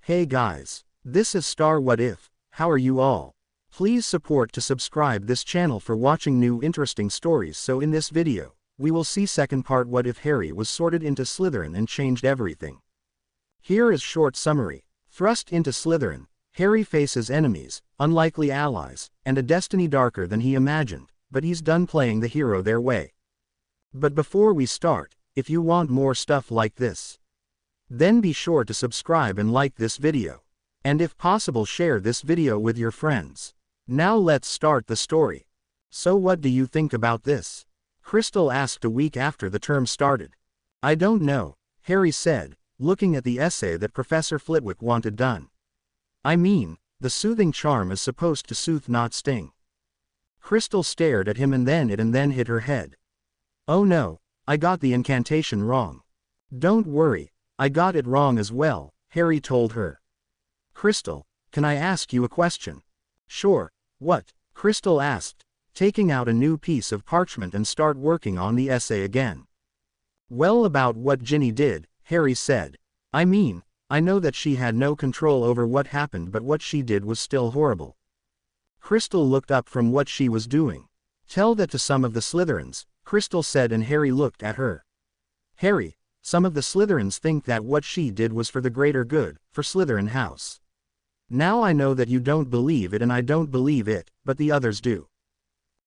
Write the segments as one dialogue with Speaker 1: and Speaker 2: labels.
Speaker 1: Hey guys, this is Star What If. How are you all? Please support to subscribe this channel for watching new interesting stories. So in this video, we will see second part what if Harry was sorted into Slytherin and changed everything. Here is short summary. Thrust into Slytherin, Harry faces enemies, unlikely allies, and a destiny darker than he imagined, but he's done playing the hero their way. But before we start, if you want more stuff like this, then be sure to subscribe and like this video. And if possible share this video with your friends. Now let's start the story. So what do you think about this? Crystal asked a week after the term started. I don't know, Harry said, looking at the essay that Professor Flitwick wanted done. I mean, the soothing charm is supposed to soothe not sting. Crystal stared at him and then hit her head. Oh no, I got the incantation wrong. Don't worry, I got it wrong as well, Harry told her. Crystal, can I ask you a question? Sure, what? Crystal asked, taking out a new piece of parchment and start working on the essay again. Well, about what Ginny did, Harry said. I mean, I know that she had no control over what happened, but what she did was still horrible. Crystal looked up from what she was doing. Tell that to some of the Slytherins, Crystal said, and Harry looked at her. Harry, some of the Slytherins think that what she did was for the greater good, for Slytherin House. Now I know that you don't believe it and I don't believe it, but the others do.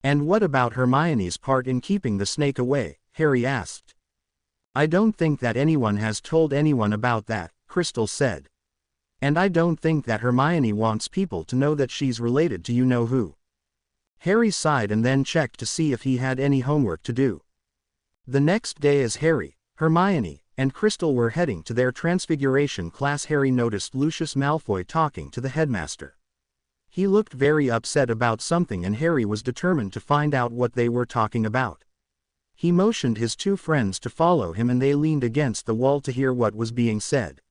Speaker 1: And what about Hermione's part in keeping the snake away? Harry asked. I don't think that anyone has told anyone about that, Crystal said. And I don't think that Hermione wants people to know that she's related to you-know-who. Harry sighed and then checked to see if he had any homework to do. The next day, as Harry, Hermione, and Crystal were heading to their Transfiguration class, Harry noticed Lucius Malfoy talking to the headmaster. He looked very upset about something and Harry was determined to find out what they were talking about. He motioned his two friends to follow him and they leaned against the wall to hear what was being said.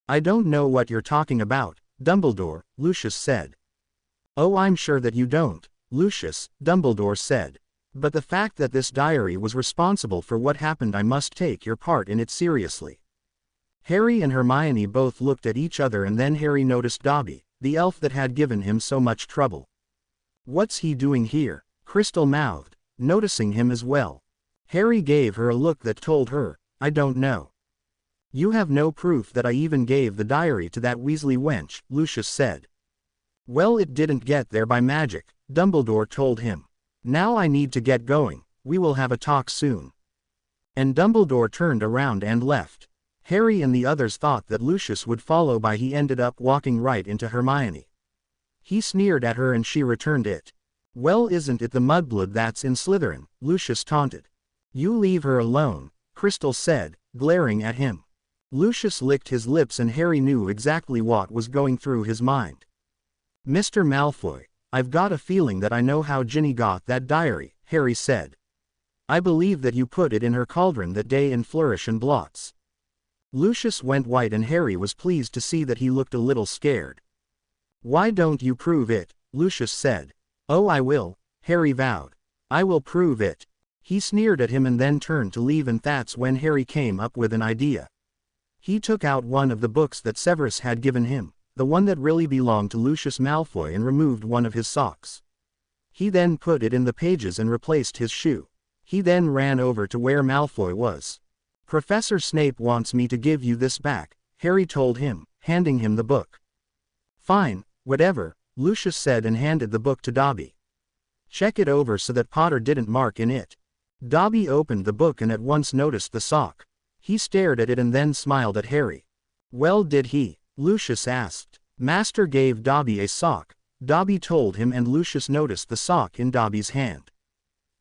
Speaker 1: I don't know what you're talking about, Dumbledore, Lucius said. Oh, I'm sure that you don't, Lucius, Dumbledore said. But the fact that this diary was responsible for what happened, I must take your part in it seriously. Harry and Hermione both looked at each other and then Harry noticed Dobby, the elf that had given him so much trouble. What's he doing here? Crystal mouthed, noticing him as well. Harry gave her a look that told her, I don't know. You have no proof that I even gave the diary to that Weasley wench, Lucius said. Well, it didn't get there by magic, Dumbledore told him. Now I need to get going, we will have a talk soon. And Dumbledore turned around and left. Harry and the others thought that Lucius would follow, but he ended up walking right into Hermione. He sneered at her and she returned it. Well, isn't it the mudblood that's in Slytherin? Lucius taunted. You leave her alone, Crystal said, glaring at him. Lucius licked his lips and Harry knew exactly what was going through his mind. Mr. Malfoy, I've got a feeling that I know how Ginny got that diary, Harry said. I believe that you put it in her cauldron that day in Flourish and Blots. Lucius went white and Harry was pleased to see that he looked a little scared. Why don't you prove it? Lucius said. Oh, I will, Harry vowed. I will prove it. He sneered at him and then turned to leave, and that's when Harry came up with an idea. He took out one of the books that Severus had given him, the one that really belonged to Lucius Malfoy, and removed one of his socks. He then put it in the pages and replaced his shoe. He then ran over to where Malfoy was. Professor Snape wants me to give you this back, Harry told him, handing him the book. Fine, whatever, Lucius said and handed the book to Dobby. Check it over so that Potter didn't mark in it. Dobby opened the book and at once noticed the sock. He stared at it and then smiled at Harry. Well, did he? Lucius asked. Master gave Dobby a sock, Dobby told him, and Lucius noticed the sock in Dobby's hand.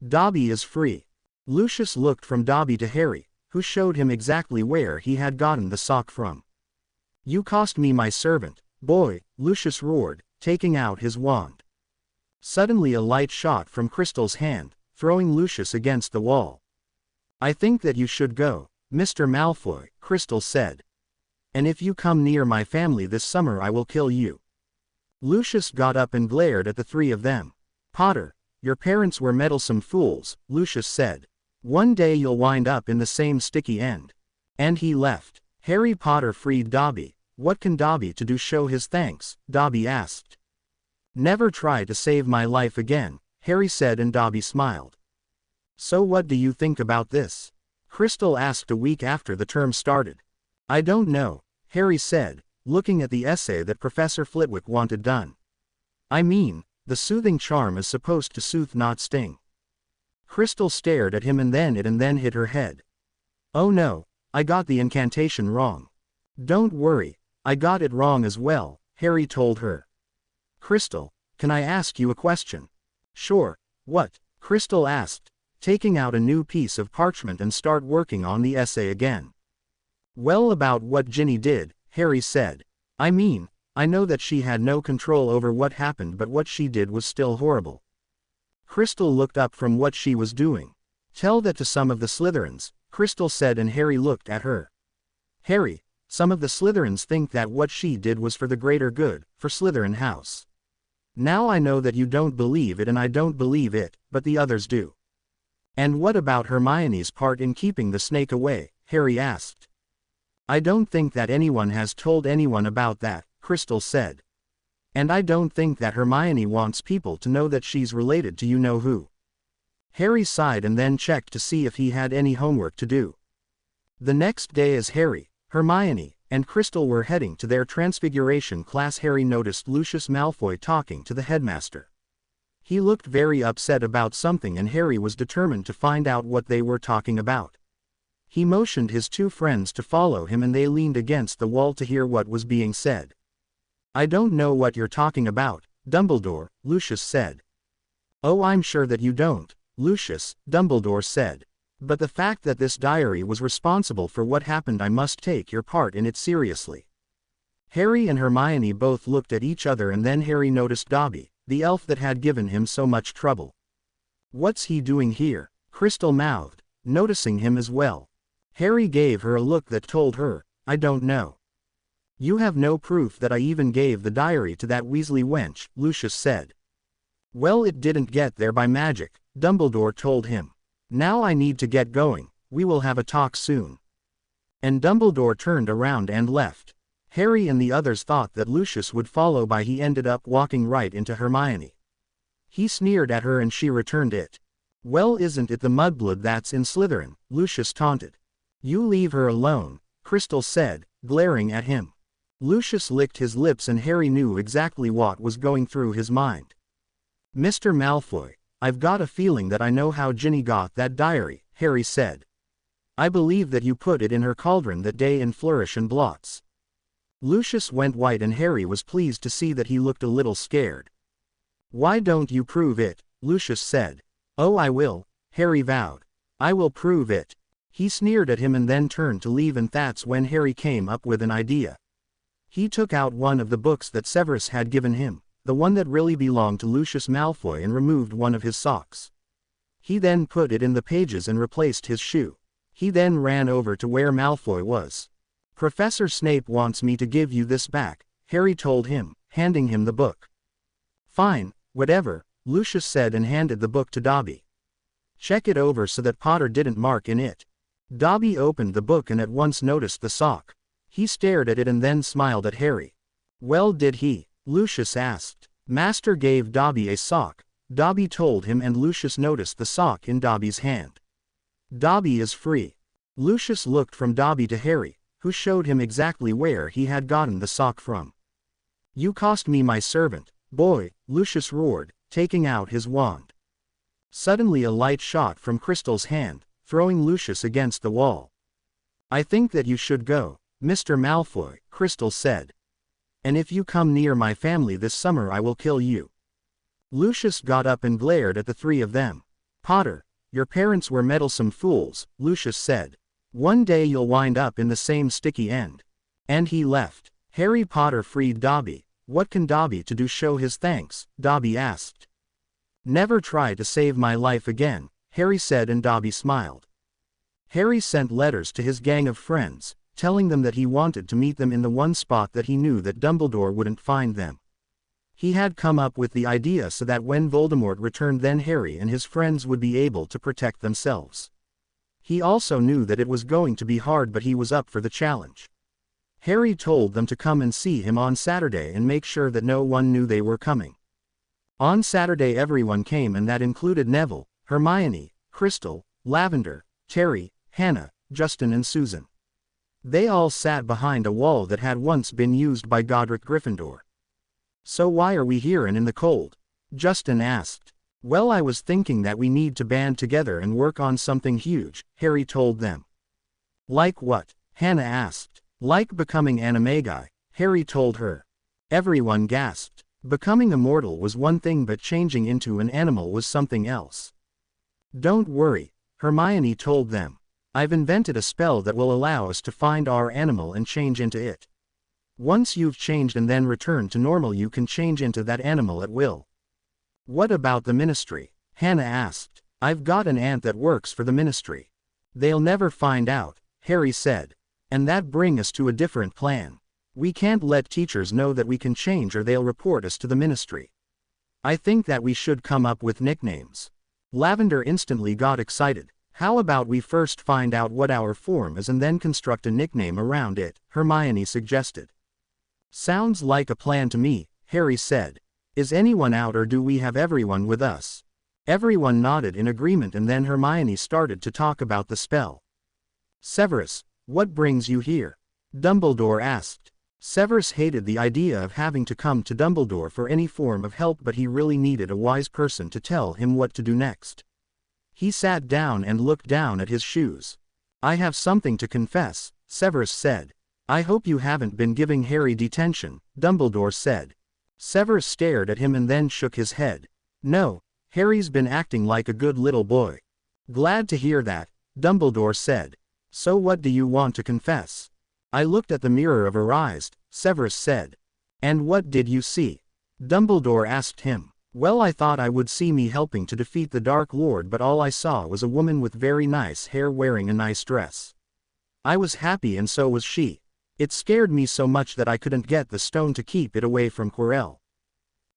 Speaker 1: Dobby is free. Lucius looked from Dobby to Harry, who showed him exactly where he had gotten the sock from. You cost me my servant, boy, Lucius roared, taking out his wand. Suddenly a light shot from Crystal's hand, throwing Lucius against the wall. I think that you should go, Mr. Malfoy, Crystal said. And if you come near my family this summer I will kill you. Lucius got up and glared at the three of them. Potter, your parents were meddlesome fools, Lucius said. One day you'll wind up in the same sticky end. And he left. Harry Potter freed Dobby, What can Dobby to do show his thanks? Dobby asked. Never try to save my life again, Harry said, and Dobby smiled. So what do you think about this? Crystal asked a week after the term started. I don't know, Harry said, looking at the essay that Professor Flitwick wanted done. I mean, the soothing charm is supposed to soothe, not sting. Crystal stared at him and then hit her head. Oh no, I got the incantation wrong. Don't worry, I got it wrong as well, Harry told her. Crystal, can I ask you a question? Sure, what? Crystal asked, taking out a new piece of parchment and start working on the essay again. Well, about what Ginny did, Harry said. I mean, I know that she had no control over what happened, but what she did was still horrible. Crystal looked up from what she was doing. Tell that to some of the Slytherins, Crystal said, and Harry looked at her. Harry, some of the Slytherins think that what she did was for the greater good, for Slytherin House. Now I know that you don't believe it and I don't believe it, but the others do. And what about Hermione's part in keeping the snake away? Harry asked. I don't think that anyone has told anyone about that, Crystal said. And I don't think that Hermione wants people to know that she's related to you-know-who. Harry sighed and then checked to see if he had any homework to do. The next day, as Harry, Hermione, and Crystal were heading to their Transfiguration class, Harry noticed Lucius Malfoy talking to the headmaster. He looked very upset about something and Harry was determined to find out what they were talking about. He motioned his two friends to follow him and they leaned against the wall to hear what was being said. I don't know what you're talking about, Dumbledore, Lucius said. Oh, I'm sure that you don't, Lucius, Dumbledore said. But the fact that this diary was responsible for what happened, I must take your part in it seriously. Harry and Hermione both looked at each other and then Harry noticed Dobby, the elf that had given him so much trouble. What's he doing here? Crystal mouthed, noticing him as well. Harry gave her a look that told her, I don't know. You have no proof that I even gave the diary to that Weasley wench, Lucius said. Well, it didn't get there by magic, Dumbledore told him. Now I need to get going, we will have a talk soon. And Dumbledore turned around and left. Harry and the others thought that Lucius would follow, but he ended up walking right into Hermione. He sneered at her and she returned it. Well, isn't it the mudblood that's in Slytherin? Lucius taunted. You leave her alone, Crystal said, glaring at him. Lucius licked his lips and Harry knew exactly what was going through his mind. Mr. Malfoy, I've got a feeling that I know how Ginny got that diary, Harry said. I believe that you put it in her cauldron that day in Flourish and Blots. Lucius went white and Harry was pleased to see that he looked a little scared. Why don't you prove it? Lucius said. Oh, I will, Harry vowed. I will prove it. He sneered at him and then turned to leave, and that's when Harry came up with an idea. He took out one of the books that Severus had given him, the one that really belonged to Lucius Malfoy, and removed one of his socks. He then put it in the pages and replaced his shoe. He then ran over to where Malfoy was. Professor Snape wants me to give you this back, Harry told him, handing him the book. Fine, whatever, Lucius said and handed the book to Dobby. Check it over so that Potter didn't mark in it. Dobby opened the book and at once noticed the sock. He stared at it and then smiled at Harry. Well, did he? Lucius asked. Master gave Dobby a sock, Dobby told him, and Lucius noticed the sock in Dobby's hand. Dobby is free. Lucius looked from Dobby to Harry, who showed him exactly where he had gotten the sock from. You cost me my servant, boy, Lucius roared, taking out his wand. Suddenly a light shot from Crystal's hand, throwing Lucius against the wall. I think that you should go, Mr. Malfoy, Crystal said. And if you come near my family this summer I will kill you. Lucius got up and glared at the three of them. Potter, your parents were meddlesome fools, Lucius said. One day you'll wind up in the same sticky end. And he left. Harry Potter freed Dobby. What can Dobby to do show his thanks? Dobby asked. Never try to save my life again, Harry said, and Dobby smiled. Harry sent letters to his gang of friends, telling them that he wanted to meet them in the one spot that he knew that Dumbledore wouldn't find them. He had come up with the idea so that when Voldemort returned, then Harry and his friends would be able to protect themselves. He also knew that it was going to be hard, but he was up for the challenge. Harry told them to come and see him on Saturday and make sure that no one knew they were coming. On Saturday everyone came, and that included Neville, Hermione, Crystal, Lavender, Terry, Hannah, Justin and Susan. They all sat behind a wall that had once been used by Godric Gryffindor. "So why are we here and in the cold?" Justin asked. "Well, I was thinking that we need to band together and work on something huge," Harry told them. "Like what?" Hannah asked. "Like becoming Animagi," Harry told her. Everyone gasped. Becoming immortal was one thing, but changing into an animal was something else. "Don't worry," Hermione told them. "I've invented a spell that will allow us to find our animal and change into it. Once you've changed and then returned to normal, you can change into that animal at will." "What about the ministry?" Hannah asked. "I've got an aunt that works for the ministry." "They'll never find out," Harry said. "And that brings us to a different plan. We can't let teachers know that we can change, or they'll report us to the ministry. I think that we should come up with nicknames." Lavender instantly got excited. "How about we first find out what our form is and then construct a nickname around it?" Hermione suggested. "Sounds like a plan to me," Harry said. "Is anyone out, or do we have everyone with us?" Everyone nodded in agreement, and then Hermione started to talk about the spell. "Severus, what brings you here?" Dumbledore asked. Severus hated the idea of having to come to Dumbledore for any form of help, but he really needed a wise person to tell him what to do next. He sat down and looked down at his shoes. "I have something to confess," Severus said. "I hope you haven't been giving Harry detention," Dumbledore said. Severus stared at him and then shook his head. "No, Harry's been acting like a good little boy." "Glad to hear that," Dumbledore said. "So what do you want to confess?" "I looked at the mirror of her eyes," Severus said. "And what did you see?" Dumbledore asked him. "Well, I thought I would see me helping to defeat the Dark Lord, but all I saw was a woman with very nice hair wearing a nice dress. I was happy and so was she. It scared me so much that I couldn't get the stone to keep it away from Quirrell."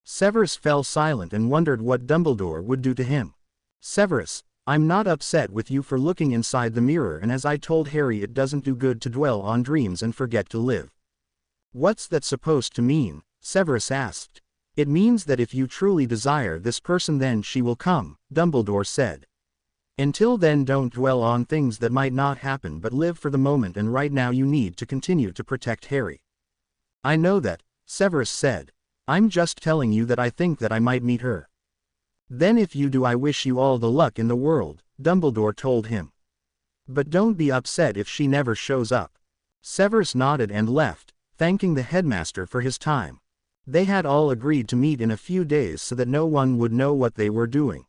Speaker 1: Severus fell silent and wondered what Dumbledore would do to him. "Severus, I'm not upset with you for looking inside the mirror, and as I told Harry, it doesn't do good to dwell on dreams and forget to live." "What's that supposed to mean?" Severus asked. "It means that if you truly desire this person, then she will come," Dumbledore said. "Until then, don't dwell on things that might not happen, but live for the moment, and right now you need to continue to protect Harry." "I know that," Severus said. "I'm just telling you that I think that I might meet her." "Then if you do, I wish you all the luck in the world," Dumbledore told him. "But don't be upset if she never shows up." Severus nodded and left, thanking the headmaster for his time. They had all agreed to meet in a few days so that no one would know what they were doing.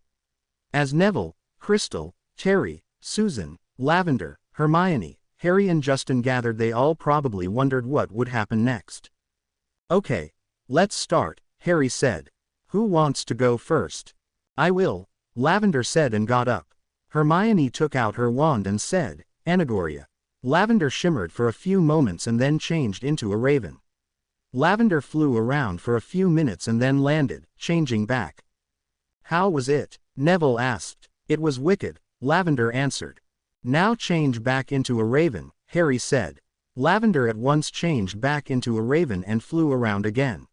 Speaker 1: As Neville, Crystal, Terry, Susan, Lavender, Hermione, Harry and Justin gathered, they all probably wondered what would happen next. "Okay, let's start," Harry said. "Who wants to go first?" "I will," Lavender said and got up. Hermione took out her wand and said, "Anagoria." Lavender shimmered for a few moments and then changed into a raven. Lavender flew around for a few minutes and then landed, changing back. "How was it?" Neville asked. "It was wicked," Lavender answered. "Now change back into a raven," Harry said. Lavender at once changed back into a raven and flew around again.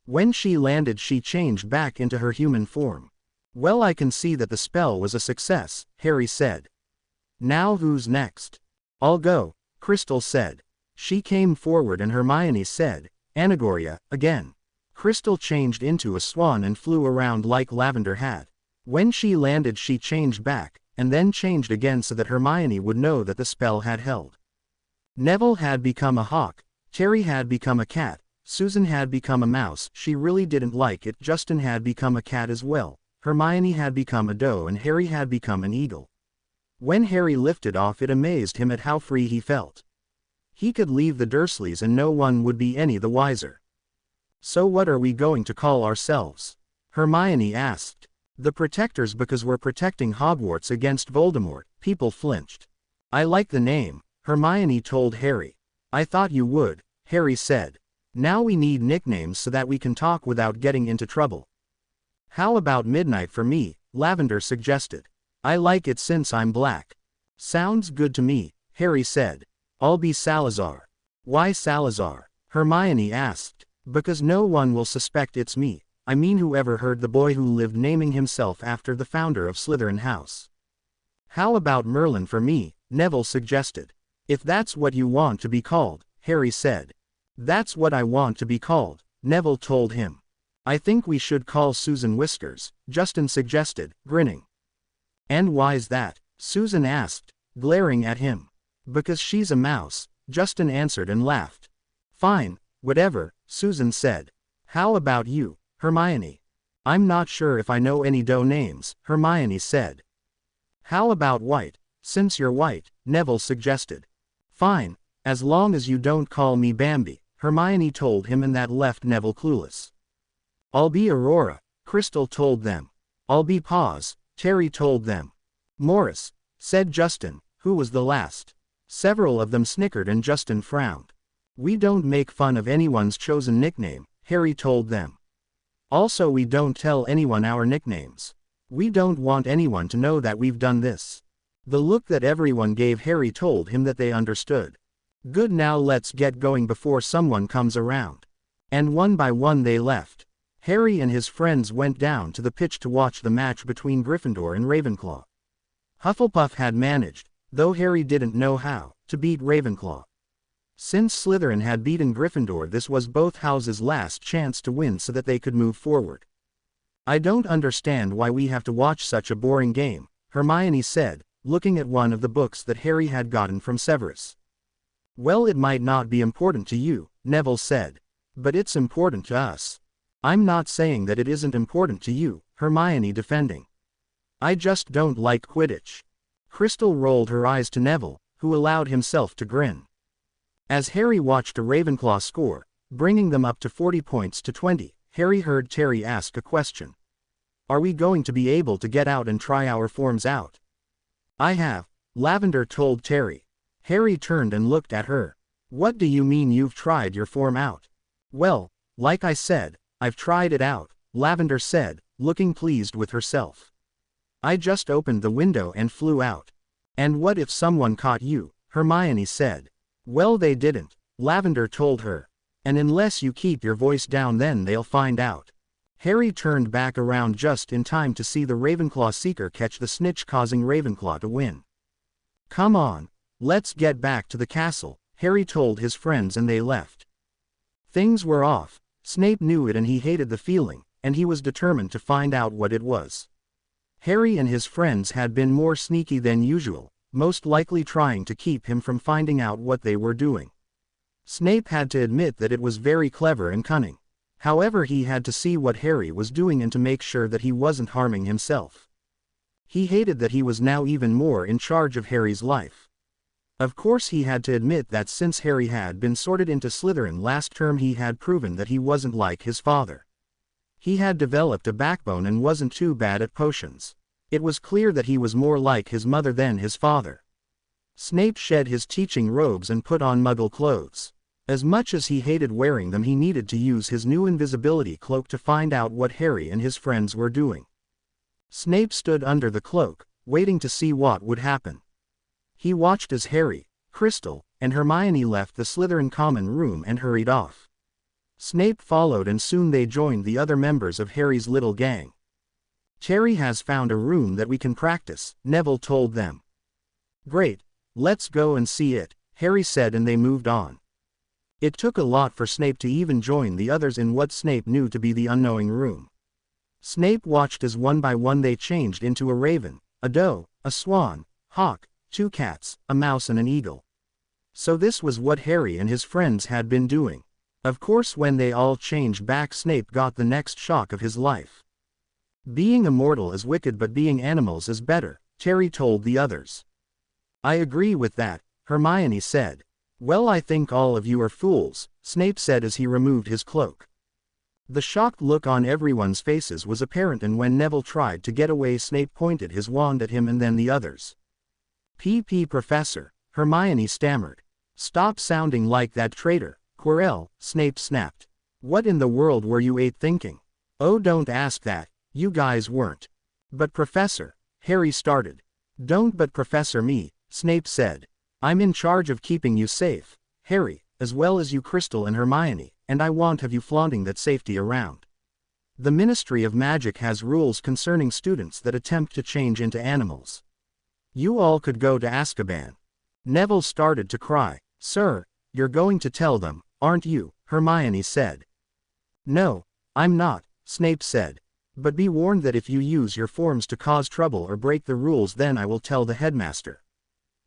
Speaker 1: When she landed, she changed back into her human form. "Well, I can see that the spell was a success," Harry said. "Now who's next?" "I'll go," Crystal said. She came forward and Hermione said, "Anagoria," again. Crystal changed into a swan and flew around like Lavender had. When she landed, she changed back, and then changed again so that Hermione would know that the spell had held. Neville had become a hawk, Terry had become a cat, Susan had become a mouse. She really didn't like it. Justin had become a cat as well. Hermione had become a doe and Harry had become an eagle. When Harry lifted off, it amazed him at how free he felt. He could leave the Dursleys and no one would be any the wiser. "So what are we going to call ourselves?" Hermione asked. "The Protectors, because we're protecting Hogwarts against Voldemort." People flinched. "I like the name," Hermione told Harry. "I thought you would," Harry said. "Now we need nicknames so that we can talk without getting into trouble." "How about Midnight for me?" Lavender suggested. "I like it since I'm black." "Sounds good to me," Harry said. "I'll be Salazar." Why Salazar? Hermione asked. Because no one will suspect it's me. I mean whoever heard the boy who lived naming himself after the founder of Slytherin House. How about Merlin for me? Neville suggested. If that's what you want to be called, Harry said. That's what I want to be called, Neville told him. I think we should call Susan Whiskers, Justin suggested, grinning. And why's that? Susan asked, glaring at him. Because she's a mouse, Justin answered and laughed. Fine, whatever, Susan said. How about you, Hermione? I'm not sure if I know any Doe names, Hermione said. How about White, since you're white, Neville suggested. Fine, as long as you don't call me Bambi, Hermione told him, and that left Neville clueless. I'll be Aurora, Crystal told them. I'll be Paws, Terry told them. Morris, said Justin, who was the last. Several of them snickered and Justin frowned. We don't make fun of anyone's chosen nickname, Harry told them. Also, we don't tell anyone our nicknames. We don't want anyone to know that we've done this. The look that everyone gave Harry told him that they understood. Good, now let's get going before someone comes around. And one by one they left. Harry and his friends went down to the pitch to watch the match between Gryffindor and Ravenclaw. Hufflepuff had managed, though Harry didn't know how, to beat Ravenclaw. Since Slytherin had beaten Gryffindor, this was both houses' last chance to win so that they could move forward. I don't understand why we have to watch such a boring game, Hermione said, looking at one of the books that Harry had gotten from Severus. Well, it might not be important to you, Neville said. But it's important to us. I'm not saying that it isn't important to you, Hermione defending. I just don't like Quidditch. Crystal rolled her eyes to Neville, who allowed himself to grin. As Harry watched a Ravenclaw score, bringing them up to 40 points to 20, Harry heard Terry ask a question. Are we going to be able to get out and try our forms out? I have, Lavender told Terry. Harry turned and looked at her. What do you mean you've tried your form out? Well, like I said, I've tried it out, Lavender said, looking pleased with herself. I just opened the window and flew out. And what if someone caught you? Hermione said. Well, they didn't, Lavender told her. And unless you keep your voice down, then they'll find out. Harry turned back around just in time to see the Ravenclaw seeker catch the snitch, causing Ravenclaw to win. Come on, let's get back to the castle, Harry told his friends, and they left. Things were off. Snape knew it and he hated the feeling, and he was determined to find out what it was. Harry and his friends had been more sneaky than usual, most likely trying to keep him from finding out what they were doing. Snape had to admit that it was very clever and cunning. However, he had to see what Harry was doing and to make sure that he wasn't harming himself. He hated that he was now even more in charge of Harry's life. Of course, he had to admit that since Harry had been sorted into Slytherin last term, he had proven that he wasn't like his father. He had developed a backbone and wasn't too bad at potions. It was clear that he was more like his mother than his father. Snape shed his teaching robes and put on Muggle clothes. As much as he hated wearing them, he needed to use his new invisibility cloak to find out what Harry and his friends were doing. Snape stood under the cloak, waiting to see what would happen. He watched as Harry, Crystal, and Hermione left the Slytherin common room and hurried off. Snape followed, and soon they joined the other members of Harry's little gang. Terry has found a room that we can practice, Neville told them. Great, let's go and see it, Harry said, and they moved on. It took a lot for Snape to even join the others in what Snape knew to be the unknowing room. Snape watched as one by one they changed into a raven, a doe, a swan, hawk, 2 cats, a mouse and an eagle. So this was what Harry and his friends had been doing. Of course, when they all changed back, Snape got the next shock of his life. Being immortal is wicked, but being animals is better, Terry told the others. I agree with that, Hermione said. Well, I think all of you are fools, Snape said as he removed his cloak. The shocked look on everyone's faces was apparent, and when Neville tried to get away, Snape pointed his wand at him and then the others. Professor, Hermione stammered. Stop sounding like that traitor, Quirrell, Snape snapped. What in the world were you 8 thinking? Oh, don't ask that, you guys weren't. But Professor, Harry started. Don't but Professor me, Snape said. I'm in charge of keeping you safe, Harry, as well as you Crystal and Hermione, and I won't have you flaunting that safety around. The Ministry of Magic has rules concerning students that attempt to change into animals. You all could go to Azkaban. Neville started to cry. Sir, you're going to tell them, aren't you? Hermione said. No, I'm not, Snape said. But be warned that if you use your forms to cause trouble or break the rules, then I will tell the headmaster.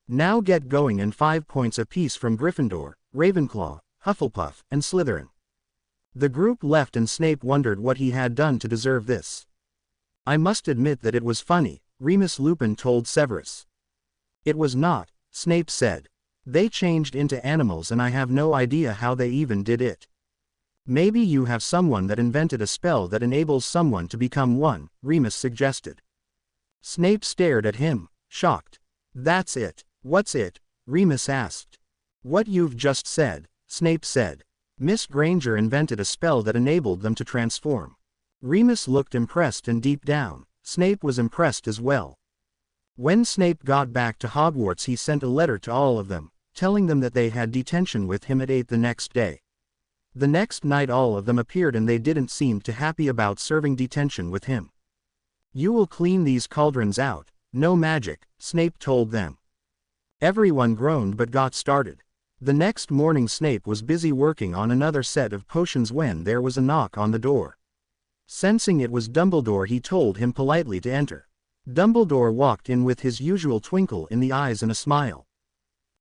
Speaker 1: Now get going, and 5 points apiece from Gryffindor, Ravenclaw, Hufflepuff, and Slytherin. The group left and Snape wondered what he had done to deserve this. I must admit that it was funny, Remus Lupin told Severus. It was not, Snape said. They changed into animals and I have no idea how they even did it. Maybe you have someone that invented a spell that enables someone to become one, Remus suggested. Snape stared at him, shocked. That's it. What's it? Remus asked. What you've just said, Snape said. Miss Granger invented a spell that enabled them to transform. Remus looked impressed, and deep down, Snape was impressed as well. When Snape got back to Hogwarts, he sent a letter to all of them, telling them that they had detention with him at 8 the next day. The next night all of them appeared and they didn't seem too happy about serving detention with him. You will clean these cauldrons out, no magic, Snape told them. Everyone groaned but got started. The next morning Snape was busy working on another set of potions when there was a knock on the door. Sensing it was Dumbledore, he told him politely to enter. Dumbledore walked in with his usual twinkle in the eyes and a smile.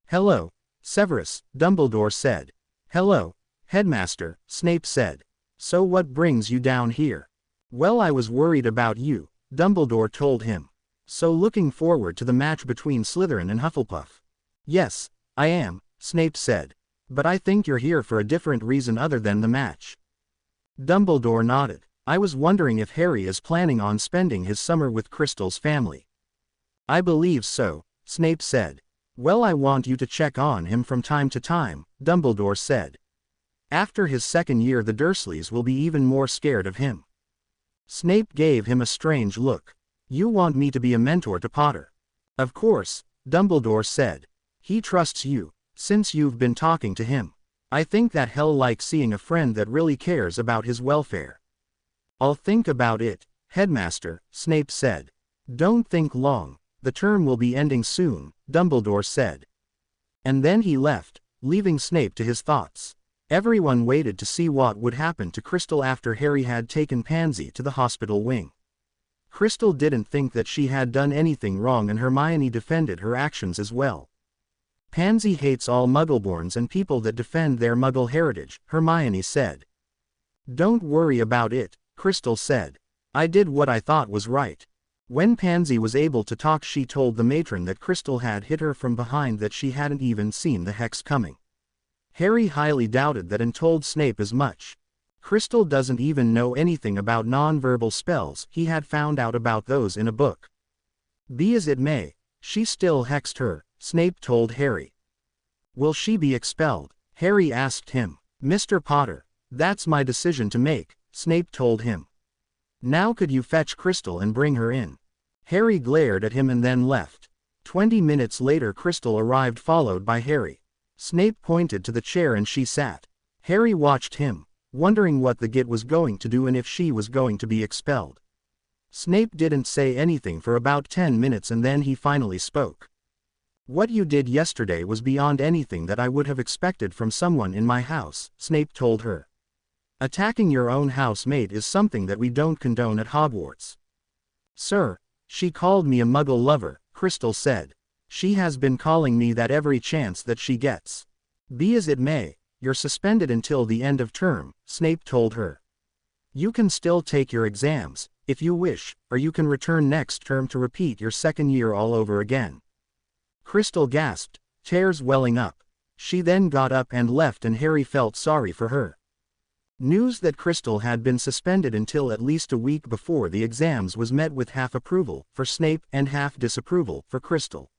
Speaker 1: Hello, Severus, Dumbledore said. Hello, Headmaster, Snape said. So what brings you down here? Well, I was worried about you, Dumbledore told him. So looking forward to the match between Slytherin and Hufflepuff? Yes, I am, Snape said. But I think you're here for a different reason other than the match. Dumbledore nodded. I was wondering if Harry is planning on spending his summer with Crystal's family. I believe so, Snape said. Well, I want you to check on him from time to time, Dumbledore said. After his second year the Dursleys will be even more scared of him. Snape gave him a strange look. You want me to be a mentor to Potter? Of course, Dumbledore said. He trusts you, since you've been talking to him. I think that he'll like seeing a friend that really cares about his welfare. I'll think about it, Headmaster, Snape said. Don't think long, the term will be ending soon, Dumbledore said. And then he left, leaving Snape to his thoughts. Everyone waited to see what would happen to Crystal after Harry had taken Pansy to the hospital wing. Crystal didn't think that she had done anything wrong and Hermione defended her actions as well. Pansy hates all Muggleborns and people that defend their Muggle heritage, Hermione said. Don't worry about it, Crystal said. I did what I thought was right. When Pansy was able to talk, she told the matron that Crystal had hit her from behind, that she hadn't even seen the hex coming. Harry highly doubted that and told Snape as much. Crystal doesn't even know anything about non-verbal spells, he had found out about those in a book. Be as it may, she still hexed her, Snape told Harry. Will she be expelled? Harry asked him. Mr. Potter, that's my decision to make, Snape told him. Now could you fetch Crystal and bring her in? Harry glared at him and then left. 20 minutes later Crystal arrived followed by Harry. Snape pointed to the chair and she sat. Harry watched him, wondering what the git was going to do and if she was going to be expelled. Snape didn't say anything for about 10 minutes and then he finally spoke. What you did yesterday was beyond anything that I would have expected from someone in my house, Snape told her. Attacking your own housemate is something that we don't condone at Hogwarts. Sir, she called me a Muggle lover, Crystal said. She has been calling me that every chance that she gets. Be as it may, you're suspended until the end of term, Snape told her. You can still take your exams, if you wish, or you can return next term to repeat your second year all over again. Crystal gasped, tears welling up. She then got up and left and Harry felt sorry for her. News that Crystal had been suspended until at least a week before the exams was met with half approval for Snape and half disapproval for Crystal.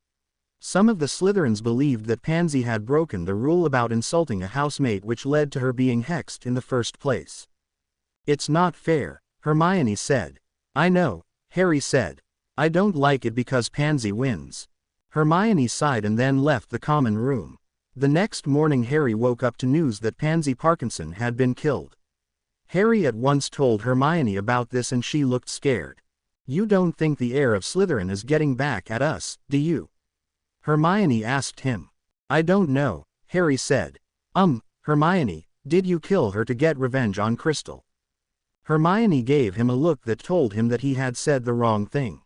Speaker 1: Some of the Slytherins believed that Pansy had broken the rule about insulting a housemate, which led to her being hexed in the first place. It's not fair, Hermione said. I know, Harry said. I don't like it because Pansy wins. Hermione sighed and then left the common room. The next morning Harry woke up to news that Pansy Parkinson had been killed. Harry at once told Hermione about this and she looked scared. "You don't think the heir of Slytherin is getting back at us, do you?" Hermione asked him. "I don't know," Harry said. Hermione, did you kill her to get revenge on Crystal?" Hermione gave him a look that told him that he had said the wrong thing.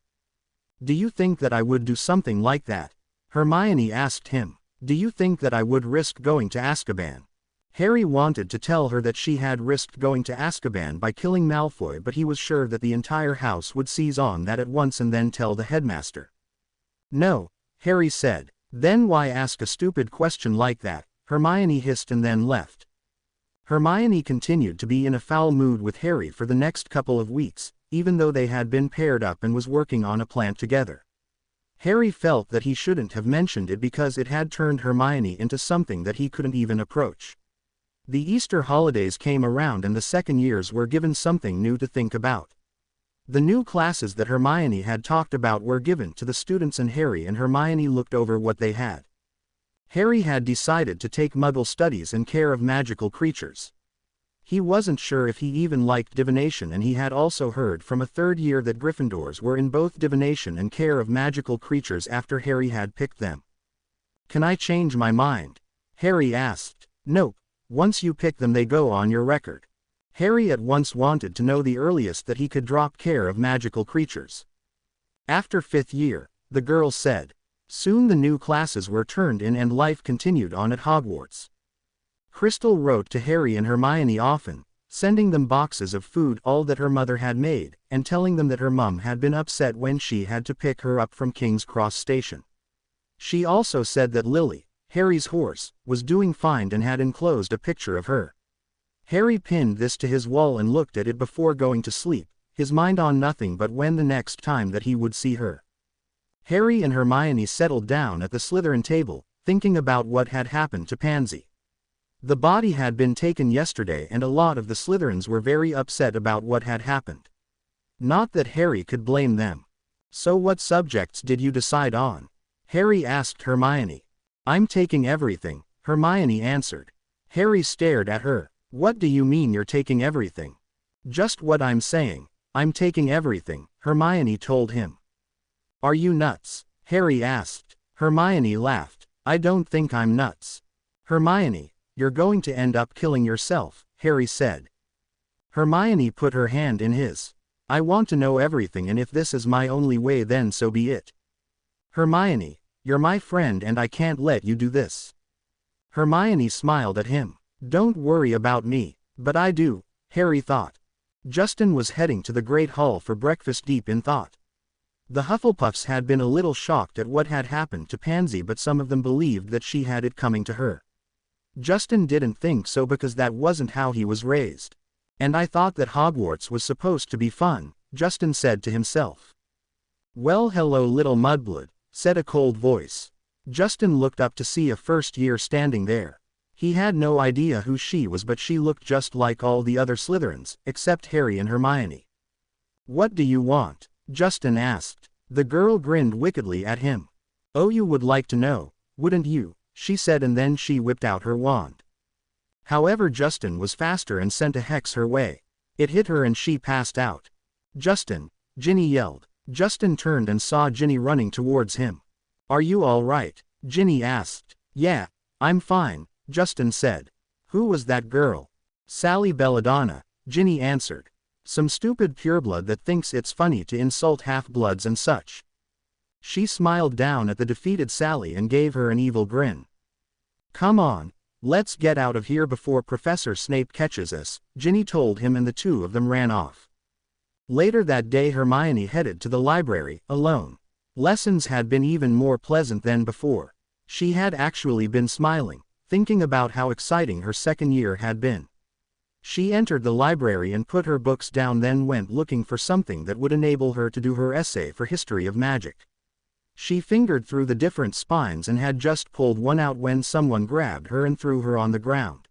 Speaker 1: "Do you think that I would do something like that?" Hermione asked him. "Do you think that I would risk going to Azkaban?" Harry wanted to tell her that she had risked going to Azkaban by killing Malfoy, but he was sure that the entire house would seize on that at once and then tell the headmaster. "No," Harry said. "Then why ask a stupid question like that?" Hermione hissed and then left. Hermione continued to be in a foul mood with Harry for the next couple of weeks, even though they had been paired up and was working on a plan together. Harry felt that he shouldn't have mentioned it because it had turned Hermione into something that he couldn't even approach. The Easter holidays came around and the second years were given something new to think about. The new classes that Hermione had talked about were given to the students and Harry and Hermione looked over what they had. Harry had decided to take Muggle studies and care of magical creatures. He wasn't sure if he even liked divination, and he had also heard from a third year that Gryffindors were in both divination and care of magical creatures after Harry had picked them. "Can I change my mind?" Harry asked. "Nope. Once you pick them they go on your record." Harry at once wanted to know the earliest that he could drop care of magical creatures. "After 5th year," the girl said. Soon the new classes were turned in and life continued on at Hogwarts. Crystal wrote to Harry and Hermione often, sending them boxes of food all that her mother had made, and telling them that her mum had been upset when she had to pick her up from King's Cross Station. She also said that Lily, Harry's horse, was doing fine and had enclosed a picture of her. Harry pinned this to his wall and looked at it before going to sleep, his mind on nothing but when the next time that he would see her. Harry and Hermione settled down at the Slytherin table, thinking about what had happened to Pansy. The body had been taken yesterday and a lot of the Slytherins were very upset about what had happened. Not that Harry could blame them. "So what subjects did you decide on?" Harry asked Hermione. "I'm taking everything," Hermione answered. Harry stared at her. "What do you mean you're taking everything?" "Just what I'm saying. I'm taking everything," Hermione told him. "Are you nuts?" Harry asked. Hermione laughed. "I don't think I'm nuts." "Hermione, you're going to end up killing yourself," Harry said. Hermione put her hand in his. "I want to know everything, and if this is my only way then so be it." "Hermione, you're my friend and I can't let you do this." Hermione smiled at him. "Don't worry about me, but I do," Harry thought. Justin was heading to the Great Hall for breakfast deep in thought. The Hufflepuffs had been a little shocked at what had happened to Pansy, but some of them believed that she had it coming to her. Justin didn't think so because that wasn't how he was raised. "And I thought that Hogwarts was supposed to be fun," Justin said to himself. "Well, hello little mudblood," said a cold voice. Justin looked up to see a first year standing there. He had no idea who she was, but she looked just like all the other Slytherins, except Harry and Hermione. "What do you want?" Justin asked. The girl grinned wickedly at him. "Oh, you would like to know, wouldn't you?" she said, and then she whipped out her wand. However, Justin was faster and sent a hex her way. It hit her and she passed out. "Justin!" Ginny yelled. Justin turned and saw Ginny running towards him. "Are you all right?" Ginny asked. "Yeah, I'm fine," Justin said. "Who was that girl?" "Sally Belladonna," Ginny answered. "Some stupid pureblood that thinks it's funny to insult half-bloods and such." She smiled down at the defeated Sally and gave her an evil grin. "Come on, let's get out of here before Professor Snape catches us," Ginny told him, and the two of them ran off. Later that day Hermione headed to the library, alone. Lessons had been even more pleasant than before. She had actually been smiling, thinking about how exciting her second year had been. She entered the library and put her books down, then went looking for something that would enable her to do her essay for History of Magic. She fingered through the different spines and had just pulled one out when someone grabbed her and threw her on the ground.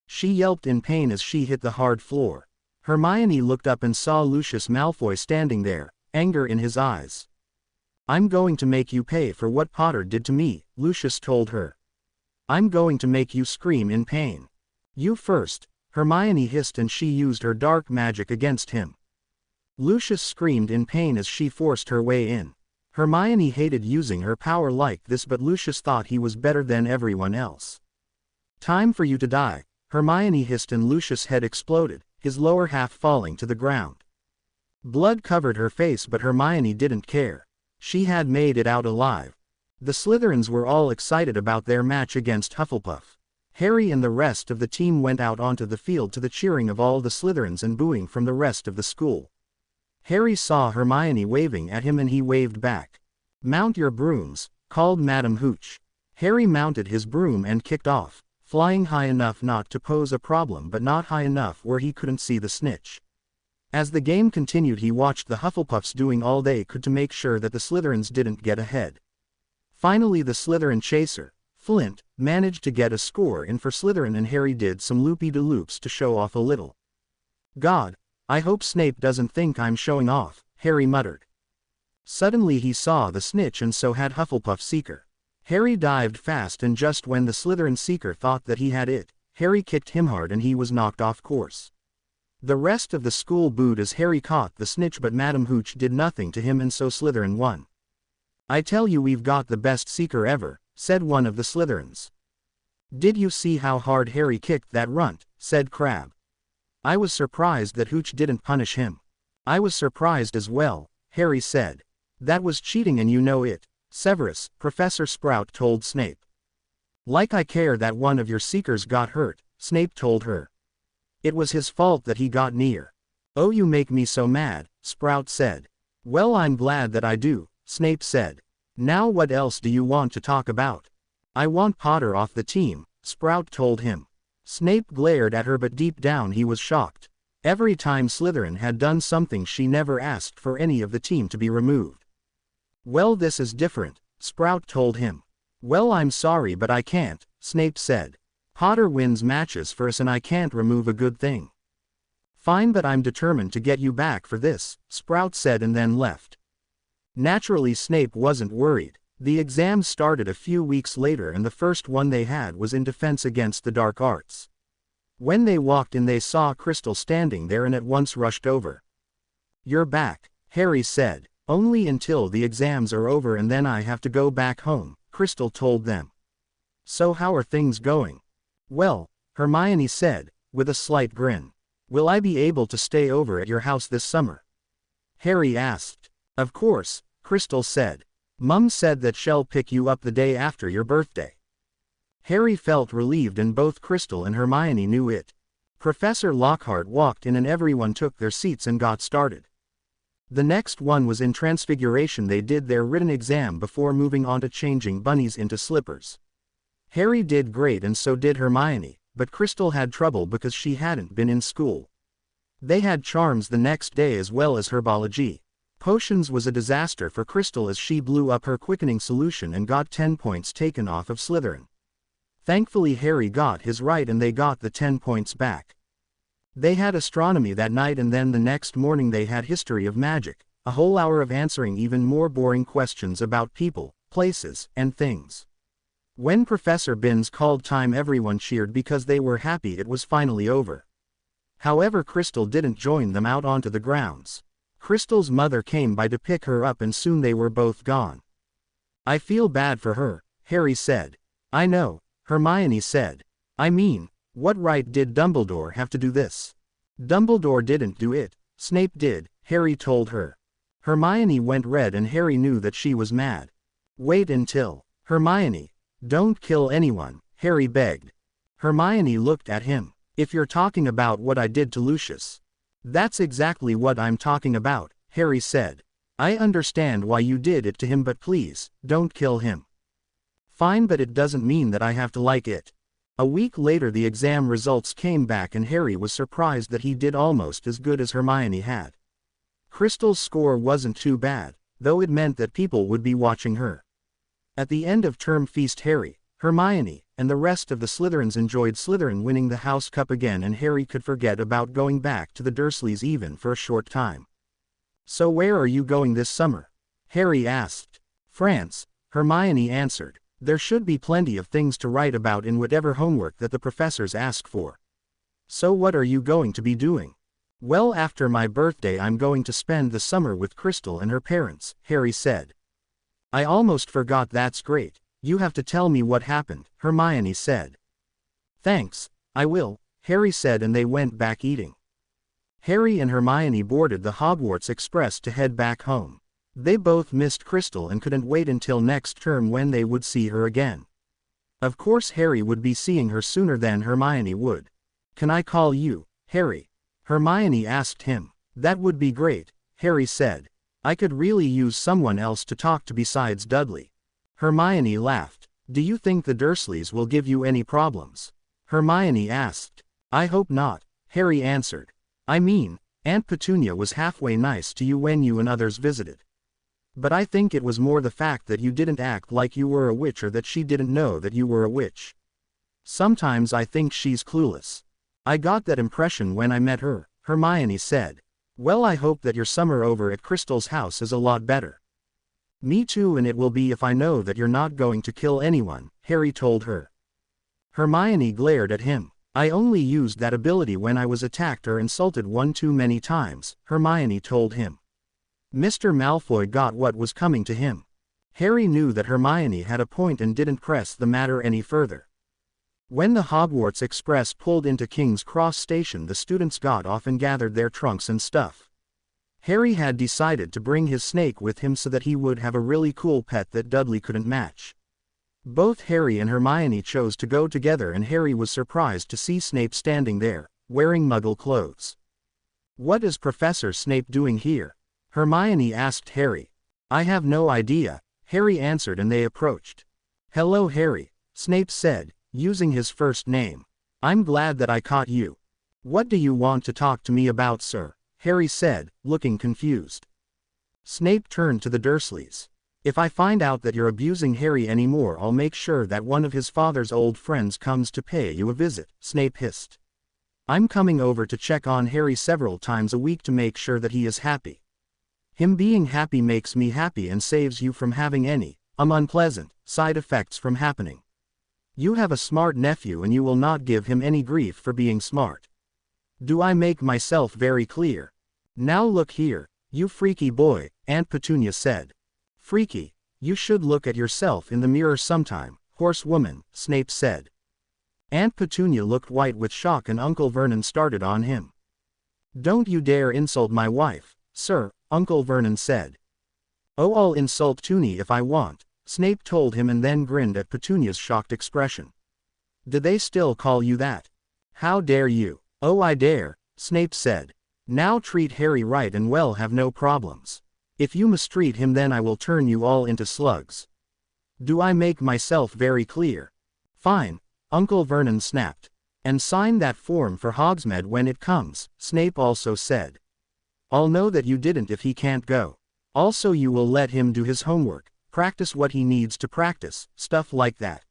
Speaker 1: She yelped in pain as she hit the hard floor. Hermione looked up and saw Lucius Malfoy standing there, anger in his eyes. "I'm going to make you pay for what Potter did to me," Lucius told her. I'm going to make you scream in pain. You first, Hermione hissed, and she used her dark magic against him. Lucius screamed in pain as she forced her way in. Hermione hated using her power like this, but Lucius thought he was better than everyone else. Time for you to die, Hermione hissed, and Lucius' head exploded, his lower half falling to the ground. Blood covered her face, but Hermione didn't care. She had made it out alive. The Slytherins were all excited about their match against Hufflepuff. Harry and the rest of the team went out onto the field to the cheering of all the Slytherins and booing from the rest of the school. Harry saw Hermione waving at him and he waved back. "Mount your brooms," called Madam Hooch. Harry mounted his broom and kicked off, flying high enough not to pose a problem but not high enough where he couldn't see the snitch. As the game continued, he watched the Hufflepuffs doing all they could to make sure that the Slytherins didn't get ahead. Finally, the Slytherin chaser, Flint, managed to get a score in for Slytherin, and Harry did some loopy-de-loops to show off a little. "God, I hope Snape doesn't think I'm showing off," Harry muttered. Suddenly he saw the snitch, and so had Hufflepuff Seeker. Harry dived fast, and just when the Slytherin Seeker thought that he had it, Harry kicked him hard and he was knocked off course. The rest of the school booed as Harry caught the snitch, but Madam Hooch did nothing to him, and so Slytherin won. "I tell you, we've got the best Seeker ever," said one of the Slytherins. "Did you see how hard Harry kicked that runt?" said Crabbe. "I was surprised that Hooch didn't punish him." "I was surprised as well," Harry said. "That was cheating and you know it, Severus," Professor Sprout told Snape. "Like I care that one of your Seekers got hurt," Snape told her. "It was his fault that he got near." "Oh, you make me so mad," Sprout said. "Well, I'm glad that I do," Snape said. "Now what else do you want to talk about?" "I want Potter off the team," Sprout told him. Snape glared at her, but deep down he was shocked. Every time Slytherin had done something, she never asked for any of the team to be removed. "Well, this is different," Sprout told him. "Well, I'm sorry, but I can't," Snape said. "Potter wins matches for us and I can't remove a good thing." "Fine, but I'm determined to get you back for this," Sprout said, and then left. Naturally, Snape wasn't worried. The exams started a few weeks later, and the first one they had was in defense against the dark arts. When they walked in, they saw Crystal standing there and at once rushed over. "You're back," Harry said. "Only until the exams are over and then I have to go back home," Crystal told them. "So how are things going?" "Well," Hermione said, with a slight grin. "Will I be able to stay over at your house this summer?" Harry asked. "Of course," Crystal said. "Mum said that she'll pick you up the day after your birthday." Harry felt relieved, and both Crystal and Hermione knew it. Professor Lockhart walked in and everyone took their seats and got started. The next one was in Transfiguration. They did their written exam before moving on to changing bunnies into slippers. Harry did great and so did Hermione, but Crystal had trouble because she hadn't been in school. They had charms the next day as well as herbology. Potions was a disaster for Crystal as she blew up her quickening solution and got 10 points taken off of Slytherin. Thankfully Harry got his right and they got the 10 points back. They had astronomy that night, and then the next morning they had history of magic, a whole hour of answering even more boring questions about people, places, and things. When Professor Binns called time, everyone cheered because they were happy it was finally over. However, Crystal didn't join them out onto the grounds. Crystal's mother came by to pick her up and soon they were both gone. "I feel bad for her," Harry said. "I know," Hermione said. "I mean, what right did Dumbledore have to do this?" "Dumbledore didn't do it, Snape did," Harry told her. Hermione went red and Harry knew that she was mad. "Wait until..." "Hermione, don't kill anyone," Harry begged. Hermione looked at him. "If you're talking about what I did to Lucius..." "That's exactly what I'm talking about," Harry said. "I understand why you did it to him, but please, don't kill him." "Fine, but it doesn't mean that I have to like it." A week later the exam results came back and Harry was surprised that he did almost as good as Hermione had. Crystal's score wasn't too bad, though it meant that people would be watching her. At the end of term feast, Harry, Hermione, and the rest of the Slytherins enjoyed Slytherin winning the House Cup again, and Harry could forget about going back to the Dursleys even for a short time. "So where are you going this summer?" Harry asked. "France," Hermione answered. There should be plenty of things to write about in whatever homework that the professors ask for. So what are you going to be doing? Well, after my birthday I'm going to spend the summer with Crystal and her parents, Harry said. I almost forgot. That's great. You have to tell me what happened, Hermione said. Thanks, I will, Harry said, and they went back eating. Harry and Hermione boarded the Hogwarts Express to head back home. They both missed Crystal and couldn't wait until next term when they would see her again. Of course Harry would be seeing her sooner than Hermione would. Can I call you, Harry? Hermione asked him. That would be great, Harry said. I could really use someone else to talk to besides Dudley. Hermione laughed. Do you think the Dursleys will give you any problems? Hermione asked. I hope not, Harry answered. I mean, Aunt Petunia was halfway nice to you when you and others visited. But I think it was more the fact that you didn't act like you were a witch, or that she didn't know that you were a witch. Sometimes I think she's clueless. I got that impression when I met her, Hermione said. Well, I hope that your summer over at Crystal's house is a lot better. Me too, and it will be if I know that you're not going to kill anyone, Harry told her. Hermione glared at him. I only used that ability when I was attacked or insulted one too many times, Hermione told him. Mr. Malfoy got what was coming to him. Harry knew that Hermione had a point and didn't press the matter any further. When the Hogwarts Express pulled into King's Cross Station, the students got off and gathered their trunks and stuff. Harry had decided to bring his snake with him so that he would have a really cool pet that Dudley couldn't match. Both Harry and Hermione chose to go together, and Harry was surprised to see Snape standing there, wearing Muggle clothes. What is Professor Snape doing here? Hermione asked Harry. I have no idea, Harry answered, and they approached. Hello, Harry, Snape said, using his first name. I'm glad that I caught you. What do you want to talk to me about, sir? Harry said, looking confused. Snape turned to the Dursleys. If I find out that you're abusing Harry anymore, I'll make sure that one of his father's old friends comes to pay you a visit, Snape hissed. I'm coming over to check on Harry several times a week to make sure that he is happy. Him being happy makes me happy and saves you from having any unpleasant side effects from happening. You have a smart nephew and you will not give him any grief for being smart. Do I make myself very clear? Now look here, you freaky boy, Aunt Petunia said. Freaky? You should look at yourself in the mirror sometime, horsewoman, Snape said. Aunt Petunia looked white with shock and Uncle Vernon started on him. Don't you dare insult my wife, sir, Uncle Vernon said. Oh, I'll insult Toonie if I want, Snape told him, and then grinned at Petunia's shocked expression. Do they still call you that? How dare you? Oh, I dare, Snape said. Now treat Harry right and we'll have no problems. If you mistreat him, then I will turn you all into slugs. Do I make myself very clear? Fine, Uncle Vernon snapped. And sign that form for Hogsmeade when it comes, Snape also said. I'll know that you didn't if he can't go. Also, you will let him do his homework, practice what he needs to practice, stuff like that.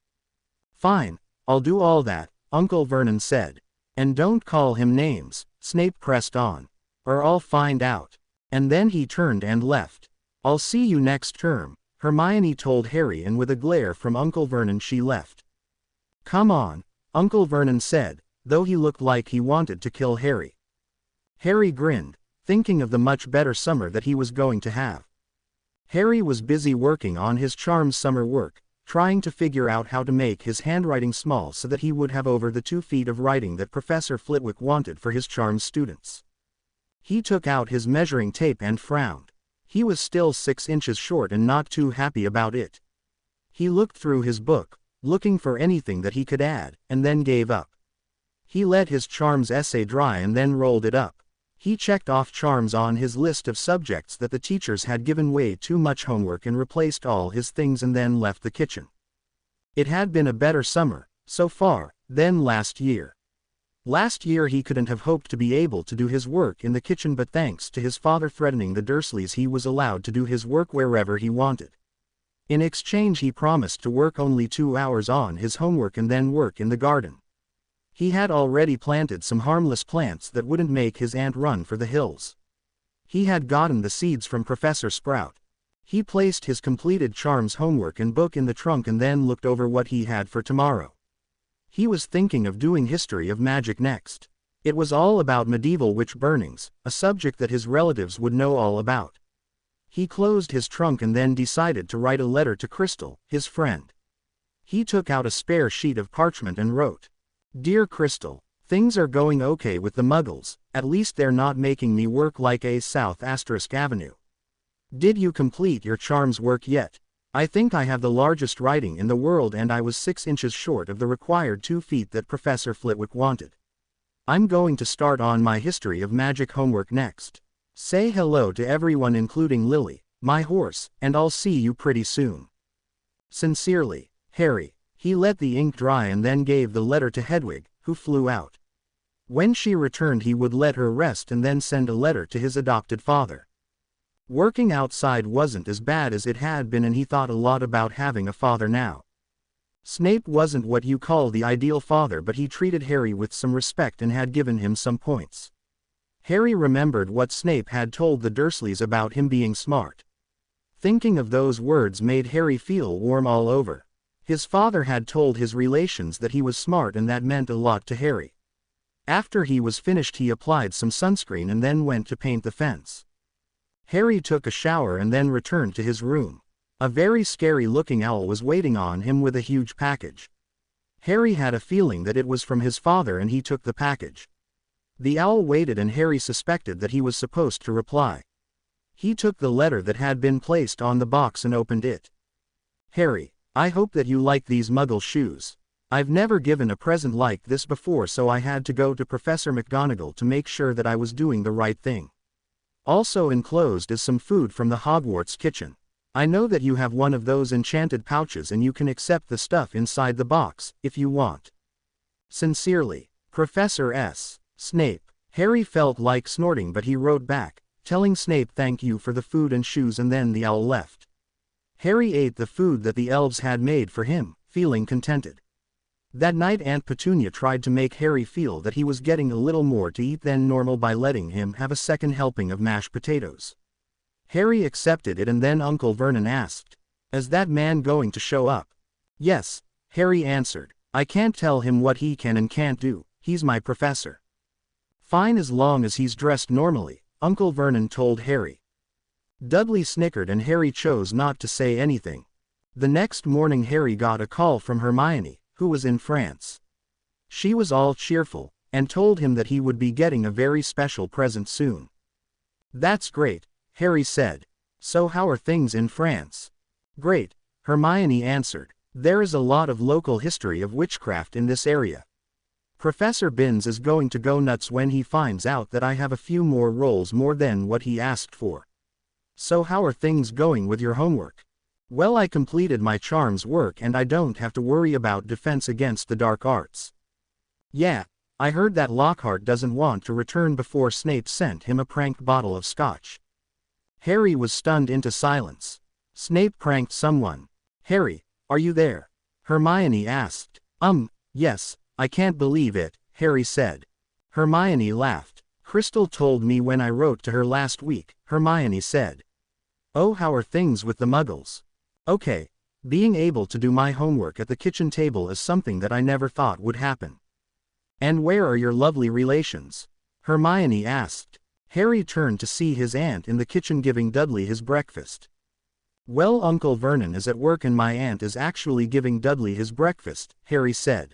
Speaker 1: Fine, I'll do all that, Uncle Vernon said. And don't call him names, Snape pressed on. Or I'll find out. And then he turned and left. I'll see you next term, Hermione told Harry, and with a glare from Uncle Vernon she left. Come on, Uncle Vernon said, though he looked like he wanted to kill Harry. Harry grinned, thinking of the much better summer that he was going to have. Harry was busy working on his charms summer work, trying to figure out how to make his handwriting small so that he would have over the 2 feet of writing that Professor Flitwick wanted for his charms students. He took out his measuring tape and frowned. He was still 6 inches short and not too happy about it. He looked through his book, looking for anything that he could add, and then gave up. He let his charms essay dry and then rolled it up. He checked off charms on his list of subjects that the teachers had given way too much homework and replaced all his things, and then left the kitchen. It had been a better summer, so far, than last year. Last year he couldn't have hoped to be able to do his work in the kitchen, but thanks to his father threatening the Dursleys he was allowed to do his work wherever he wanted. In exchange he promised to work only 2 hours on his homework and then work in the garden. He had already planted some harmless plants that wouldn't make his aunt run for the hills. He had gotten the seeds from Professor Sprout. He placed his completed charms homework and book in the trunk and then looked over what he had for tomorrow. He was thinking of doing history of magic next. It was all about medieval witch burnings, a subject that his relatives would know all about. He closed his trunk and then decided to write a letter to Crystal, his friend. He took out a spare sheet of parchment and wrote, "Dear Crystal, things are going okay with the Muggles, at least they're not making me work like a South * Avenue. Did you complete your charms work yet? I think I have the largest writing in the world and I was 6 inches short of the required 2 feet that Professor Flitwick wanted. I'm going to start on my history of magic homework next. Say hello to everyone including Lily, my horse, and I'll see you pretty soon. Sincerely, Harry." He let the ink dry and then gave the letter to Hedwig, who flew out. When she returned he would let her rest and then send a letter to his adopted father. Working outside wasn't as bad as it had been and he thought a lot about having a father now. Snape wasn't what you call the ideal father, but he treated Harry with some respect and had given him some points. Harry remembered what Snape had told the Dursleys about him being smart. Thinking of those words made Harry feel warm all over. His father had told his relations that he was smart and that meant a lot to Harry. After he was finished he applied some sunscreen and then went to paint the fence. Harry took a shower and then returned to his room. A very scary-looking owl was waiting on him with a huge package. Harry had a feeling that it was from his father and he took the package. The owl waited and Harry suspected that he was supposed to reply. He took the letter that had been placed on the box and opened it. "Harry, I hope that you like these Muggle shoes. I've never given a present like this before, so I had to go to Professor McGonagall to make sure that I was doing the right thing. Also enclosed is some food from the Hogwarts kitchen. I know that you have one of those enchanted pouches and you can accept the stuff inside the box, if you want. Sincerely, Professor S. Snape." Harry felt like snorting but he wrote back, telling Snape thank you for the food and shoes, and then the owl left. Harry ate the food that the elves had made for him, feeling contented. That night Aunt Petunia tried to make Harry feel that he was getting a little more to eat than normal by letting him have a second helping of mashed potatoes. Harry accepted it and then Uncle Vernon asked, "Is that man going to show up?" "Yes," Harry answered. "I can't tell him what he can and can't do, he's my professor." "Fine, as long as he's dressed normally," Uncle Vernon told Harry. Dudley snickered and Harry chose not to say anything. The next morning Harry got a call from Hermione, who was in France. She was all cheerful, and told him that he would be getting a very special present soon. "That's great," Harry said. "So how are things in France?" "Great," Hermione answered. "There is a lot of local history of witchcraft in this area. Professor Binns is going to go nuts when he finds out that I have a few more roles more than what he asked for. So how are things going with your homework?" "Well, I completed my charms work and I don't have to worry about defense against the dark arts." "Yeah, I heard that Lockhart doesn't want to return before Snape sent him a pranked bottle of scotch." Harry was stunned into silence. "Snape pranked someone? Harry, are you there?" Hermione asked. Yes, I can't believe it," Harry said. Hermione laughed. "Crystal told me when I wrote to her last week," Hermione said. "Oh, how are things with the Muggles?" "Okay. Being able to do my homework at the kitchen table is something that I never thought would happen." "And where are your lovely relations?" Hermione asked. Harry turned to see his aunt in the kitchen giving Dudley his breakfast. "Well, Uncle Vernon is at work and my aunt is actually giving Dudley his breakfast," Harry said.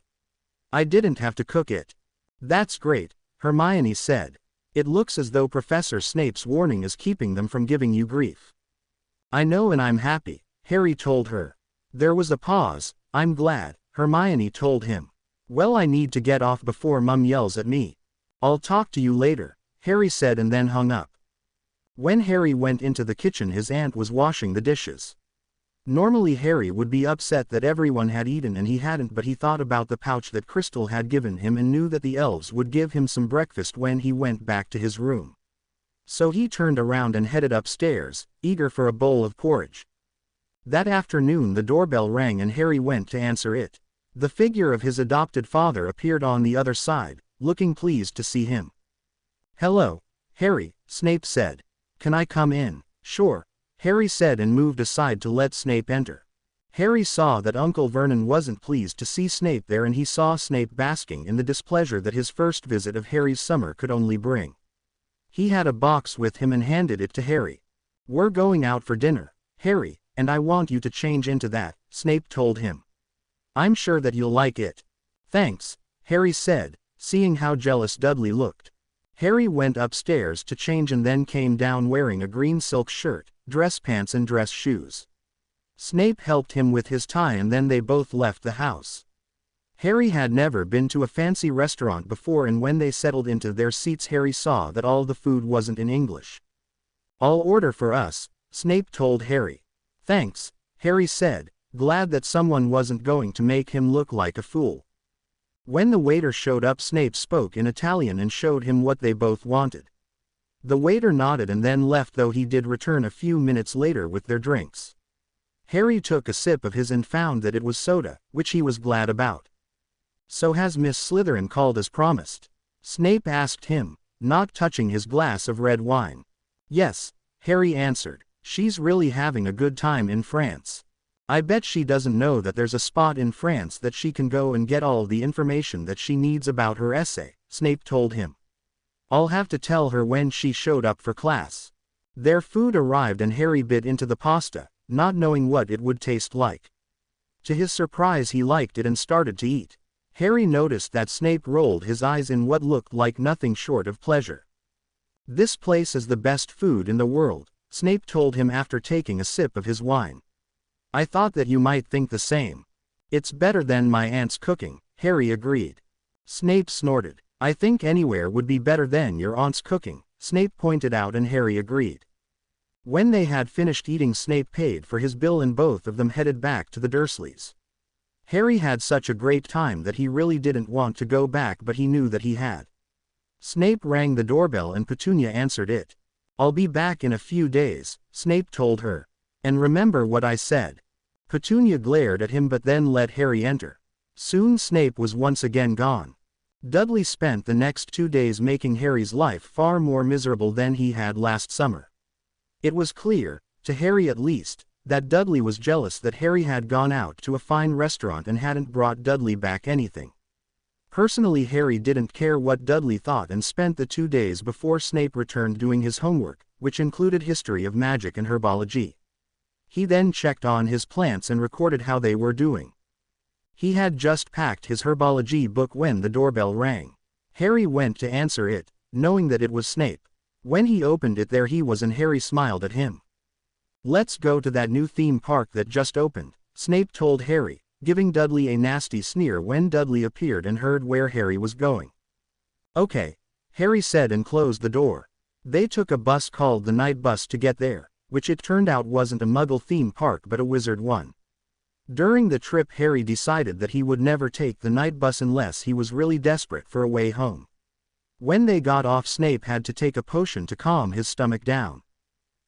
Speaker 1: "I didn't have to cook it." "That's great," Hermione said. "It looks as though Professor Snape's warning is keeping them from giving you grief." "I know and I'm happy," Harry told her. There was a pause. "I'm glad," Hermione told him. "Well, I need to get off before Mum yells at me. I'll talk to you later," Harry said and then hung up. When Harry went into the kitchen his aunt was washing the dishes. Normally Harry would be upset that everyone had eaten and he hadn't, but he thought about the pouch that Crystal had given him and knew that the elves would give him some breakfast when he went back to his room. So he turned around and headed upstairs, eager for a bowl of porridge. That afternoon the doorbell rang and Harry went to answer it. The figure of his adopted father appeared on the other side, looking pleased to see him. "Hello, Harry," Snape said. "Can I come in?" "Sure," Harry said and moved aside to let Snape enter. Harry saw that Uncle Vernon wasn't pleased to see Snape there, and he saw Snape basking in the displeasure that his first visit of Harry's summer could only bring. He had a box with him and handed it to Harry. "We're going out for dinner, Harry, and I want you to change into that," Snape told him. "I'm sure that you'll like it." "Thanks," Harry said, seeing how jealous Dudley looked. Harry went upstairs to change and then came down wearing a green silk shirt, dress pants and dress shoes. Snape helped him with his tie and then they both left the house. Harry had never been to a fancy restaurant before, and when they settled into their seats Harry saw that all the food wasn't in English. "I'll order for us," Snape told Harry. "Thanks," Harry said, glad that someone wasn't going to make him look like a fool. When the waiter showed up, Snape spoke in Italian and showed him what they both wanted. The waiter nodded and then left, though he did return a few minutes later with their drinks. Harry took a sip of his and found that it was soda, which he was glad about. "So has Miss Slytherin called as promised?" Snape asked him, not touching his glass of red wine. "Yes," Harry answered. "She's really having a good time in France. I bet she doesn't know that there's a spot in France that she can go and get all the information that she needs about her essay," Snape told him. "I'll have to tell her when she showed up for class." Their food arrived and Harry bit into the pasta, not knowing what it would taste like. To his surprise he liked it and started to eat. Harry noticed that Snape rolled his eyes in what looked like nothing short of pleasure. "This place is the best food in the world," Snape told him after taking a sip of his wine. "I thought that you might think the same." "It's better than my aunt's cooking," Harry agreed. Snape snorted. "I think anywhere would be better than your aunt's cooking," Snape pointed out, and Harry agreed. When they had finished eating, Snape paid for his bill and both of them headed back to the Dursleys. Harry had such a great time that he really didn't want to go back, but he knew that he had. Snape rang the doorbell and Petunia answered it. "I'll be back in a few days," Snape told her. "And remember what I said." Petunia glared at him but then let Harry enter. Soon Snape was once again gone. Dudley spent the next 2 days making Harry's life far more miserable than he had last summer. It was clear, to Harry at least, that Dudley was jealous that Harry had gone out to a fine restaurant and hadn't brought Dudley back anything. Personally, Harry didn't care what Dudley thought and spent the 2 days before Snape returned doing his homework, which included history of magic and herbology. He then checked on his plants and recorded how they were doing. He had just packed his herbology book when the doorbell rang. Harry went to answer it, knowing that it was Snape. When he opened it, there he was and Harry smiled at him. "Let's go to that new theme park that just opened," Snape told Harry, giving Dudley a nasty sneer when Dudley appeared and heard where Harry was going. "Okay," Harry said and closed the door. They took a bus called the Night Bus to get there, which it turned out wasn't a Muggle theme park but a wizard one. During the trip, Harry decided that he would never take the night bus unless he was really desperate for a way home. When they got off, Snape had to take a potion to calm his stomach down.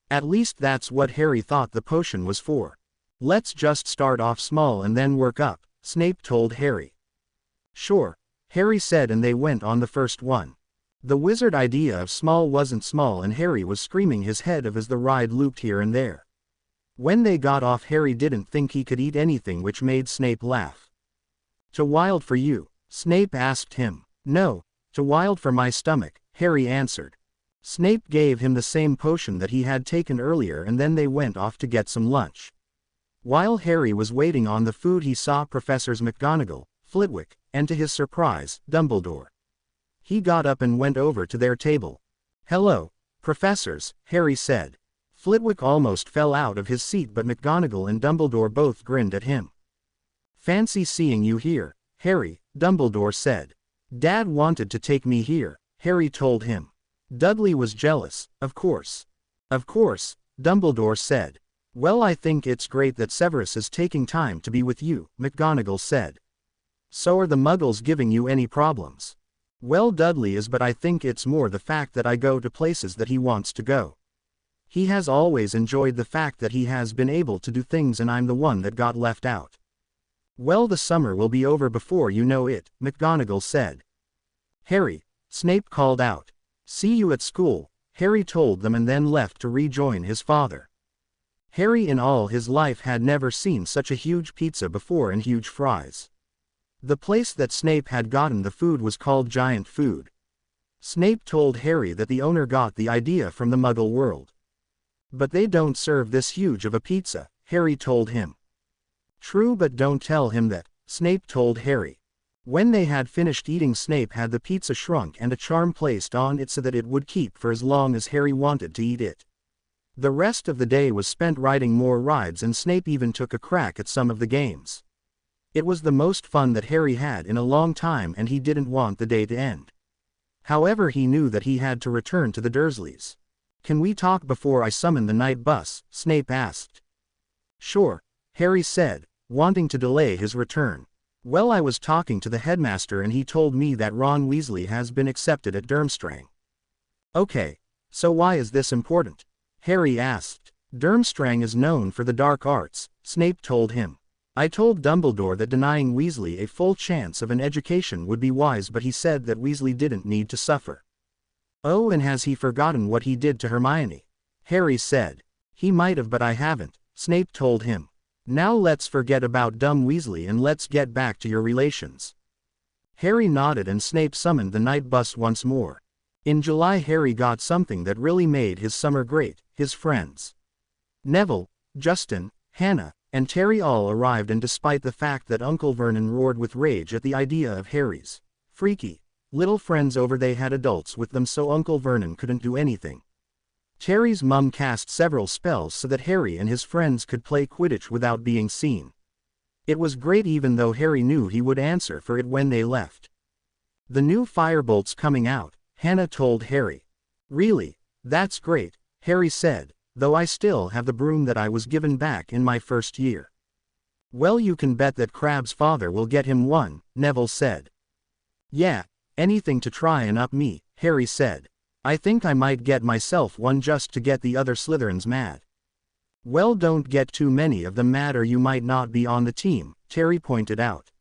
Speaker 1: At least that's what Harry thought the potion was for. "Let's just start off small and then work up," Snape told Harry. "Sure," Harry said, and they went on the first one. The wizard idea of small wasn't small, and Harry was screaming his head off as the ride looped here and there. When they got off, Harry didn't think he could eat anything, which made Snape laugh. "Too wild for you?" Snape asked him. "No, too wild for my stomach," Harry answered. Snape gave him the same potion that he had taken earlier, and then they went off to get some lunch. While Harry was waiting on the food, he saw Professors McGonagall, Flitwick, and to his surprise, Dumbledore. He got up and went over to their table. "Hello, Professors," Harry said. Flitwick almost fell out of his seat, but McGonagall and Dumbledore both grinned at him. "Fancy seeing you here, Harry," Dumbledore said. "Dad wanted to take me here," Harry told him. Dudley was jealous, of course. "Of course," Dumbledore said. "Well, I think it's great that Severus is taking time to be with you," McGonagall said. "So are the Muggles giving you any problems?" "Well, Dudley is, but I think it's more the fact that I go to places that he wants to go. He has always enjoyed the fact that he has been able to do things and I'm the one that got left out." "Well, the summer will be over before you know it," McGonagall said. "Harry," Snape called out. "See you at school," Harry told them, and then left to rejoin his father. Harry in all his life had never seen such a huge pizza before and huge fries. The place that Snape had gotten the food was called Giant Food. Snape told Harry that the owner got the idea from the Muggle world. But they don't serve this huge of a pizza, Harry told him. True, but don't tell him that, Snape told Harry. When they had finished eating, Snape had the pizza shrunk and a charm placed on it so that it would keep for as long as Harry wanted to eat it. The rest of the day was spent riding more rides, and Snape even took a crack at some of the games. It was the most fun that Harry had in a long time, and he didn't want the day to end. However, he knew that he had to return to the Dursleys. "Can we talk before I summon the night bus?" Snape asked. "Sure," Harry said, wanting to delay his return. "Well, I was talking to the headmaster and he told me that Ron Weasley has been accepted at Durmstrang." "Okay, so why is this important?" Harry asked. "Durmstrang is known for the dark arts," Snape told him. "I told Dumbledore that denying Weasley a full chance of an education would be wise, but he said that Weasley didn't need to suffer." "Oh, and has he forgotten what he did to Hermione?" Harry said. "He might have, but I haven't," Snape told him. "Now let's forget about dumb Weasley and let's get back to your relations." Harry nodded and Snape summoned the night bus once more. In July, Harry got something that really made his summer great: his friends. Neville, Justin, Hannah, and Terry all arrived, and despite the fact that Uncle Vernon roared with rage at the idea of Harry's freaky little friends over, they had adults with them, so Uncle Vernon couldn't do anything. Terry's mum cast several spells so that Harry and his friends could play Quidditch without being seen. It was great, even though Harry knew he would answer for it when they left. "The new firebolt's coming out," Hannah told Harry. "Really? That's great," Harry said, "though I still have the broom that I was given back in my first year." "Well, you can bet that Crabbe's father will get him one," Neville said. "Yeah, anything to try and up me," Harry said. "I think I might get myself one just to get the other Slytherins mad." "Well, don't get too many of them mad or you might not be on the team," Terry pointed out.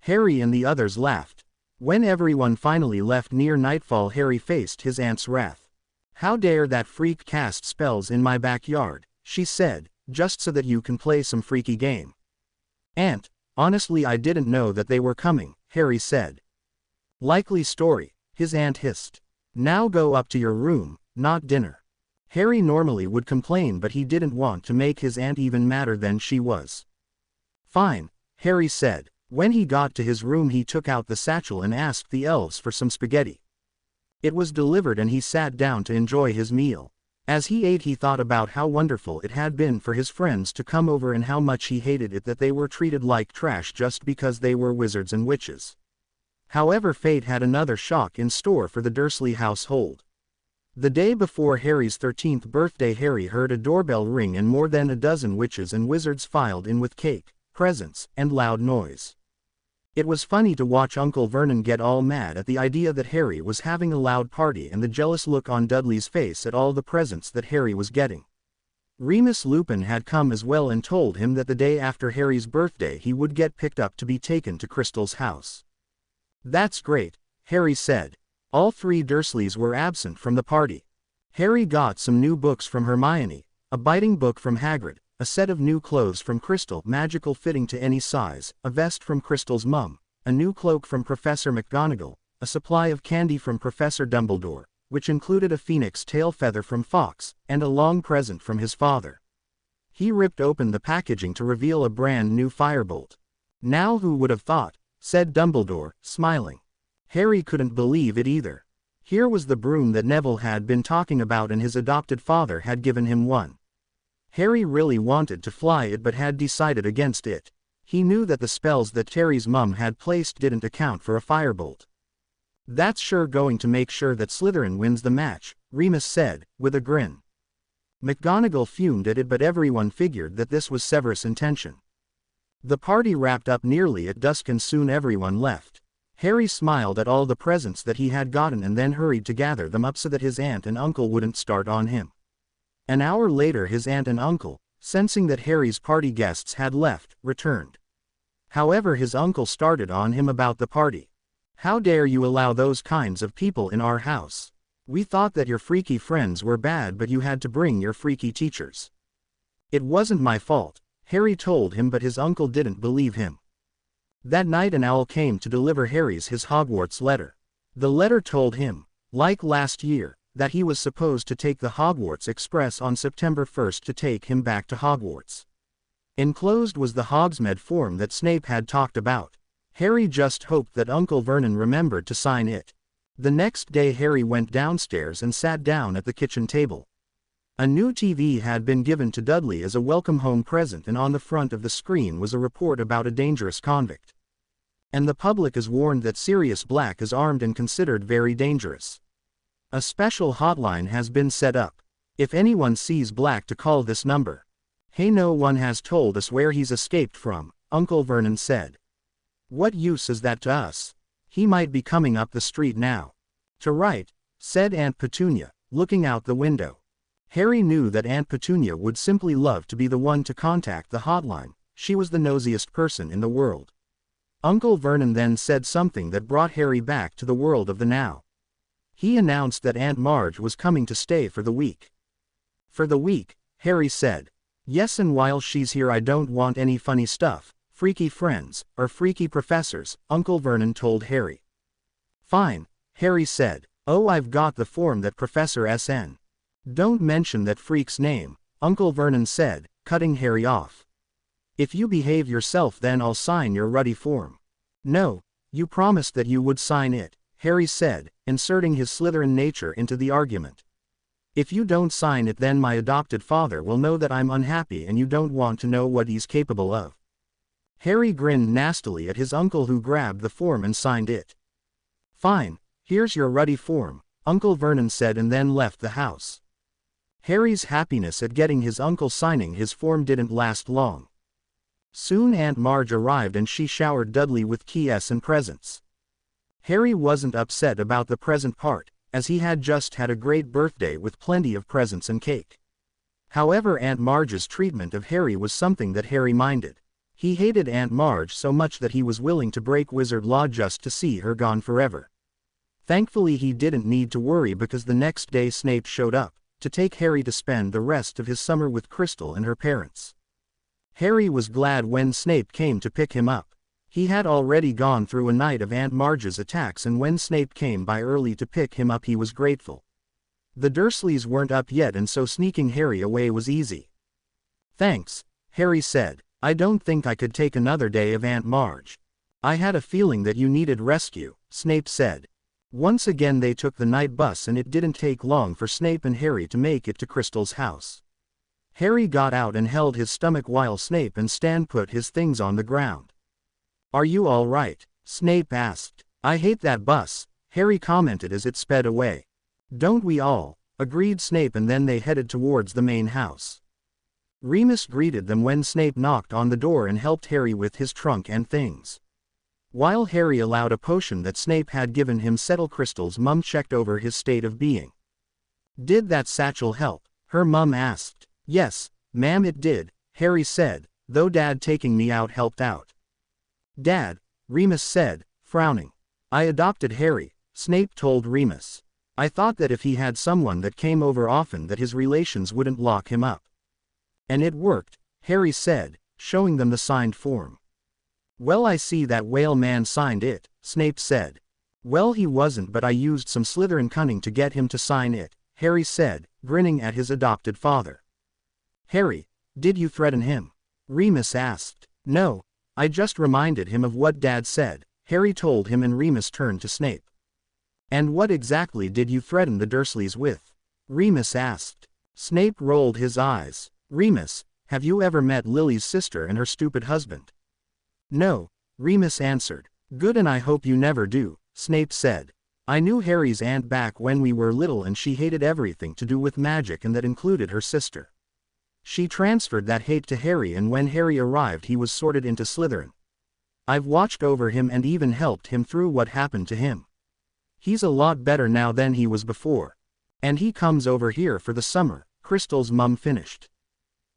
Speaker 1: Harry and the others laughed. When everyone finally left near nightfall, Harry faced his aunt's wrath. "How dare that freak cast spells in my backyard," she said, "just so that you can play some freaky game." "Aunt, honestly I didn't know that they were coming," Harry said. "Likely story," his aunt hissed. "Now go up to your room, not dinner." Harry normally would complain, but he didn't want to make his aunt even madder than she was. "Fine," Harry said. When he got to his room, he took out the satchel and asked the elves for some spaghetti. It was delivered and he sat down to enjoy his meal. As he ate, he thought about how wonderful it had been for his friends to come over and how much he hated it that they were treated like trash just because they were wizards and witches. However, fate had another shock in store for the Dursley household. The day before Harry's 13th birthday, Harry heard a doorbell ring and more than a dozen witches and wizards filed in with cake, presents, and loud noise. It was funny to watch Uncle Vernon get all mad at the idea that Harry was having a loud party and the jealous look on Dudley's face at all the presents that Harry was getting. Remus Lupin had come as well and told him that the day after Harry's birthday he would get picked up to be taken to Crystal's house. "That's great," Harry said. All three Dursleys were absent from the party. Harry got some new books from Hermione, a biting book from Hagrid, a set of new clothes from Crystal, magical fitting to any size, a vest from Crystal's mum, a new cloak from Professor McGonagall, a supply of candy from Professor Dumbledore, which included a phoenix tail feather from Fawkes, and a long present from his father. He ripped open the packaging to reveal a brand new firebolt. "Now who would have thought?" said Dumbledore, smiling. Harry couldn't believe it either. Here was the broom that Neville had been talking about, and his adopted father had given him one. Harry really wanted to fly it but had decided against it. He knew that the spells that Terry's mum had placed didn't account for a firebolt. "That's sure going to make sure that Slytherin wins the match," Remus said, with a grin. McGonagall fumed at it, but everyone figured that this was Severus' intention. The party wrapped up nearly at dusk and soon everyone left. Harry smiled at all the presents that he had gotten and then hurried to gather them up so that his aunt and uncle wouldn't start on him. An hour later his aunt and uncle, sensing that Harry's party guests had left, returned. However, his uncle started on him about the party. "How dare you allow those kinds of people in our house? We thought that your freaky friends were bad, but you had to bring your freaky teachers." It wasn't my fault, Harry told him, but his uncle didn't believe him. That night an owl came to deliver Harry's his Hogwarts letter. The letter told him, like last year, that he was supposed to take the Hogwarts Express on September 1st to take him back to Hogwarts. Enclosed was the Hogsmeade form that Snape had talked about. Harry just hoped that Uncle Vernon remembered to sign it. The next day Harry went downstairs and sat down at the kitchen table. A new TV had been given to Dudley as a welcome home present, and on the front of the screen was a report about a dangerous convict. And the public is warned that Sirius Black is armed and considered very dangerous. A special hotline has been set up. If anyone sees Black to call this number. Hey, no one has told us where he's escaped from, Uncle Vernon said. What use is that to us? He might be coming up the street now. To right, said Aunt Petunia, looking out the window. Harry knew that Aunt Petunia would simply love to be the one to contact the hotline. She was the nosiest person in the world. Uncle Vernon then said something that brought Harry back to the world of the now. He announced that Aunt Marge was coming to stay for the week. For the week, Harry said. Yes, and while she's here I don't want any funny stuff, freaky friends, or freaky professors, Uncle Vernon told Harry. Fine, Harry said. Oh, I've got the form that Professor S.N. Don't mention that freak's name, Uncle Vernon said, cutting Harry off. If you behave yourself then I'll sign your ruddy form. No, you promised that you would sign it, Harry said, inserting his Slytherin nature into the argument. If you don't sign it then my adopted father will know that I'm unhappy and you don't want to know what he's capable of. Harry grinned nastily at his uncle, who grabbed the form and signed it. Fine, here's your ruddy form, Uncle Vernon said, and then left the house. Harry's happiness at getting his uncle signing his form didn't last long. Soon Aunt Marge arrived and she showered Dudley with keys and presents. Harry wasn't upset about the present part, as he had just had a great birthday with plenty of presents and cake. However, Aunt Marge's treatment of Harry was something that Harry minded. He hated Aunt Marge so much that he was willing to break wizard law just to see her gone forever. Thankfully he didn't need to worry, because the next day Snape showed up to take Harry to spend the rest of his summer with Crystal and her parents. Harry was glad when Snape came to pick him up. He had already gone through a night of Aunt Marge's attacks, and when Snape came by early to pick him up he was grateful. The Dursleys weren't up yet, and so sneaking Harry away was easy. Thanks, Harry said. I don't think I could take another day of Aunt Marge. I had a feeling that you needed rescue, Snape said. Once again they took the night bus, and it didn't take long for Snape and Harry to make it to Crystal's house. Harry got out and held his stomach while Snape and Stan put his things on the ground. Are you all right? Snape asked. I hate that bus, Harry commented as it sped away. Don't we all? Agreed Snape, and then they headed towards the main house. Remus greeted them when Snape knocked on the door and helped Harry with his trunk and things. While Harry allowed a potion that Snape had given him settle, Crystal's mum checked over his state of being. Did that satchel help? Her mum asked. Yes, ma'am, it did, Harry said, though Dad taking me out helped out. Dad, Remus said, frowning. I adopted Harry, Snape told Remus. I thought that if he had someone that came over often that his relations wouldn't lock him up. And it worked, Harry said, showing them the signed form. Well, I see that whale man signed it, Snape said. Well, he wasn't, but I used some Slytherin cunning to get him to sign it, Harry said, grinning at his adopted father. Harry, did you threaten him? Remus asked. No, I just reminded him of what Dad said, Harry told him, and Remus turned to Snape. And what exactly did you threaten the Dursleys with? Remus asked. Snape rolled his eyes. Remus, have you ever met Lily's sister and her stupid husband? No, Remus answered. Good, and I hope you never do, Snape said. I knew Harry's aunt back when we were little, and she hated everything to do with magic, and that included her sister. She transferred that hate to Harry, and when Harry arrived he was sorted into Slytherin. I've watched over him and even helped him through what happened to him. He's a lot better now than he was before. And he comes over here for the summer, Crystal's mum finished.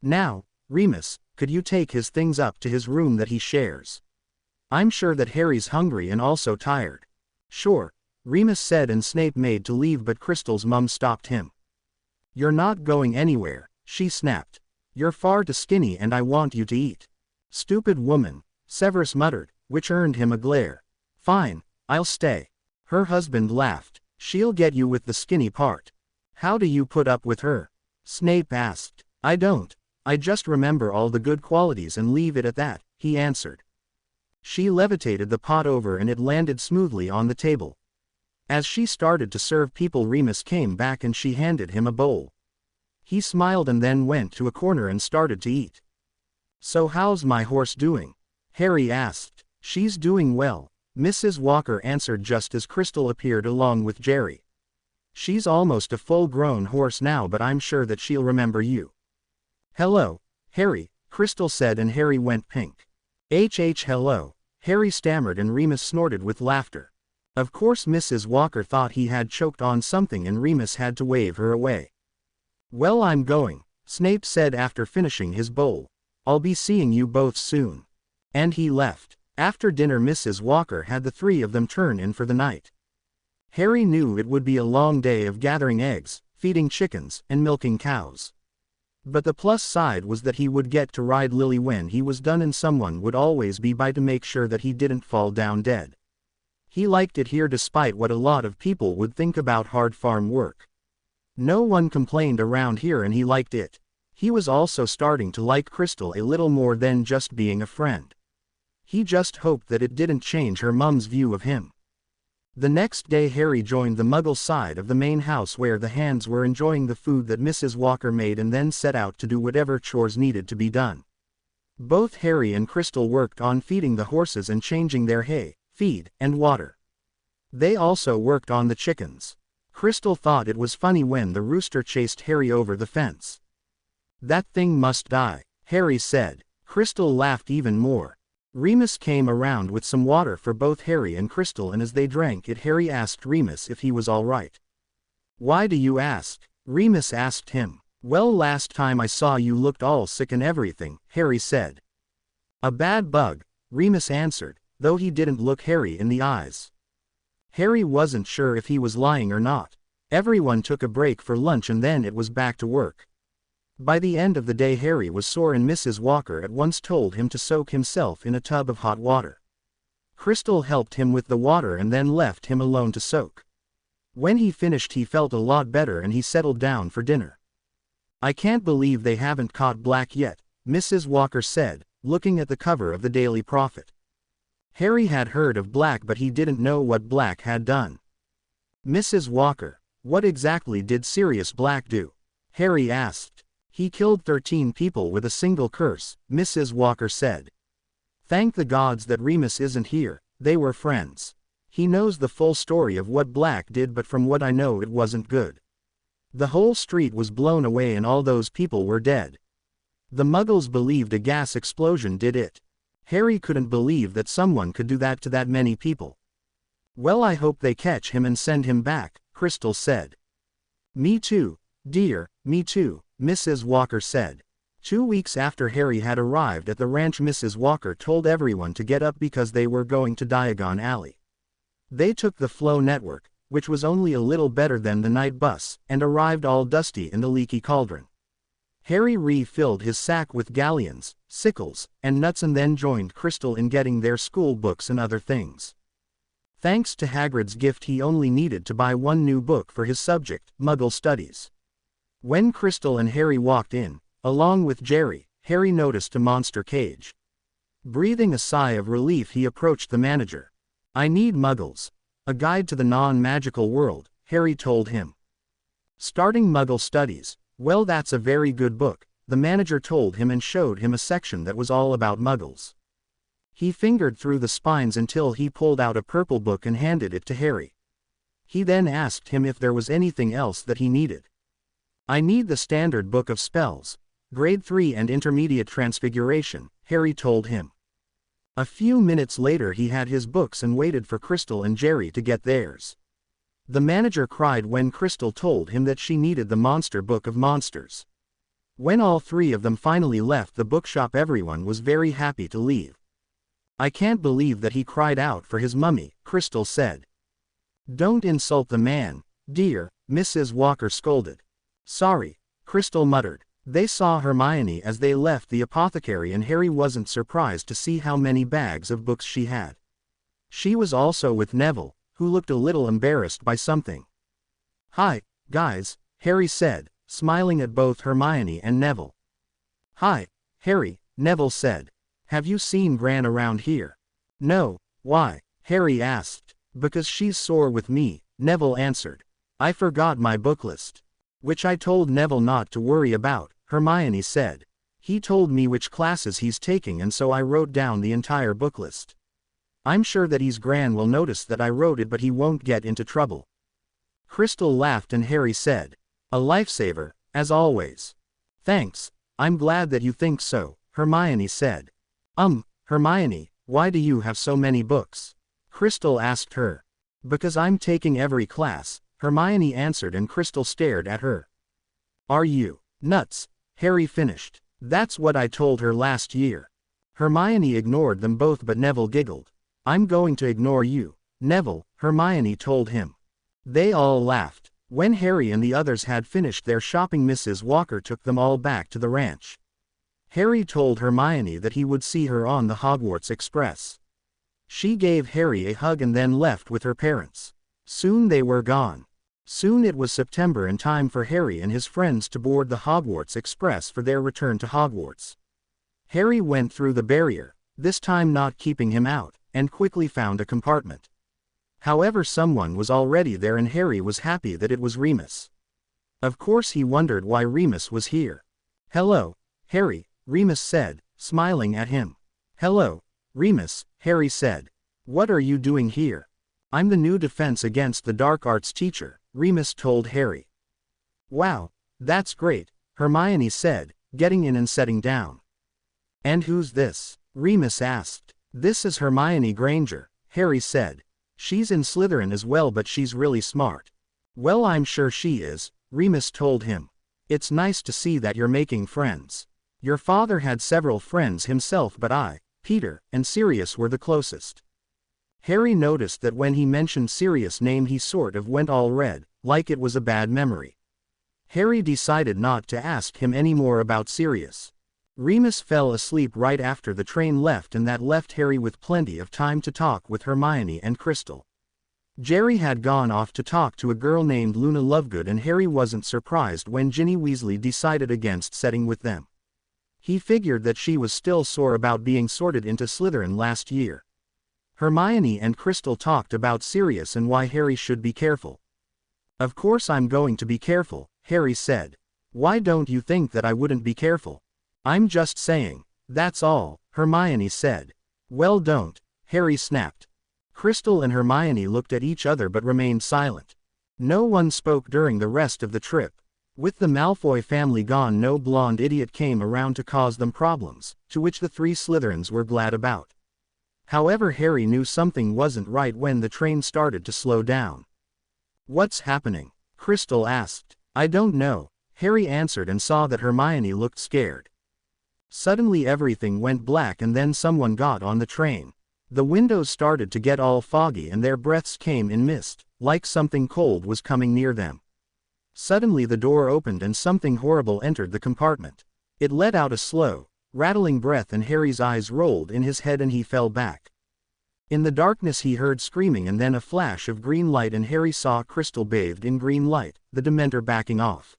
Speaker 1: Now, Remus, could you take his things up to his room that he shares? I'm sure that Harry's hungry and also tired. Sure, Remus said, and Snape made to leave, but Crystal's mum stopped him. You're not going anywhere, she snapped. You're far too skinny and I want you to eat. Stupid woman, Severus muttered, which earned him a glare. Fine, I'll stay. Her husband laughed. She'll get you with the skinny part. How do you put up with her? Snape asked. I don't. I just remember all the good qualities and leave it at that, he answered. She levitated the pot over and it landed smoothly on the table. As she started to serve people, Remus came back and she handed him a bowl. He smiled and then went to a corner and started to eat. So how's my horse doing? Harry asked. She's doing well, Mrs. Walker answered just as Crystal appeared along with Jerry. She's almost a full-grown horse now, but I'm sure that she'll remember you. Hello, Harry, Crystal said, and Harry went pink. Hello, Harry stammered, and Remus snorted with laughter. Of course Mrs. Walker thought he had choked on something and Remus had to wave her away. Well, I'm going, Snape said after finishing his bowl. I'll be seeing you both soon. And he left. After dinner Mrs. Walker had the three of them turn in for the night. Harry knew it would be a long day of gathering eggs, feeding chickens, and milking cows. But the plus side was that he would get to ride Lily when he was done, and someone would always be by to make sure that he didn't fall down dead. He liked it here despite what a lot of people would think about hard farm work. No one complained around here and he liked it. He was also starting to like Crystal a little more than just being a friend. He just hoped that it didn't change her mum's view of him. The next day Harry joined the Muggle side of the main house where the hands were enjoying the food that Mrs. Walker made and then set out to do whatever chores needed to be done. Both Harry and Crystal worked on feeding the horses and changing their hay, feed, and water. They also worked on the chickens. Crystal thought it was funny when the rooster chased Harry over the fence. That thing must die, Harry said. Crystal laughed even more. Remus came around with some water for both Harry and Crystal, and as they drank it Harry asked Remus if he was all right. Why do you ask? Remus asked him. Well, last time I saw you looked all sick and everything, Harry said. A bad bug, Remus answered, though he didn't look Harry in the eyes. Harry wasn't sure if he was lying or not. Everyone took a break for lunch and then it was back to work. By the end of the day Harry was sore and Mrs. Walker at once told him to soak himself in a tub of hot water. Crystal helped him with the water and then left him alone to soak. When he finished he felt a lot better and he settled down for dinner. I can't believe they haven't caught Black yet, Mrs. Walker said, looking at the cover of the Daily Prophet. Harry had heard of Black but he didn't know what Black had done. Mrs. Walker, what exactly did Sirius Black do? Harry asked. He killed 13 people with a single curse, Mrs. Walker said. Thank the gods that Remus isn't here, they were friends. He knows the full story of what Black did, but from what I know it wasn't good. The whole street was blown away and all those people were dead. The Muggles believed a gas explosion did it. Harry couldn't believe that someone could do that to that many people. Well, I hope they catch him and send him back, Crystal said. Me too, dear, me too, Mrs. Walker said. 2 weeks after Harry had arrived at the ranch, Mrs. Walker told everyone to get up because they were going to Diagon Alley. They took the Flow Network, which was only a little better than the night bus, and arrived all dusty in the leaky cauldron. Harry refilled his sack with galleons, sickles, and nuts and then joined Crystal in getting their school books and other things. Thanks to Hagrid's gift he only needed to buy one new book for his subject, Muggle Studies. When Crystal and Harry walked in, along with Jerry, Harry noticed a monster cage. Breathing a sigh of relief he approached the manager. I need Muggles. A guide to the non-magical world, Harry told him. Starting Muggle Studies, well, that's a very good book, the manager told him and showed him a section that was all about Muggles. He fingered through the spines until he pulled out a purple book and handed it to Harry. He then asked him if there was anything else that he needed. I need the standard book of spells, grade 3 and intermediate transfiguration, Harry told him. A few minutes later he had his books and waited for Crystal and Jerry to get theirs. The manager cried when Crystal told him that she needed the monster book of monsters. When all three of them finally left the bookshop everyone was very happy to leave. I can't believe that he cried out for his mummy, Crystal said. Don't insult the man, dear, Mrs. Walker scolded. Sorry, Crystal muttered. They saw Hermione as they left the apothecary, and Harry wasn't surprised to see how many bags of books she had. She was also with Neville, who looked a little embarrassed by something. "Hi, guys," Harry said, smiling at both Hermione and Neville. "Hi, Harry," Neville said. "Have you seen Gran around here?" "No, why?" Harry asked. "Because she's sore with me," Neville answered. "I forgot my book list." "Which I told Neville not to worry about," Hermione said. "He told me which classes he's taking, and so I wrote down the entire book list. I'm sure that Gran will notice that I wrote it, but he won't get into trouble." Crystal laughed and Harry said, "A lifesaver, as always." "Thanks, I'm glad that you think so," Hermione said. Hermione, why do you have so many books?" Crystal asked her. "Because I'm taking every class," Hermione answered, and Crystal stared at her. "Are you nuts?" Harry finished. "That's what I told her last year." Hermione ignored them both, but Neville giggled. "I'm going to ignore you, Neville," Hermione told him. They all laughed. When Harry and the others had finished their shopping, Mrs. Walker took them all back to the ranch. Harry told Hermione that he would see her on the Hogwarts Express. She gave Harry a hug and then left with her parents. Soon they were gone. Soon it was September and time for Harry and his friends to board the Hogwarts Express for their return to Hogwarts. Harry went through the barrier, this time not keeping him out, and quickly found a compartment. However, someone was already there, and Harry was happy that it was Remus. Of course he wondered why Remus was here. "Hello, Harry," Remus said, smiling at him. "Hello, Remus," Harry said. "What are you doing here?" "I'm the new Defense Against the Dark Arts teacher," Remus told Harry. "Wow, that's great," Hermione said, getting in and sitting down. "And who's this?" Remus asked. "This is Hermione Granger," Harry said. "She's in Slytherin as well, but she's really smart." "Well, I'm sure she is," Remus told him. "It's nice to see that you're making friends. Your father had several friends himself, but I, Peter, and Sirius were the closest." Harry noticed that when he mentioned Sirius' name he sort of went all red, like it was a bad memory. Harry decided not to ask him any more about Sirius. Remus fell asleep right after the train left, and that left Harry with plenty of time to talk with Hermione and Crystal. Jerry had gone off to talk to a girl named Luna Lovegood, and Harry wasn't surprised when Ginny Weasley decided against setting with them. He figured that she was still sore about being sorted into Slytherin last year. Hermione and Crystal talked about Sirius and why Harry should be careful. "Of course I'm going to be careful," Harry said. "Why don't you think that I wouldn't be careful?" "I'm just saying, that's all," Hermione said. "Well, don't," Harry snapped. Crystal and Hermione looked at each other but remained silent. No one spoke during the rest of the trip. With the Malfoy family gone, no blonde idiot came around to cause them problems, to which the three Slytherins were glad about. However, Harry knew something wasn't right when the train started to slow down. "What's happening?" Crystal asked. "I don't know," Harry answered, and saw that Hermione looked scared. Suddenly everything went black, and then someone got on the train. The windows started to get all foggy and their breaths came in mist, like something cold was coming near them. Suddenly the door opened and something horrible entered the compartment. It let out a slow, rattling breath, and Harry's eyes rolled in his head and he fell back. In the darkness he heard screaming and then a flash of green light, and Harry saw Crystal bathed in green light, the Dementor backing off.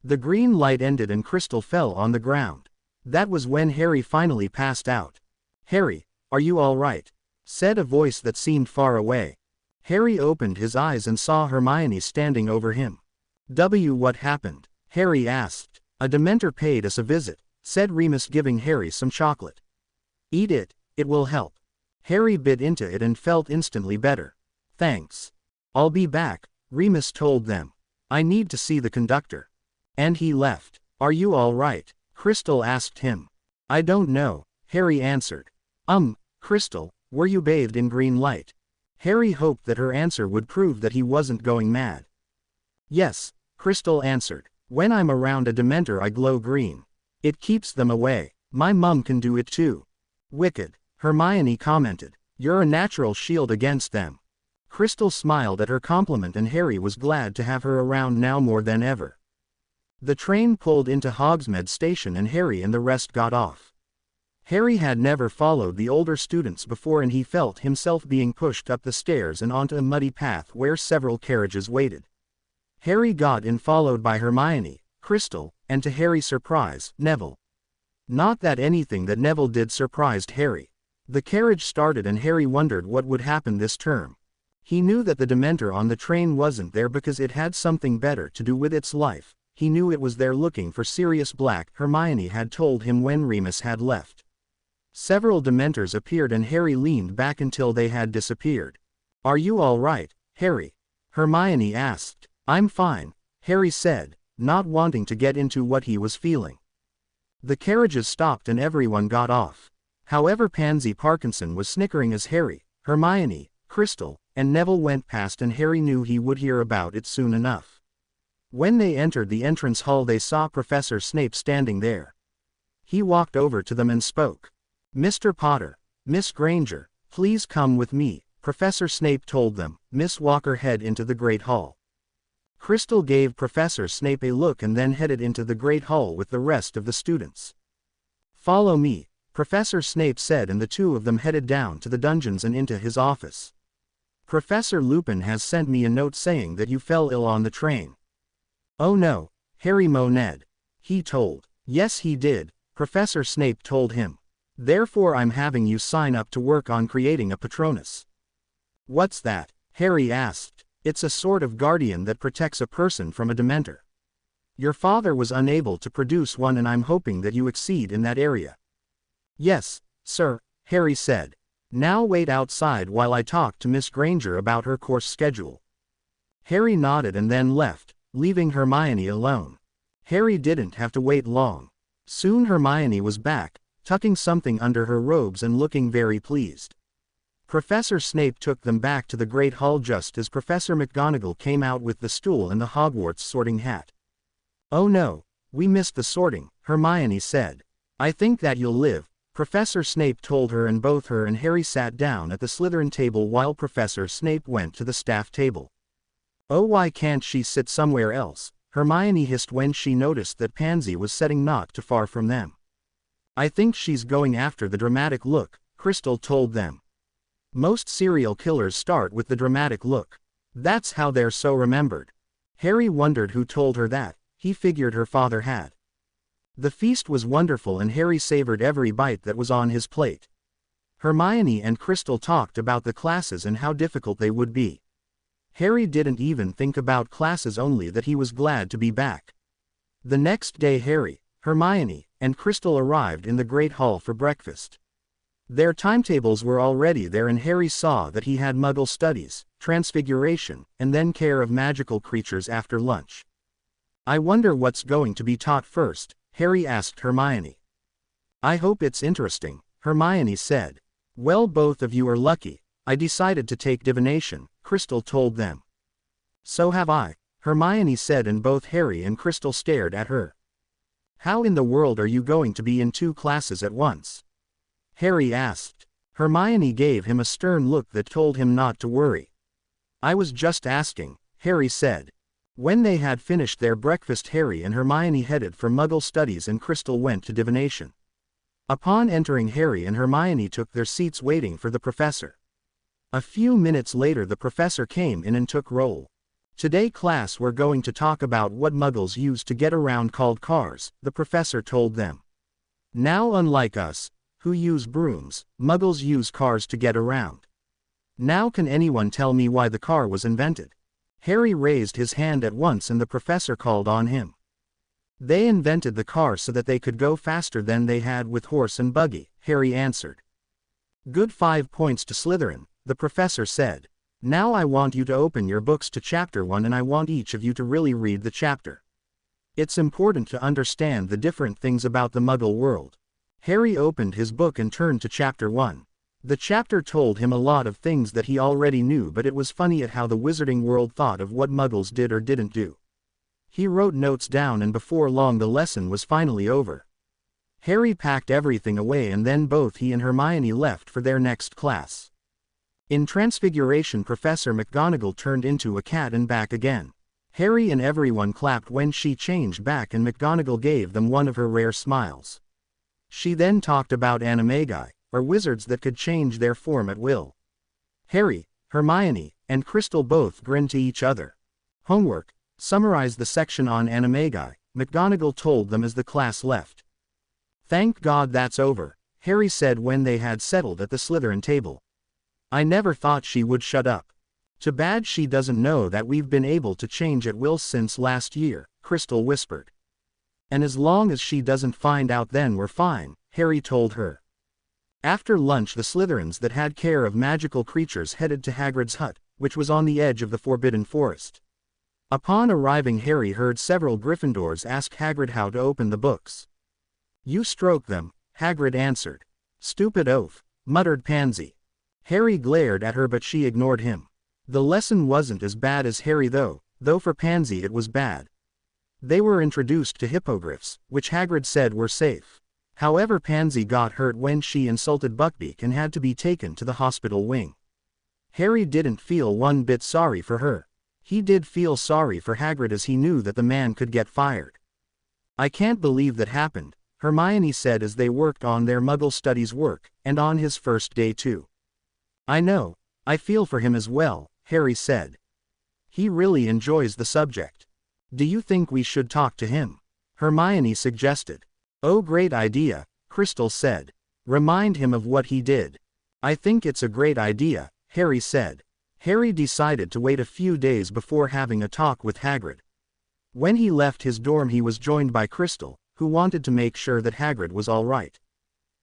Speaker 1: The green light ended and Crystal fell on the ground. That was when Harry finally passed out. "Harry, are you all right?" said a voice that seemed far away. Harry opened his eyes and saw Hermione standing over him. What happened?" Harry asked. "A Dementor paid us a visit," said Remus, giving Harry some chocolate. "Eat it, it will help." Harry bit into it and felt instantly better. "Thanks. I'll be back," Remus told them. "I need to see the conductor." And he left. "Are you all right?" Crystal asked him. "I don't know," Harry answered. Crystal, were you bathed in green light?" Harry hoped that her answer would prove that he wasn't going mad. "Yes," Crystal answered. "When I'm around a Dementor I glow green. It keeps them away. My mum can do it too." "Wicked," Hermione commented. "You're a natural shield against them." Crystal smiled at her compliment and Harry was glad to have her around now more than ever. The train pulled into Hogsmeade Station and Harry and the rest got off. Harry had never followed the older students before and he felt himself being pushed up the stairs and onto a muddy path where several carriages waited. Harry got in followed by Hermione, Crystal, and to Harry's surprise, Neville. Not that anything that Neville did surprised Harry. The carriage started and Harry wondered what would happen this term. He knew that the Dementor on the train wasn't there because it had something better to do with its life. He knew it was there looking for Sirius Black, Hermione had told him when Remus had left. Several Dementors appeared and Harry leaned back until they had disappeared. "Are you all right, Harry?" Hermione asked. "I'm fine," Harry said, not wanting to get into what he was feeling. The carriages stopped and everyone got off. However, Pansy Parkinson was snickering as Harry, Hermione, Crystal, and Neville went past and Harry knew he would hear about it soon enough. When they entered the entrance hall they saw Professor Snape standing there. He walked over to them and spoke. "Mr. Potter, Miss Granger, please come with me," Professor Snape told them. Miss Walker head into the Great Hall. Crystal gave Professor Snape a look and then headed into the Great Hall with the rest of the students. "Follow me," Professor Snape said, and the two of them headed down to the dungeons and into his office. "Professor Lupin has sent me a note saying that you fell ill on the train." "Oh no," Harry moaned. "He told." "Yes he did," Professor Snape told him. "Therefore I'm having you sign up to work on creating a Patronus." "What's that?" Harry asked. "It's a sort of guardian that protects a person from a Dementor. Your father was unable to produce one and I'm hoping that you exceed in that area." "Yes, sir," Harry said. "Now wait outside while I talk to Miss Granger about her course schedule." Harry nodded and then left, leaving Hermione alone. Harry didn't have to wait long. Soon Hermione was back, tucking something under her robes and looking very pleased. Professor Snape took them back to the Great Hall just as Professor McGonagall came out with the stool and the Hogwarts sorting hat. "Oh no, we missed the sorting," Hermione said. "I think that you'll live," Professor Snape told her, and both her and Harry sat down at the Slytherin table while Professor Snape went to the staff table. "Oh, why can't she sit somewhere else?" Hermione hissed when she noticed that Pansy was sitting not too far from them. "I think she's going after the dramatic look," Crystal told them. "Most serial killers start with the dramatic look. That's how they're so remembered." Harry wondered who told her that. He figured her father had. The feast was wonderful and Harry savored every bite that was on his plate. Hermione and Crystal talked about the classes and how difficult they would be. Harry didn't even think about classes, only that he was glad to be back. The next day Harry, Hermione, and Crystal arrived in the Great Hall for breakfast. Their timetables were already there and Harry saw that he had Muggle Studies, Transfiguration, and then Care of Magical Creatures after lunch. "I wonder what's going to be taught first," Harry asked Hermione. "I hope it's interesting," Hermione said. "Well, both of you are lucky. I decided to take divination," Crystal told them. "So have I," Hermione said, and both Harry and Crystal stared at her. "How in the world are you going to be in two classes at once?" Harry asked. Hermione gave him a stern look that told him not to worry. "I was just asking," Harry said. When they had finished their breakfast, Harry and Hermione headed for Muggle Studies and Crystal went to divination. Upon entering, Harry and Hermione took their seats waiting for the professor. A few minutes later the professor came in and took roll. "Today class we're going to talk about what Muggles use to get around called cars," the professor told them. "Now unlike us, who use brooms, Muggles use cars to get around. Now can anyone tell me why the car was invented?" Harry raised his hand at once and the professor called on him. "They invented the car so that they could go faster than they had with horse and buggy," Harry answered. "Good, 5 points to Slytherin," the professor said. "Now I want you to open your books to chapter 1 and I want each of you to really read the chapter. It's important to understand the different things about the Muggle world." Harry opened his book and turned to chapter 1. The chapter told him a lot of things that he already knew, but it was funny at how the wizarding world thought of what Muggles did or didn't do. He wrote notes down and before long the lesson was finally over. Harry packed everything away and then both he and Hermione left for their next class. In Transfiguration, Professor McGonagall turned into a cat and back again. Harry and everyone clapped when she changed back and McGonagall gave them one of her rare smiles. She then talked about animagi, or wizards that could change their form at will. Harry, Hermione, and Crystal both grinned to each other. Homework, summarize the section on animagi, McGonagall told them as the class left. Thank God that's over, Harry said when they had settled at the Slytherin table. I never thought she would shut up. Too bad she doesn't know that we've been able to change at will since last year, Crystal whispered. And as long as she doesn't find out then we're fine, Harry told her. After lunch the Slytherins that had care of magical creatures headed to Hagrid's hut, which was on the edge of the Forbidden Forest. Upon arriving Harry heard several Gryffindors ask Hagrid how to open the books. You stroke them, Hagrid answered. Stupid oaf, muttered Pansy. Harry glared at her but she ignored him. The lesson wasn't as bad as Harry though for Pansy it was bad. They were introduced to hippogriffs, which Hagrid said were safe. However, Pansy got hurt when she insulted Buckbeak and had to be taken to the hospital wing. Harry didn't feel one bit sorry for her. He did feel sorry for Hagrid as he knew that the man could get fired. I can't believe that happened, Hermione said as they worked on their Muggle studies work, and on his first day too. I know, I feel for him as well, Harry said. He really enjoys the subject. Do you think we should talk to him? Hermione suggested. Oh, great idea, Crystal said. Remind him of what he did. I think it's a great idea, Harry said. Harry decided to wait a few days before having a talk with Hagrid. When he left his dorm he was joined by Crystal, who wanted to make sure that Hagrid was all right.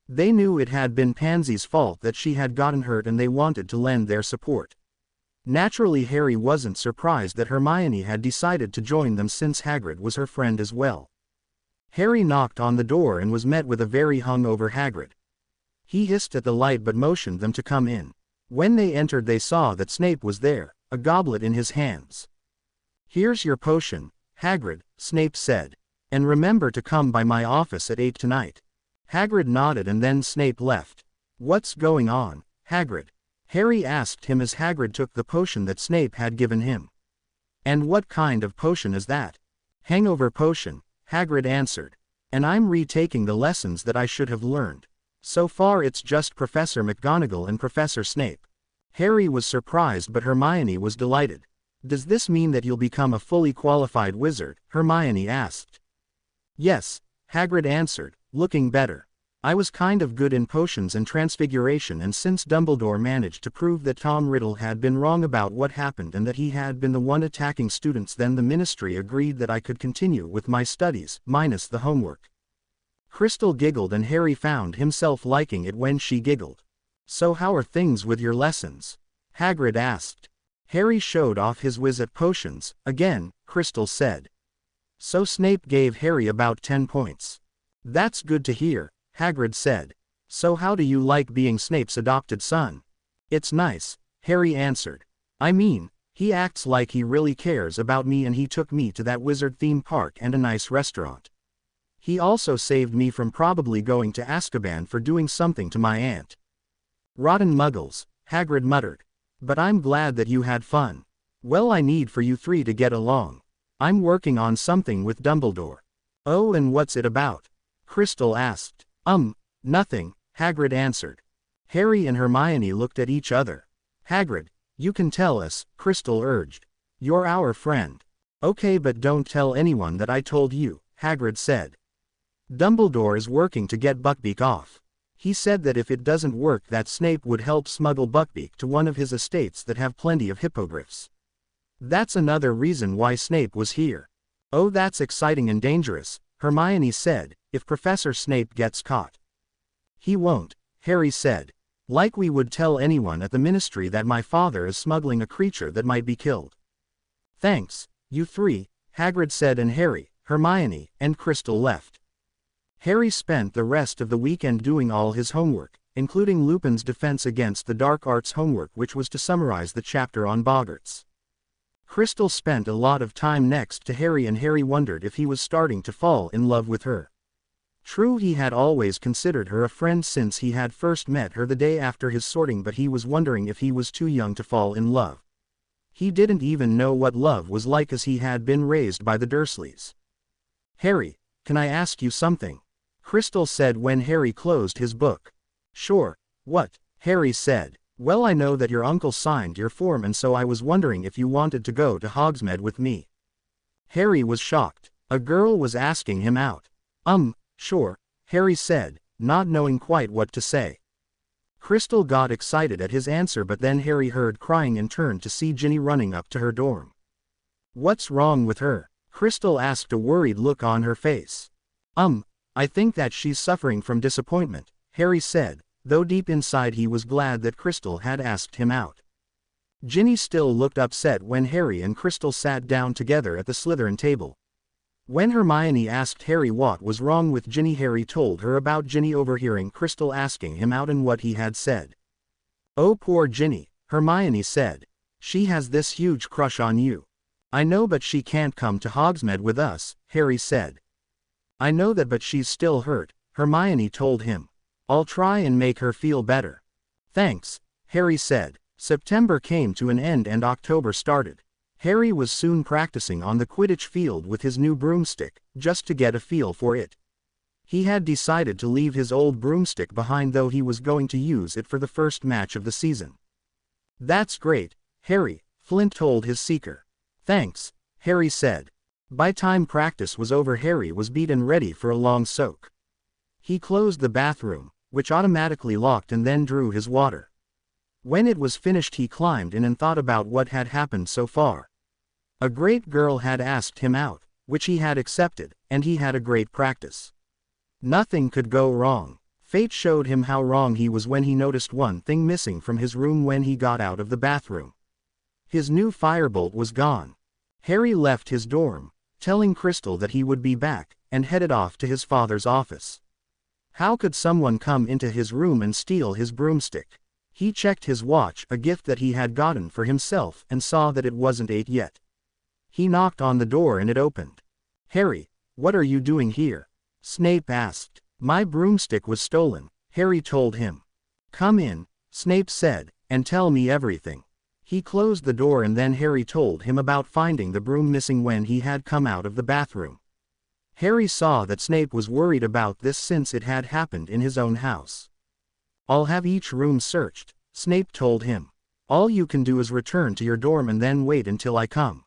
Speaker 1: They knew it had been Pansy's fault that she had gotten hurt and they wanted to lend their support. Naturally, Harry wasn't surprised that Hermione had decided to join them since Hagrid was her friend as well. Harry knocked on the door and was met with a very hungover Hagrid. He hissed at the light but motioned them to come in. When they entered they saw that Snape was there, a goblet in his hands. Here's your potion, Hagrid, Snape said. And remember to come by my office at 8 tonight. Hagrid nodded and then Snape left. What's going on, Hagrid? Harry asked him as Hagrid took the potion that Snape had given him. And what kind of potion is that? Hangover potion, Hagrid answered. And I'm retaking the lessons that I should have learned. So far it's just Professor McGonagall and Professor Snape. Harry was surprised but Hermione was delighted. Does this mean that you'll become a fully qualified wizard? Hermione asked. Yes, Hagrid answered, looking better. I was kind of good in potions and transfiguration, and since Dumbledore managed to prove that Tom Riddle had been wrong about what happened and that he had been the one attacking students, then the Ministry agreed that I could continue with my studies, minus the homework. Crystal giggled and Harry found himself liking it when she giggled. So how are things with your lessons? Hagrid asked. Harry showed off his whiz at potions, again, Crystal said. So Snape gave Harry about 10 points. That's good to hear, Hagrid said. So how do you like being Snape's adopted son? It's nice, Harry answered. I mean, he acts like he really cares about me and he took me to that wizard theme park and a nice restaurant. He also saved me from probably going to Azkaban for doing something to my aunt. Rotten muggles, Hagrid muttered. But I'm glad that you had fun. Well, I need for you three to get along. I'm working on something with Dumbledore. Oh, and what's it about? Crystal asked. Nothing, Hagrid answered. Harry and Hermione looked at each other. Hagrid, you can tell us, Crystal urged. You're our friend. Okay, but don't tell anyone that I told you, Hagrid said. Dumbledore is working to get Buckbeak off. He said that if it doesn't work that Snape would help smuggle Buckbeak to one of his estates that have plenty of hippogriffs. That's another reason why Snape was here. Oh, that's exciting and dangerous, Hermione said, if Professor Snape gets caught. He won't, Harry said. Like we would tell anyone at the Ministry that my father is smuggling a creature that might be killed. Thanks, you three, Hagrid said, and Harry, Hermione, and Crystal left. Harry spent the rest of the weekend doing all his homework, including Lupin's Defense Against the Dark Arts homework, which was to summarize the chapter on boggarts. Crystal spent a lot of time next to Harry and Harry wondered if he was starting to fall in love with her. True, he had always considered her a friend since he had first met her the day after his sorting, but he was wondering if he was too young to fall in love. He didn't even know what love was like as he had been raised by the Dursleys. "Harry, can I ask you something?" Crystal said when Harry closed his book. "Sure, what?" Harry said. "Well, I know that your uncle signed your form, and so I was wondering if you wanted to go to Hogsmeade with me." Harry was shocked. A girl was asking him out. Sure," Harry said, not knowing quite what to say. Crystal got excited at his answer, but then Harry heard crying and turned to see Ginny running up to her dorm. "What's wrong with her?" Crystal asked, a worried look on her face. I think that she's suffering from disappointment," Harry said, though deep inside he was glad that Crystal had asked him out. Ginny still looked upset when Harry and Crystal sat down together at the Slytherin table. When Hermione asked Harry what was wrong with Ginny, Harry told her about Ginny overhearing Crystal asking him out and what he had said. "Oh, poor Ginny," Hermione said. "She has this huge crush on you." "I know, but she can't come to Hogsmeade with us," Harry said. "I know that, but she's still hurt," Hermione told him. "I'll try and make her feel better." "Thanks," Harry said. September came to an end and October started. Harry was soon practicing on the Quidditch field with his new broomstick, just to get a feel for it. He had decided to leave his old broomstick behind, though he was going to use it for the first match of the season. "That's great, Harry," Flint told his seeker. "Thanks," Harry said. By time practice was over, Harry was beat and ready for a long soak. He closed the bathroom, which automatically locked, and then drew his water. When it was finished, he climbed in and thought about what had happened so far. A great girl had asked him out, which he had accepted, and he had a great practice. Nothing could go wrong. Fate showed him how wrong he was when he noticed one thing missing from his room when he got out of the bathroom. His new firebolt was gone. Harry left his dorm, telling Crystal that he would be back, and headed off to his father's office. How could someone come into his room and steal his broomstick? He checked his watch, a gift that he had gotten for himself, and saw that it wasn't 8 yet. He knocked on the door and it opened. "Harry, what are you doing here?" Snape asked. "My broomstick was stolen," Harry told him. "Come in," Snape said, "and tell me everything." He closed the door and then Harry told him about finding the broom missing when he had come out of the bathroom. Harry saw that Snape was worried about this since it had happened in his own house. "I'll have each room searched," Snape told him. "All you can do is return to your dorm and then wait until I come."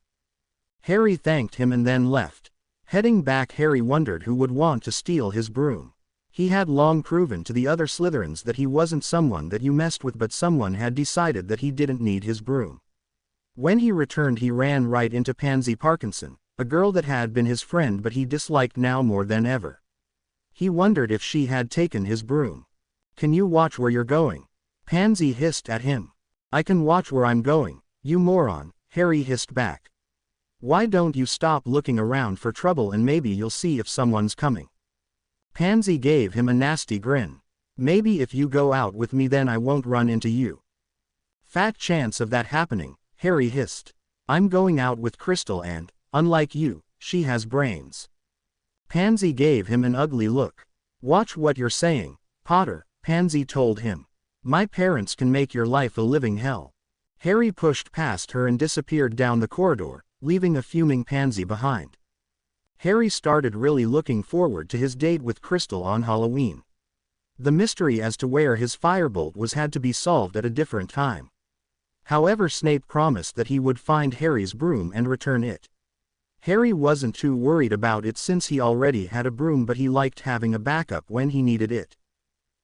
Speaker 1: Harry thanked him and then left. Heading back, Harry wondered who would want to steal his broom. He had long proven to the other Slytherins that he wasn't someone that you messed with, but someone had decided that he didn't need his broom. When he returned, he ran right into Pansy Parkinson, a girl that had been his friend but he disliked now more than ever. He wondered if she had taken his broom. "Can you watch where you're going?" Pansy hissed at him. "I can watch where I'm going, you moron," Harry hissed back. "Why don't you stop looking around for trouble and maybe you'll see if someone's coming?" Pansy gave him a nasty grin. "Maybe if you go out with me then I won't run into you." "Fat chance of that happening," Harry hissed. "I'm going out with Crystal and, unlike you, she has brains." Pansy gave him an ugly look. "Watch what you're saying, Potter," Pansy told him. "My parents can make your life a living hell." Harry pushed past her and disappeared down the corridor, leaving a fuming Pansy behind. Harry started really looking forward to his date with Crystal on Halloween. The mystery as to where his firebolt was had to be solved at a different time. However, Snape promised that he would find Harry's broom and return it. Harry wasn't too worried about it since he already had a broom, but he liked having a backup when he needed it.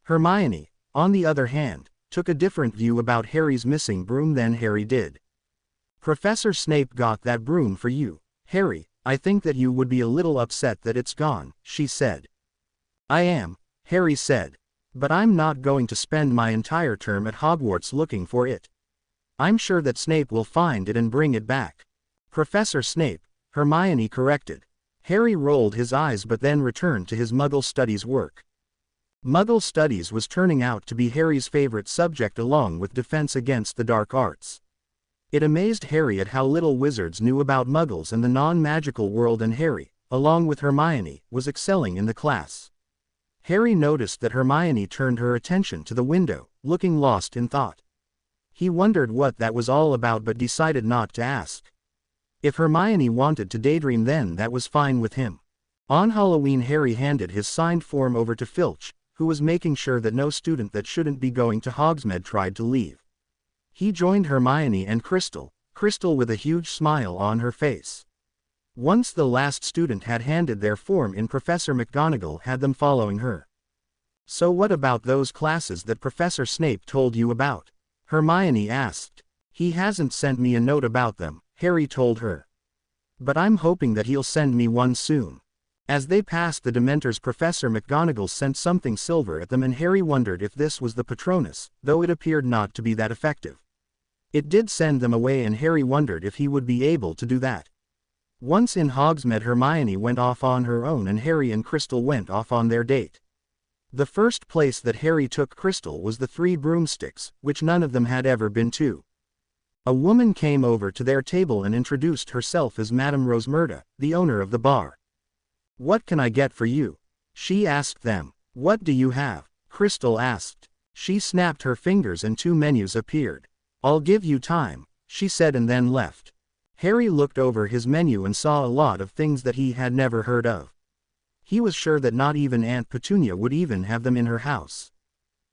Speaker 1: Hermione, on the other hand, took a different view about Harry's missing broom than Harry did. "Professor Snape got that broom for you, Harry. I think that you would be a little upset that it's gone," she said. "I am," Harry said. "But I'm not going to spend my entire term at Hogwarts looking for it. I'm sure that Snape will find it and bring it back." "Professor Snape," Hermione corrected. Harry rolled his eyes but then returned to his Muggle studies work. Muggle studies was turning out to be Harry's favorite subject along with defense against the dark arts. It amazed Harry at how little wizards knew about Muggles and the non-magical world, and Harry, along with Hermione, was excelling in the class. Harry noticed that Hermione turned her attention to the window, looking lost in thought. He wondered what that was all about but decided not to ask. If Hermione wanted to daydream then that was fine with him. On Halloween Harry handed his signed form over to Filch, who was making sure that no student that shouldn't be going to Hogsmeade tried to leave. He joined Hermione and Crystal with a huge smile on her face. Once the last student had handed their form in, Professor McGonagall had them following her. "So what about those classes that Professor Snape told you about?" Hermione asked. "He hasn't sent me a note about them," Harry told her. "But I'm hoping that he'll send me one soon." As they passed the Dementors, Professor McGonagall sent something silver at them and Harry wondered if this was the Patronus, though it appeared not to be that effective. It did send them away and Harry wondered if he would be able to do that. Once in Hogsmeade, Hermione went off on her own and Harry and Crystal went off on their date. The first place that Harry took Crystal was the Three Broomsticks, which none of them had ever been to. A woman came over to their table and introduced herself as Madame Rosmerta, the owner of the bar. "What can I get for you?" she asked them. "What do you have?" Crystal asked. She snapped her fingers and 2 menus appeared. "I'll give you time," she said and then left. Harry looked over his menu and saw a lot of things that he had never heard of. He was sure that not even Aunt Petunia would even have them in her house.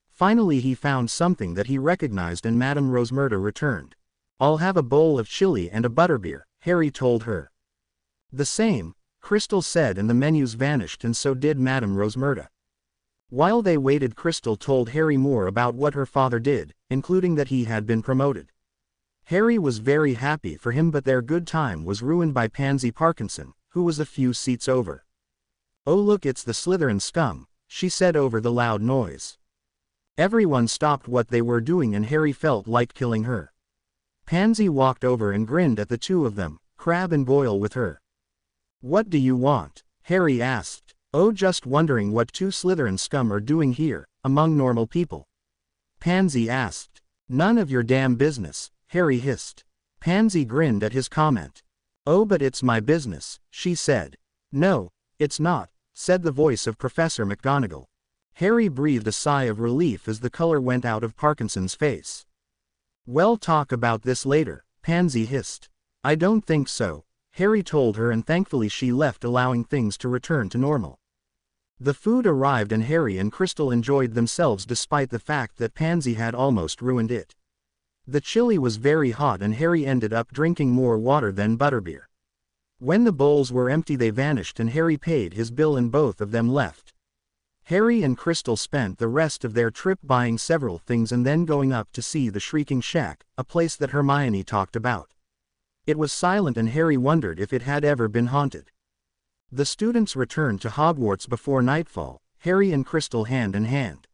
Speaker 1: Finally he found something that he recognized and Madame Rosmerta returned. "I'll have a bowl of chili and a butterbeer," Harry told her. "The same," Crystal said, and the menus vanished and so did Madame Rosmerta. While they waited, Crystal told Harry more about what her father did, including that he had been promoted. Harry was very happy for him, but their good time was ruined by Pansy Parkinson, who was a few seats over. "Oh look, it's the Slytherin scum," she said over the loud noise. Everyone stopped what they were doing and Harry felt like killing her. Pansy walked over and grinned at the two of them, Crabbe and Goyle with her. "What do you want?" Harry asked. "Oh, just wondering what 2 Slytherin scum are doing here, among normal people," Pansy asked. "None of your damn business," Harry hissed. Pansy grinned at his comment. "Oh, but it's my business," she said. "No, it's not," said the voice of Professor McGonagall. Harry breathed a sigh of relief as the color went out of Parkinson's face. "Well, talk about this later," Pansy hissed. "I don't think so," Harry told her, and thankfully she left, allowing things to return to normal. The food arrived and Harry and Crystal enjoyed themselves despite the fact that Pansy had almost ruined it. The chili was very hot and Harry ended up drinking more water than butterbeer. When the bowls were empty they vanished and Harry paid his bill and both of them left. Harry and Crystal spent the rest of their trip buying several things and then going up to see the Shrieking Shack, a place that Hermione talked about. It was silent and Harry wondered if it had ever been haunted. The students returned to Hogwarts before nightfall, Harry and Crystal hand in hand.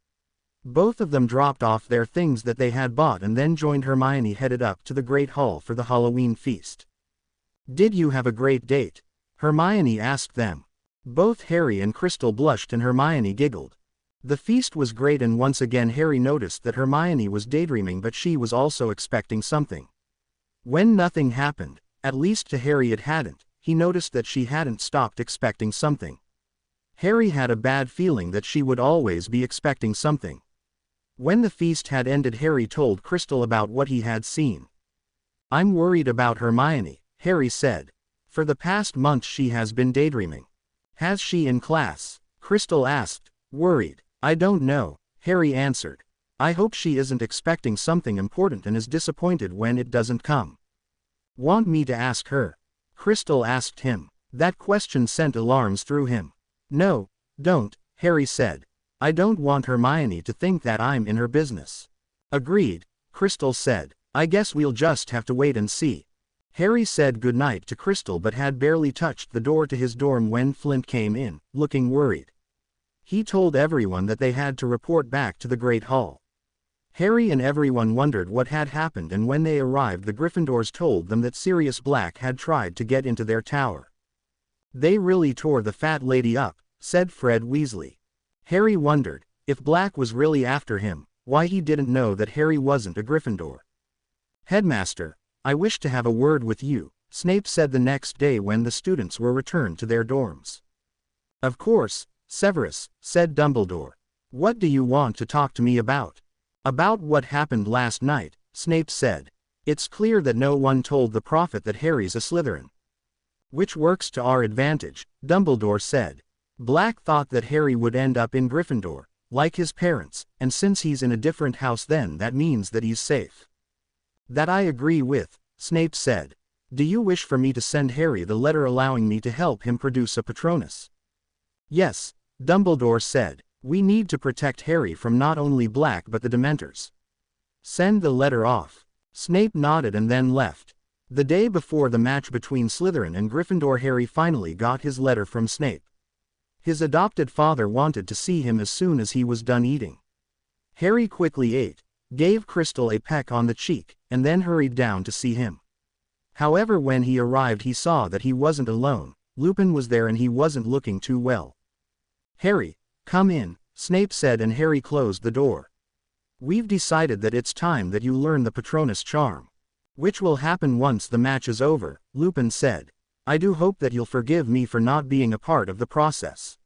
Speaker 1: Both of them dropped off their things that they had bought and then joined Hermione headed up to the Great Hall for the Halloween feast. "Did you have a great date?" Hermione asked them. Both Harry and Crystal blushed and Hermione giggled. The feast was great and once again Harry noticed that Hermione was daydreaming, but she was also expecting something. When nothing happened, at least to Harry it hadn't, he noticed that she hadn't stopped expecting something. Harry had a bad feeling that she would always be expecting something. When the feast had ended, Harry told Crystal about what he had seen. "I'm worried about Hermione," Harry said. "For the past month she has been daydreaming." "Has she in class?" Crystal asked, worried. "I don't know," Harry answered. "I hope she isn't expecting something important and is disappointed when it doesn't come." "Want me to ask her?" Crystal asked him. That question sent alarms through him. "No, don't," Harry said. "I don't want Hermione to think that I'm in her business." "Agreed," Crystal said. "I guess we'll just have to wait and see." Harry said goodnight to Crystal but had barely touched the door to his dorm when Flint came in, looking worried. He told everyone that they had to report back to the Great Hall. Harry and everyone wondered what had happened, and when they arrived the Gryffindors told them that Sirius Black had tried to get into their tower. "They really tore the fat lady up," said Fred Weasley. Harry wondered, if Black was really after him, why he didn't know that Harry wasn't a Gryffindor. "Headmaster, I wish to have a word with you," Snape said the next day when the students were returned to their dorms. "Of course, Severus," said Dumbledore. "What do you want to talk to me about?" "About what happened last night," Snape said. It's clear that no one told the prophet that Harry's a Slytherin. Which works to our advantage, Dumbledore said. Black thought that Harry would end up in Gryffindor, like his parents, and since he's in a different house then that means that he's safe. That I agree with, Snape said. Do you wish for me to send Harry the letter allowing me to help him produce a Patronus? Yes, Dumbledore said. We need to protect Harry from not only Black but the Dementors. Send the letter off. Snape nodded and then left. The day before the match between Slytherin and Gryffindor, Harry finally got his letter from Snape. His adopted father wanted to see him as soon as he was done eating. Harry quickly ate, gave Crystal a peck on the cheek, and then hurried down to see him. However, when he arrived he saw that he wasn't alone. Lupin was there and he wasn't looking too well. Harry, come in, Snape said, and Harry closed the door. We've decided that it's time that you learn the Patronus charm. Which will happen once the match is over, Lupin said. I do hope that you'll forgive me for not being a part of the process.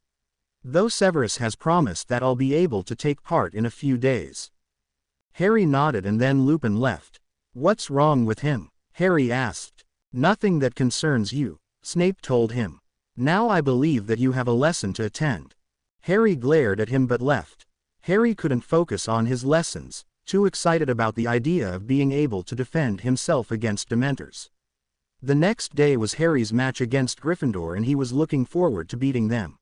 Speaker 1: Though Severus has promised that I'll be able to take part in a few days. Harry nodded and then Lupin left. What's wrong with him? Harry asked. Nothing that concerns you, Snape told him. Now I believe that you have a lesson to attend. Harry glared at him but left. Harry couldn't focus on his lessons, too excited about the idea of being able to defend himself against Dementors. The next day was Harry's match against Gryffindor and he was looking forward to beating them.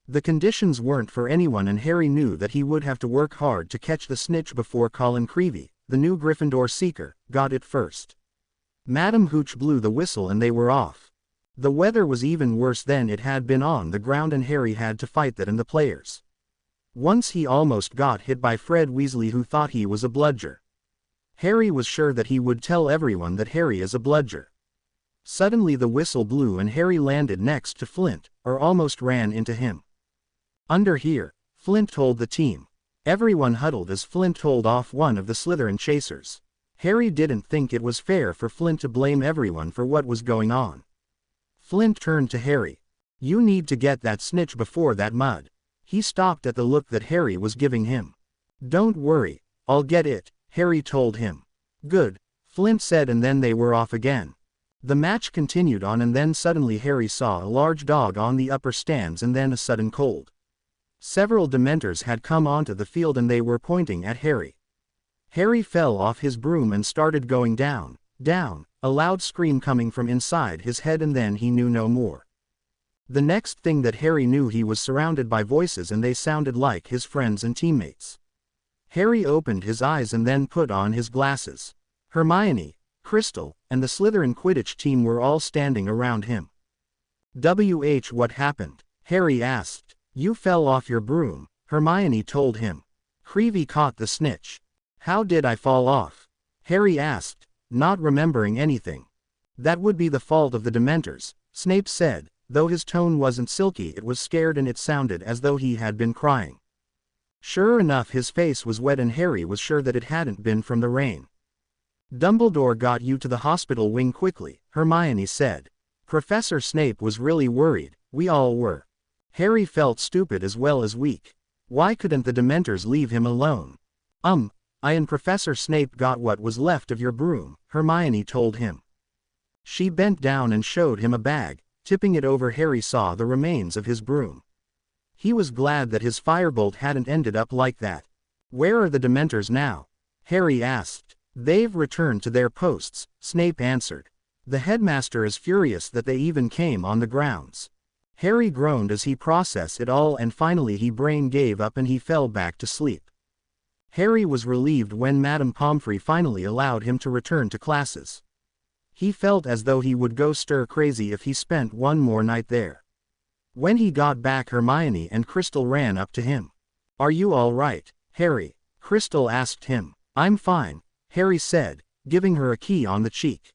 Speaker 1: The conditions weren't for anyone and Harry knew that he would have to work hard to catch the snitch before Colin Creevey, the new Gryffindor seeker, got it first. Madam Hooch blew the whistle and they were off. The weather was even worse than it had been on the ground and Harry had to fight that and the players. Once he almost got hit by Fred Weasley, who thought he was a bludger. Harry was sure that he would tell everyone that Harry is a bludger. Suddenly the whistle blew and Harry landed next to Flint, or almost ran into him. Under here, Flint told the team. Everyone huddled as Flint told off one of the Slytherin chasers. Harry didn't think it was fair for Flint to blame everyone for what was going on. Flint turned to Harry. You need to get that snitch before that mud. He stopped at the look that Harry was giving him. Don't worry, I'll get it, Harry told him. Good, Flint said, and then they were off again. The match continued on and then suddenly Harry saw a large dog on the upper stands and then a sudden cold. Several Dementors had come onto the field and they were pointing at Harry. Harry fell off his broom and started going down, down, a loud scream coming from inside his head, and then he knew no more. The next thing that Harry knew, he was surrounded by voices and they sounded like his friends and teammates. Harry opened his eyes and then put on his glasses. Hermione, Crystal, and the Slytherin Quidditch team were all standing around him. What happened? Harry asked. You fell off your broom, Hermione told him. Creevey caught the snitch. How did I fall off? Harry asked, not remembering anything. That would be the fault of the Dementors, Snape said, though his tone wasn't silky, it was scared and it sounded as though he had been crying. Sure enough, his face was wet and Harry was sure that it hadn't been from the rain. Dumbledore got you to the hospital wing quickly, Hermione said. Professor Snape was really worried, we all were. Harry felt stupid as well as weak. Why couldn't the Dementors leave him alone? I and Professor Snape got what was left of your broom, Hermione told him. She bent down and showed him a bag. Tipping it over, Harry saw the remains of his broom. He was glad that his firebolt hadn't ended up like that. Where are the Dementors now? Harry asked. They've returned to their posts, Snape answered. The headmaster is furious that they even came on the grounds. Harry groaned as he processed it all, and finally his brain gave up and he fell back to sleep. Harry was relieved when Madame Pomfrey finally allowed him to return to classes. He felt as though he would go stir crazy if he spent one more night there. When he got back, Hermione and Crystal ran up to him. Are you all right, Harry? Crystal asked him. I'm fine, Harry said, giving her a key on the cheek.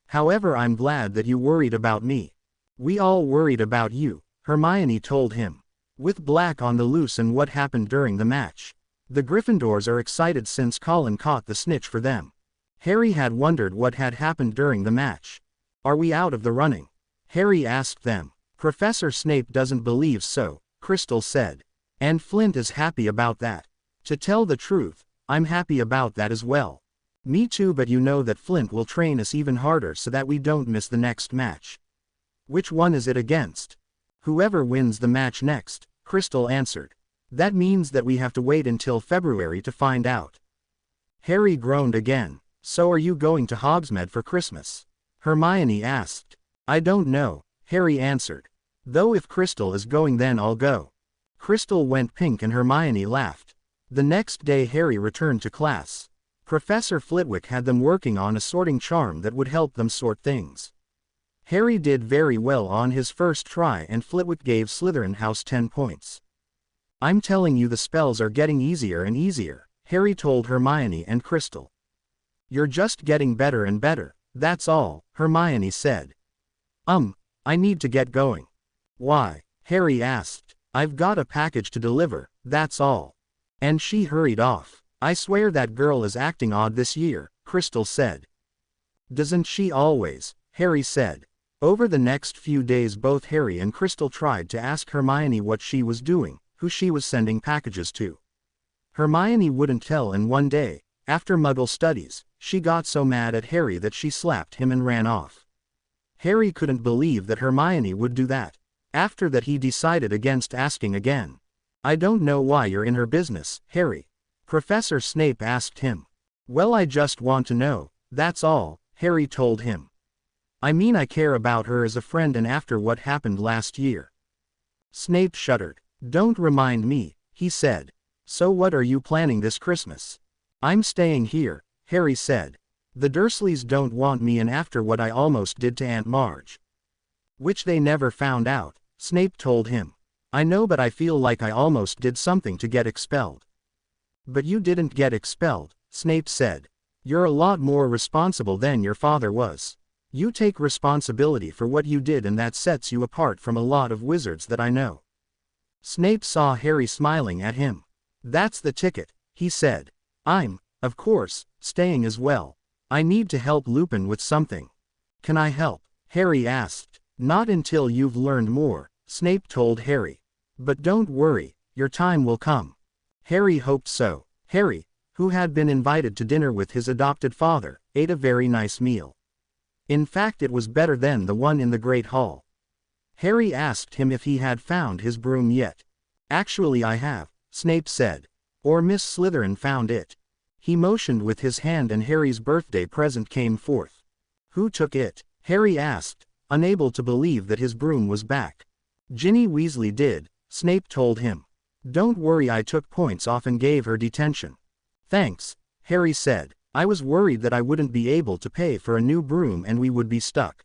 Speaker 1: However, I'm glad that you worried about me. We all worried about you, Hermione told him. With Black on the loose and what happened during the match, the Gryffindors are excited since Colin caught the snitch for them. Harry had wondered what had happened during the match. Are we out of the running? Harry asked them. Professor Snape doesn't believe so, Crystal said. And Flint is happy about that. To tell the truth, I'm happy about that as well. Me too, but you know that Flint will train us even harder so that we don't miss the next match. Which one is it against? Whoever wins the match next, Crystal answered. That means that we have to wait until February to find out. Harry groaned again. So are you going to Hogsmeade for Christmas? Hermione asked. I don't know, Harry answered. Though if Crystal is going then I'll go. Crystal went pink and Hermione laughed. The next day Harry returned to class. Professor Flitwick had them working on a sorting charm that would help them sort things. Harry did very well on his first try and Flitwick gave Slytherin House 10 points. I'm telling you the spells are getting easier and easier, Harry told Hermione and Crystal. You're just getting better and better, that's all, Hermione said. I need to get going. Why? Harry asked. I've got a package to deliver, that's all. And she hurried off. I swear that girl is acting odd this year, Crystal said. Doesn't she always? Harry said. Over the next few days both Harry and Crystal tried to ask Hermione what she was doing, who she was sending packages to. Hermione wouldn't tell, and one day, after Muggle studies, she got so mad at Harry that she slapped him and ran off. Harry couldn't believe that Hermione would do that. After that he decided against asking again. I don't know why you're in her business, Harry. Professor Snape asked him. Well, I just want to know, that's all, Harry told him. I mean, I care about her as a friend and after what happened last year. Snape shuddered. Don't remind me, he said. So what are you planning this Christmas? I'm staying here, Harry said. The Dursleys don't want me in after what I almost did to Aunt Marge. Which they never found out, Snape told him. I know, but I feel like I almost did something to get expelled. But you didn't get expelled, Snape said. You're a lot more responsible than your father was. You take responsibility for what you did and that sets you apart from a lot of wizards that I know. Snape saw Harry smiling at him. That's the ticket, he said. I'm, of course, staying as well. I need to help Lupin with something. Can I help? Harry asked. Not until you've learned more, Snape told Harry. But don't worry, your time will come. Harry hoped so. Harry, who had been invited to dinner with his adopted father, ate a very nice meal. In fact, it was better than the one in the Great Hall. Harry asked him if he had found his broom yet. Actually I have, Snape said. Or Miss Slytherin found it. He motioned with his hand and Harry's birthday present came forth. Who took it? Harry asked, unable to believe that his broom was back. Ginny Weasley did, Snape told him. Don't worry, I took points off and gave her detention. Thanks, Harry said. I was worried that I wouldn't be able to pay for a new broom and we would be stuck.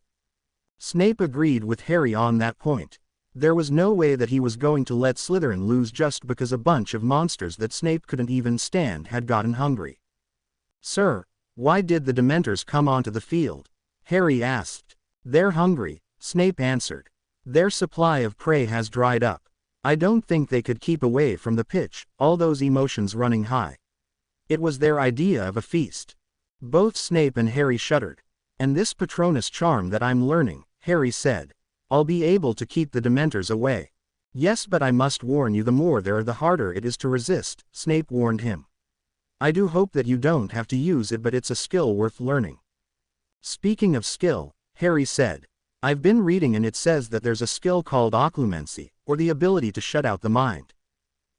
Speaker 1: Snape agreed with Harry on that point. There was no way that he was going to let Slytherin lose just because a bunch of monsters that Snape couldn't even stand had gotten hungry. Sir, why did the Dementors come onto the field? Harry asked. They're hungry, Snape answered. Their supply of prey has dried up. I don't think they could keep away from the pitch, all those emotions running high. It was their idea of a feast. Both Snape and Harry shuddered. And this Patronus charm that I'm learning, Harry said. I'll be able to keep the Dementors away. Yes, but I must warn you, the more there the harder it is to resist, Snape warned him. I do hope that you don't have to use it, but it's a skill worth learning. Speaking of skill, Harry said. I've been reading and it says that there's a skill called occlumency, or the ability to shut out the mind.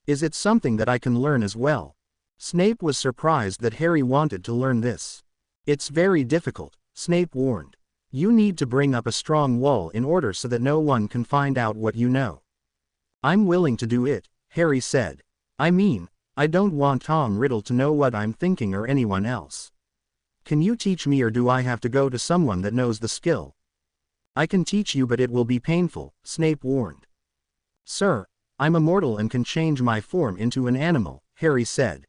Speaker 1: Is it something that I can learn as well? Snape was surprised that Harry wanted to learn this. It's very difficult, Snape warned. You need to bring up a strong wall in order so that no one can find out what you know. I'm willing to do it, Harry said. I mean, I don't want Tom Riddle to know what I'm thinking or anyone else. Can you teach me, or do I have to go to someone that knows the skill? I can teach you, but it will be painful, Snape warned. Sir, I'm immortal and can change my form into an animal, Harry said.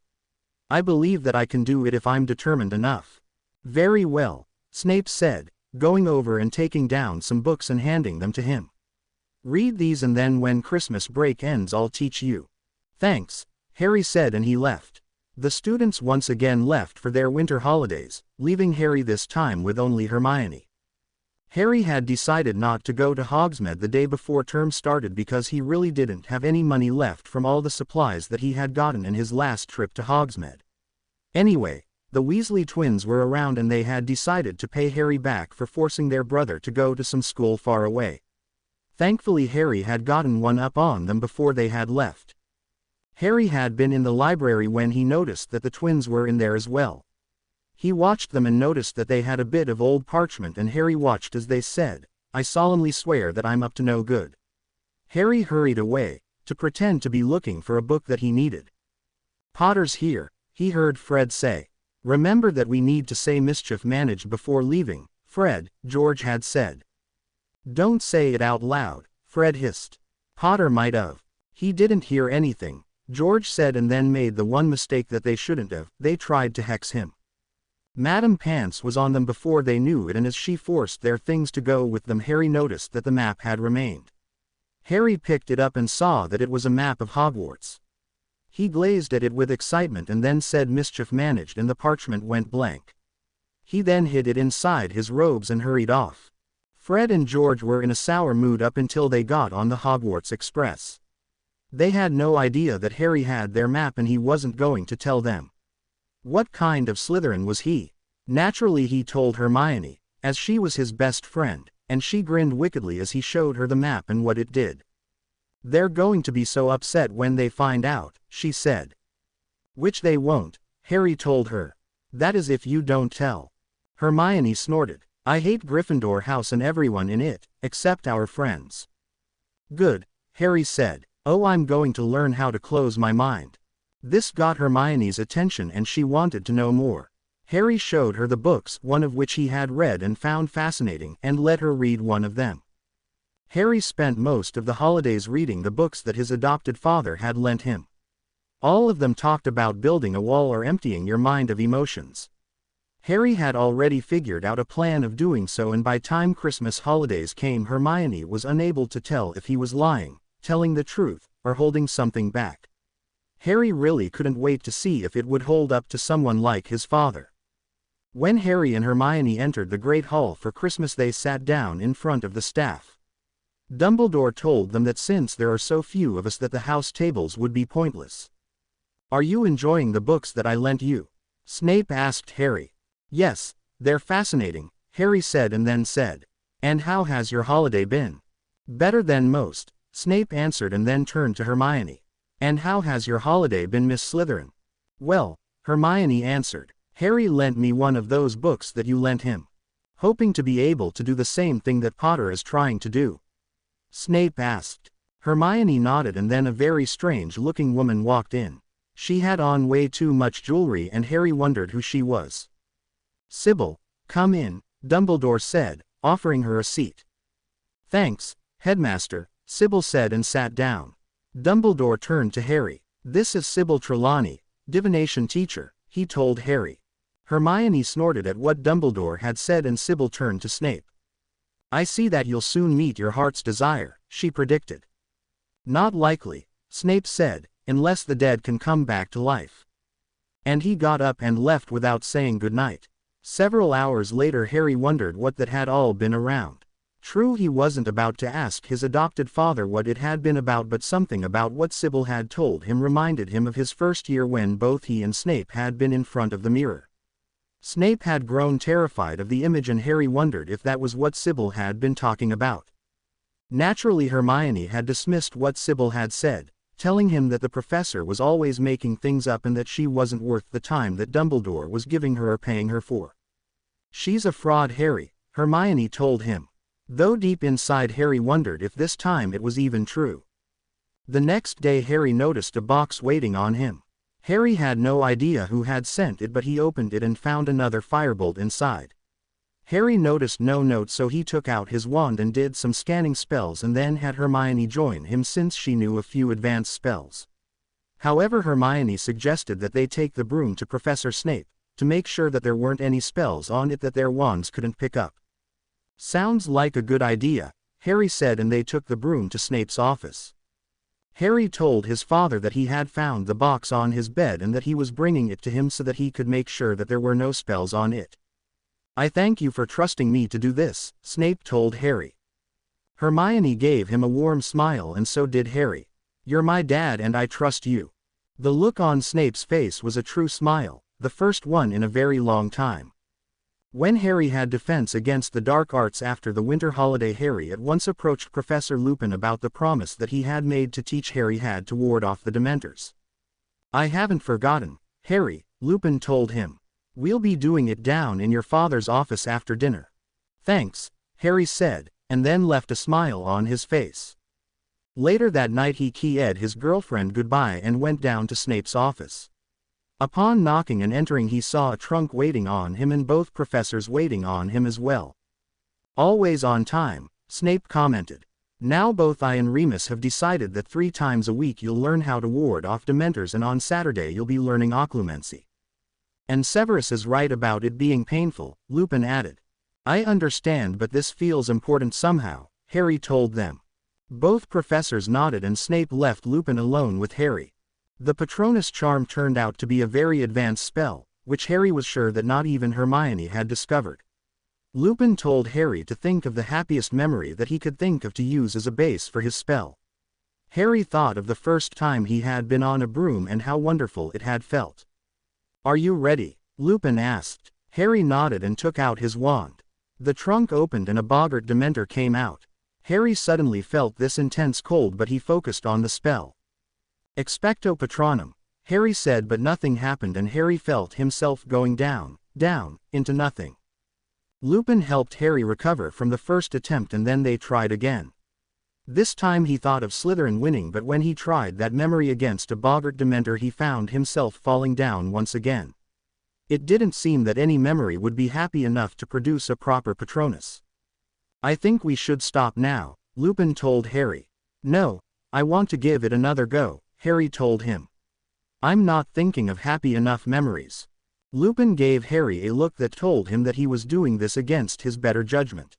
Speaker 1: I believe that I can do it if I'm determined enough. Very well, Snape said, going over and taking down some books and handing them to him. Read these and then when Christmas break ends I'll teach you. Thanks, Harry said, and he left. The students once again left for their winter holidays, leaving Harry this time with only Hermione. Harry had decided not to go to Hogsmeade the day before term started because he really didn't have any money left from all the supplies that he had gotten in his last trip to Hogsmeade. Anyway, The Weasley twins were around and they had decided to pay Harry back for forcing their brother to go to some school far away. Thankfully Harry had gotten one up on them before they had left. Harry had been in the library when he noticed that the twins were in there as well. He watched them and noticed that they had a bit of old parchment, and Harry watched as they said, "I solemnly swear that I'm up to no good." Harry hurried away, to pretend to be looking for a book that he needed. "Potter's here," he heard Fred say. "Remember that we need to say mischief managed before leaving, Fred," George had said. "Don't say it out loud," Fred hissed. "Potter might have." "He didn't hear anything," George said, and then made the one mistake that they shouldn't have. They tried to hex him. Madame Pants was on them before they knew it, and as she forced their things to go with them, Harry noticed that the map had remained. Harry picked it up and saw that it was a map of Hogwarts. He glazed at it with excitement and then said mischief managed, and the parchment went blank. He then hid it inside his robes and hurried off. Fred and George were in a sour mood up until they got on the Hogwarts Express. They had no idea that Harry had their map and he wasn't going to tell them. What kind of Slytherin was he? Naturally he told Hermione, as she was his best friend, and she grinned wickedly as he showed her the map and what it did. "They're going to be so upset when they find out," she said. "Which they won't," Harry told her. "That is if you don't tell." Hermione snorted. "I hate Gryffindor House and everyone in it, except our friends." "Good," Harry said. "Oh, I'm going to learn how to close my mind." This got Hermione's attention and she wanted to know more. Harry showed her the books, one of which he had read and found fascinating, and let her read one of them. Harry spent most of the holidays reading the books that his adopted father had lent him. All of them talked about building a wall or emptying your mind of emotions. Harry had already figured out a plan of doing so, and by time Christmas holidays came, Hermione was unable to tell if he was lying, telling the truth, or holding something back. Harry really couldn't wait to see if it would hold up to someone like his father. When Harry and Hermione entered the Great Hall for Christmas, they sat down in front of the staff. Dumbledore told them that since there are so few of us that the house tables would be pointless. "Are you enjoying the books that I lent you?" Snape asked Harry. "Yes, they're fascinating," Harry said, and then said, "And how has your holiday been?" "Better than most," Snape answered, and then turned to Hermione. "And how has your holiday been, Miss Slytherin?" "Well," Hermione answered, "Harry lent me one of those books that you lent him. Hoping to be able to do the same thing that Potter is trying to do?" Snape asked. Hermione nodded, and then a very strange-looking woman walked in. She had on way too much jewelry and Harry wondered who she was. "Sybil, come in," Dumbledore said, offering her a seat. "Thanks, Headmaster," Sybil said and sat down. Dumbledore turned to Harry. "This is Sybil Trelawney, divination teacher," he told Harry. Hermione snorted at what Dumbledore had said and Sybil turned to Snape. "I see that you'll soon meet your heart's desire," she predicted. "Not likely," Snape said, "unless the dead can come back to life." And he got up and left without saying goodnight. Several hours later Harry wondered what that had all been around. True, he wasn't about to ask his adopted father what it had been about, but something about what Sybil had told him reminded him of his first year when both he and Snape had been in front of the mirror. Snape had grown terrified of the image and Harry wondered if that was what Sybil had been talking about. Naturally Hermione had dismissed what Sybil had said, telling him that the professor was always making things up and that she wasn't worth the time that Dumbledore was giving her or paying her for. "She's a fraud, Harry," Hermione told him. Though deep inside Harry wondered if this time it was even true. The next day Harry noticed a box waiting on him. Harry had no idea who had sent it, but he opened it and found another firebolt inside. Harry noticed no note, so he took out his wand and did some scanning spells and then had Hermione join him since she knew a few advanced spells. However, Hermione suggested that they take the broom to Professor Snape, to make sure that there weren't any spells on it that their wands couldn't pick up. "Sounds like a good idea," Harry said, and they took the broom to Snape's office. Harry told his father that he had found the box on his bed and that he was bringing it to him so that he could make sure that there were no spells on it. "I thank you for trusting me to do this," Snape told Harry. Hermione gave him a warm smile, and so did Harry. "You're my dad and I trust you." The look on Snape's face was a true smile. the first one in a very long time. When Harry had defense against the dark arts after the winter holiday, Harry at once approached Professor Lupin about the promise that he had made to teach Harry had to ward off the Dementors. "I haven't forgotten, Harry," Lupin told him. "We'll be doing it down in your father's office after dinner." "Thanks," Harry said, and then left a smile on his face. Later that night he kissed his girlfriend goodbye and went down to Snape's office. Upon knocking and entering he saw a trunk waiting on him and both professors waiting on him as well. "Always on time," Snape commented. "Now both I and Remus have decided that 3 times a week you'll learn how to ward off Dementors and on Saturday you'll be learning occlumency." "And Severus is right about it being painful," Lupin added. "I understand, but this feels important somehow," Harry told them. Both professors nodded and Snape left Lupin alone with Harry. The Patronus charm turned out to be a very advanced spell, which Harry was sure that not even Hermione had discovered. Lupin told Harry to think of the happiest memory that he could think of to use as a base for his spell. Harry thought of the first time he had been on a broom and how wonderful it had felt. "Are you ready?" Lupin asked. Harry nodded and took out his wand. The trunk opened and a boggart Dementor came out. Harry suddenly felt this intense cold, but he focused on the spell. "Expecto Patronum," Harry said, but nothing happened and Harry felt himself going down, down, into nothing. Lupin helped Harry recover from the first attempt and then they tried again. This time he thought of Slytherin winning, but when he tried that memory against a boggart Dementor he found himself falling down once again. It didn't seem that any memory would be happy enough to produce a proper Patronus. "I think we should stop now," Lupin told Harry. "No, I want to give it another go," Harry told him. "I'm not thinking of happy enough memories." Lupin gave Harry a look that told him that he was doing this against his better judgment.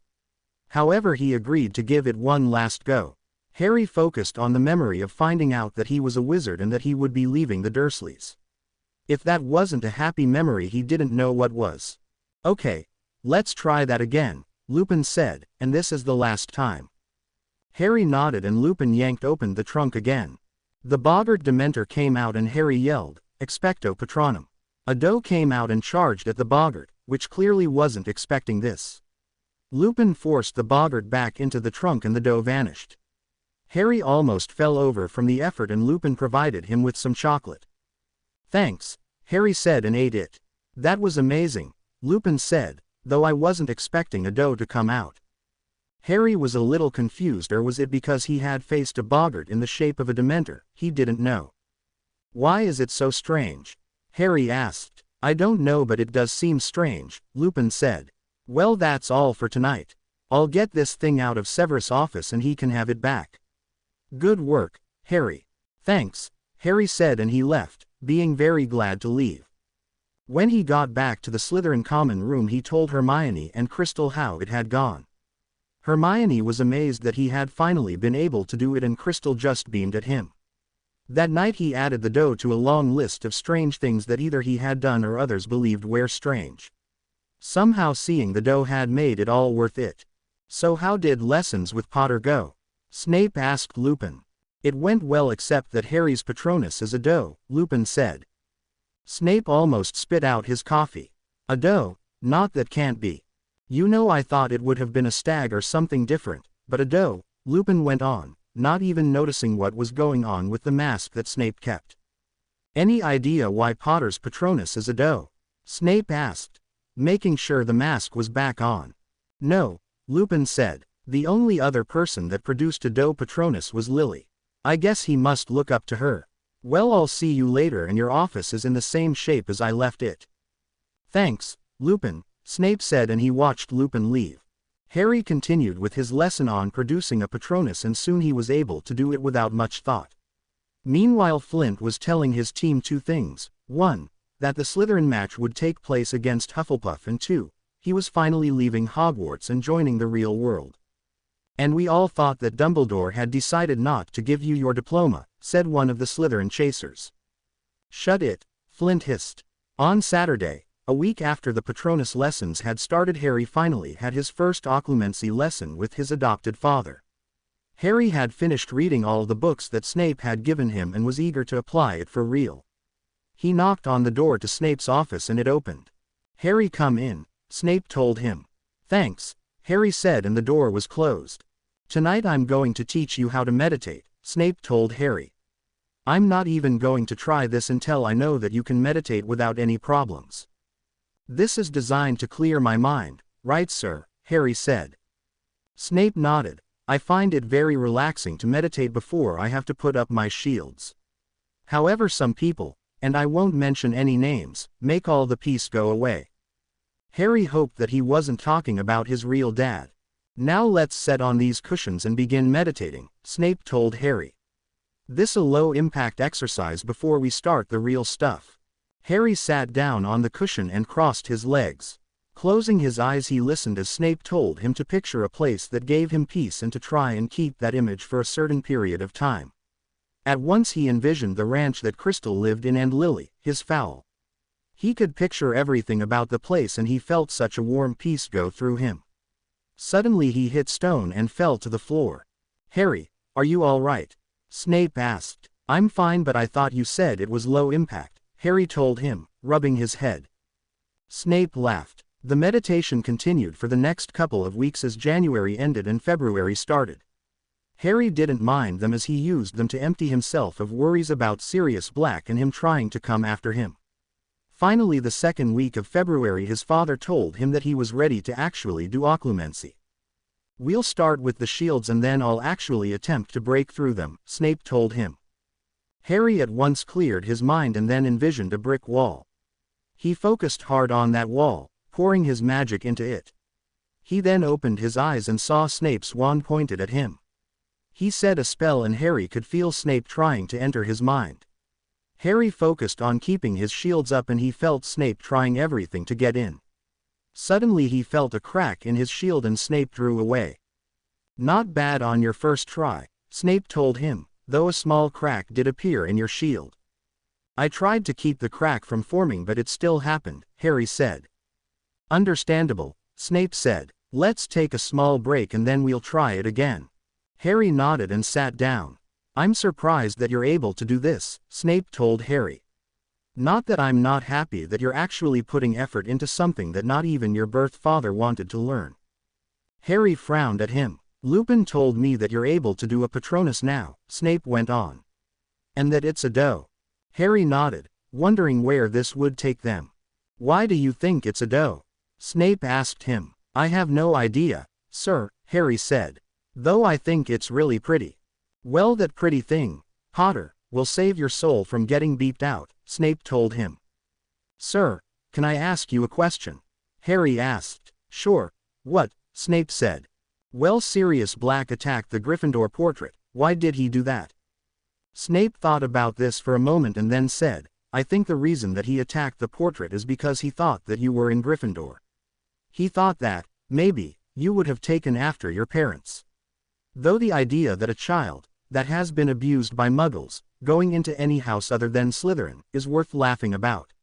Speaker 1: However, he agreed to give it one last go. Harry focused on the memory of finding out that he was a wizard and that he would be leaving the Dursleys. If that wasn't a happy memory, he didn't know what was. "Okay, let's try that again," Lupin said, "and this is the last time." Harry nodded and Lupin yanked open the trunk again. The boggart Dementor came out and Harry yelled, "Expecto Patronum." A doe came out and charged at the boggart, which clearly wasn't expecting this. Lupin forced the boggart back into the trunk and the doe vanished. Harry almost fell over from the effort and Lupin provided him with some chocolate. "Thanks," Harry said and ate it. "That was amazing," Lupin said, "though I wasn't expecting a doe to come out." Harry was a little confused, or was it because he had faced a boggart in the shape of a Dementor? He didn't know. "Why is it so strange?" Harry asked. "I don't know, but it does seem strange," Lupin said. "Well, that's all for tonight. I'll get this thing out of Severus' office and he can have it back." "Good work, Harry." "Thanks," Harry said and he left, being very glad to leave. When he got back to the Slytherin common room he told Hermione and Crystal how it had gone. Hermione was amazed that he had finally been able to do it and Crystal just beamed at him. That night he added the doe to a long list of strange things that either he had done or others believed were strange. Somehow seeing the doe had made it all worth it. "So how did lessons with Potter go?" Snape asked Lupin. "It went well, except that Harry's Patronus is a doe," Lupin said. Snape almost spit out his coffee. "A doe? Not that can't be. You know, I thought it would have been a stag or something different, but a doe," Lupin went on, not even noticing what was going on with the mask that Snape kept. "Any idea why Potter's Patronus is a doe?" Snape asked, making sure the mask was back on. "No," Lupin said. "The only other person that produced a doe Patronus was Lily. I guess he must look up to her. Well, I'll see you later, and your office is in the same shape as I left it." "Thanks, Lupin," Snape said, and he watched Lupin leave. Harry continued with his lesson on producing a Patronus and soon he was able to do it without much thought. Meanwhile, Flint was telling his team 2 things. 1. That the Slytherin match would take place against Hufflepuff, and 2. He was finally leaving Hogwarts and joining the real world. "And we all thought that Dumbledore had decided not to give you your diploma," said one of the Slytherin chasers. "Shut it," Flint hissed. On Saturday, a week after the Patronus lessons had started, Harry finally had his first occlumency lesson with his adopted father. Harry had finished reading all the books that Snape had given him and was eager to apply it for real. He knocked on the door to Snape's office and it opened. "Harry, come in," Snape told him. "Thanks," Harry said, and the door was closed. "Tonight I'm going to teach you how to meditate," Snape told Harry. "I'm not even going to try this until I know that you can meditate without any problems. This is designed to clear my mind, right, sir?" Harry said. Snape nodded. "I find it very relaxing to meditate before I have to put up my shields. However, some people, and I won't mention any names, make all the peace go away." Harry hoped that he wasn't talking about his real dad. "Now let's sit on these cushions and begin meditating," Snape told Harry. "This's a low-impact exercise before we start the real stuff." Harry sat down on the cushion and crossed his legs. Closing his eyes, he listened as Snape told him to picture a place that gave him peace and to try and keep that image for a certain period of time. At once he envisioned the ranch that Crystal lived in and Lily, his fowl. He could picture everything about the place and he felt such a warm peace go through him. Suddenly he hit stone and fell to the floor. "Harry, are you all right?" Snape asked. "I'm fine, but I thought you said it was low impact," Harry told him, rubbing his head. Snape laughed. The meditation continued for the next couple of weeks as January ended and February started. Harry didn't mind them as he used them to empty himself of worries about Sirius Black and him trying to come after him. Finally, the second week of February, his father told him that he was ready to actually do occlumency. "We'll start with the shields and then I'll actually attempt to break through them," Snape told him. Harry at once cleared his mind and then envisioned a brick wall. He focused hard on that wall, pouring his magic into it. He then opened his eyes and saw Snape's wand pointed at him. He said a spell and Harry could feel Snape trying to enter his mind. Harry focused on keeping his shields up and he felt Snape trying everything to get in. Suddenly he felt a crack in his shield and Snape drew away. "Not bad on your first try," Snape told him, "though a small crack did appear in your shield." "I tried to keep the crack from forming but it still happened," Harry said. "Understandable," Snape said. "Let's take a small break and then we'll try it again." Harry nodded and sat down. "I'm surprised that you're able to do this," Snape told Harry. "Not that I'm not happy that you're actually putting effort into something that not even your birth father wanted to learn." Harry frowned at him. "Lupin told me that you're able to do a Patronus now," Snape went on. "And that it's a doe." Harry nodded, wondering where this would take them. "Why do you think it's a doe?" Snape asked him. "I have no idea, sir," Harry said. "Though I think it's really pretty." "Well, that pretty thing, Potter, will save your soul from getting beeped out," Snape told him. "Sir, can I ask you a question?" Harry asked. "Sure, what?" Snape said. "Well, Sirius Black attacked the Gryffindor portrait. Why did he do that?" Snape thought about this for a moment and then said, "I think the reason that he attacked the portrait is because he thought that you were in Gryffindor. He thought that, maybe, you would have taken after your parents. Though the idea that a child, that has been abused by Muggles, going into any house other than Slytherin, is worth laughing about."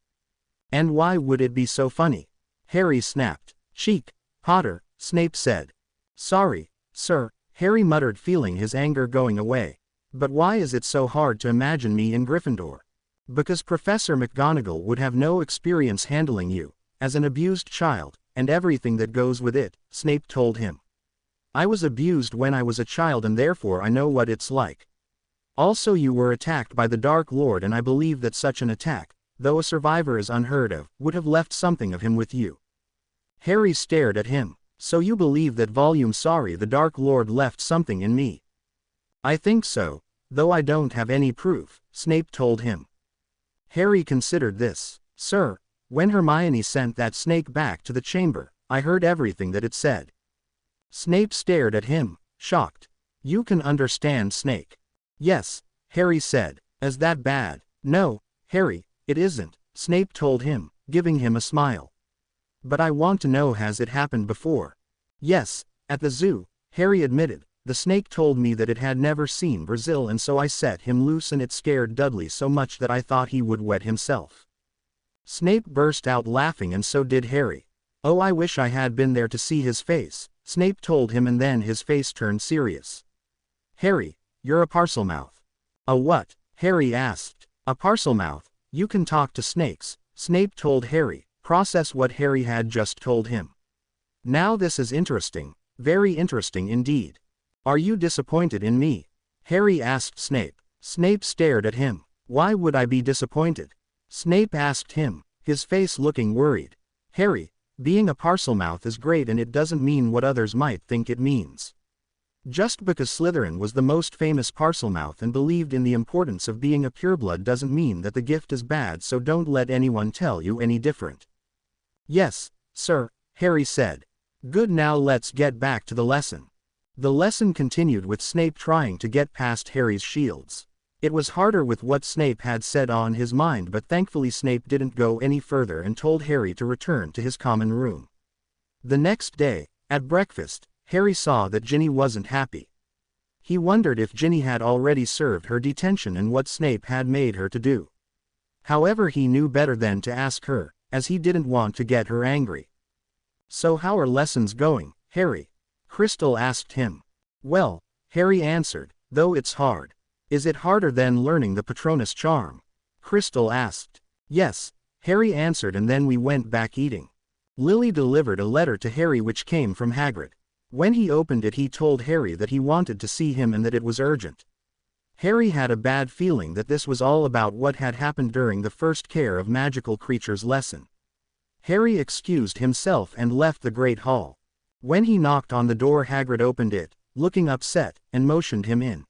Speaker 1: "And why would it be so funny?" Harry snapped. "Cheek, Potter," Snape said. "Sorry, sir," Harry muttered, feeling his anger going away. "But why is it so hard to imagine me in Gryffindor?" "Because Professor McGonagall would have no experience handling you, as an abused child, and everything that goes with it," Snape told him. "I was abused when I was a child and therefore I know what it's like. Also, you were attacked by the Dark Lord and I believe that such an attack, though a survivor is unheard of, would have left something of him with you." Harry stared at him. "So you believe that the Dark Lord left something in me?" "I think so, though I don't have any proof," Snape told him. Harry considered this. "Sir, when Hermione sent that snake back to the chamber, I heard everything that it said." Snape stared at him, shocked. "You can understand snake?" "Yes," Harry said. "Is that bad?" "No, Harry, it isn't," Snape told him, giving him a smile. "But I want to know, has it happened before?" "Yes, at the zoo," Harry admitted. "The snake told me that it had never seen Brazil and so I set him loose and it scared Dudley so much that I thought he would wet himself." Snape burst out laughing and so did Harry. "Oh, I wish I had been there to see his face," Snape told him, and then his face turned serious. "Harry, you're a Parselmouth." "A what?" Harry asked. "A Parselmouth," You can talk to snakes, Snape told Harry, process what Harry had just told him. Now this is interesting, very interesting indeed. Are you disappointed in me? Harry asked Snape. Snape stared at him. Why would I be disappointed? Snape asked him, his face looking worried. Harry, being a Parselmouth is great and it doesn't mean what others might think it means. Just because Slytherin was the most famous Parselmouth and believed in the importance of being a pureblood doesn't mean that the gift is bad, so don't let anyone tell you any different. Yes, sir, Harry said. Good, now let's get back to the lesson. The lesson continued with Snape trying to get past Harry's shields. It was harder with what Snape had said on his mind, but thankfully Snape didn't go any further and told Harry to return to his common room. The next day, at breakfast, Harry saw that Ginny wasn't happy. He wondered if Ginny had already served her detention and what Snape had made her to do. However, he knew better than to ask her, as he didn't want to get her angry. So how are lessons going, Harry? Crystal asked him. Well, Harry answered, though it's hard. Is it harder than learning the Patronus charm? Crystal asked. Yes, Harry answered, and then we went back eating. Lily delivered a letter to Harry which came from Hagrid. When he opened it, he told Harry that he wanted to see him and that it was urgent. Harry had a bad feeling that this was all about what had happened during the first Care of Magical Creatures lesson. Harry excused himself and left the Great Hall. When he knocked on the door, Hagrid opened it, looking upset, and motioned him in.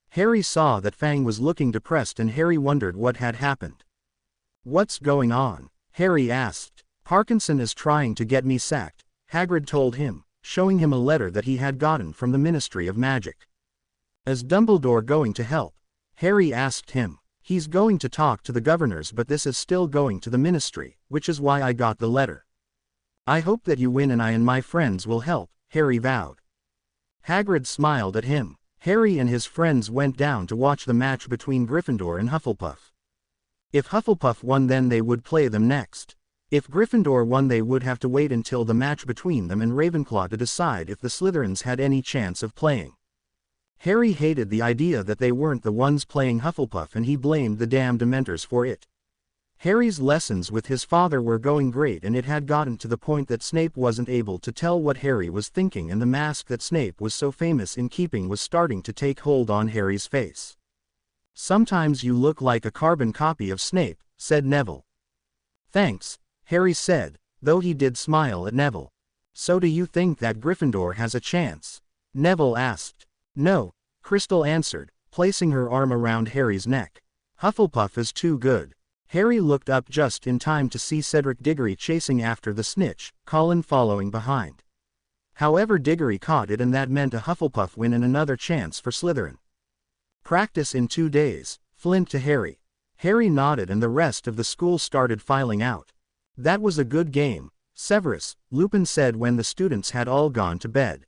Speaker 1: Harry saw that Fang was looking depressed and Harry wondered what had happened. What's going on? Harry asked. Parkinson is trying to get me sacked, Hagrid told him, showing him a letter that he had gotten from the Ministry of Magic. Is Dumbledore going to help? Harry asked him. He's going to talk to the governors, but this is still going to the ministry, which is why I got the letter. I hope that you win and I and my friends will help, Harry vowed. Hagrid smiled at him. Harry and his friends went down to watch the match between Gryffindor and Hufflepuff. If Hufflepuff won, then they would play them next. If Gryffindor won, they would have to wait until the match between them and Ravenclaw to decide if the Slytherins had any chance of playing. Harry hated the idea that they weren't the ones playing Hufflepuff, and he blamed the damn Dementors for it. Harry's lessons with his father were going great, and it had gotten to the point that Snape wasn't able to tell what Harry was thinking, and the mask that Snape was so famous in keeping was starting to take hold on Harry's face. Sometimes you look like a carbon copy of Snape, said Neville. Thanks, Harry said, though he did smile at Neville. So do you think that Gryffindor has a chance? Neville asked. No, Crystal answered, placing her arm around Harry's neck. Hufflepuff is too good. Harry looked up just in time to see Cedric Diggory chasing after the snitch, Colin following behind. However, Diggory caught it, and that meant a Hufflepuff win and another chance for Slytherin. Practice in 2 days, Flint to Harry. Harry nodded and the rest of the school started filing out. That was a good game, Severus, Lupin said when the students had all gone to bed.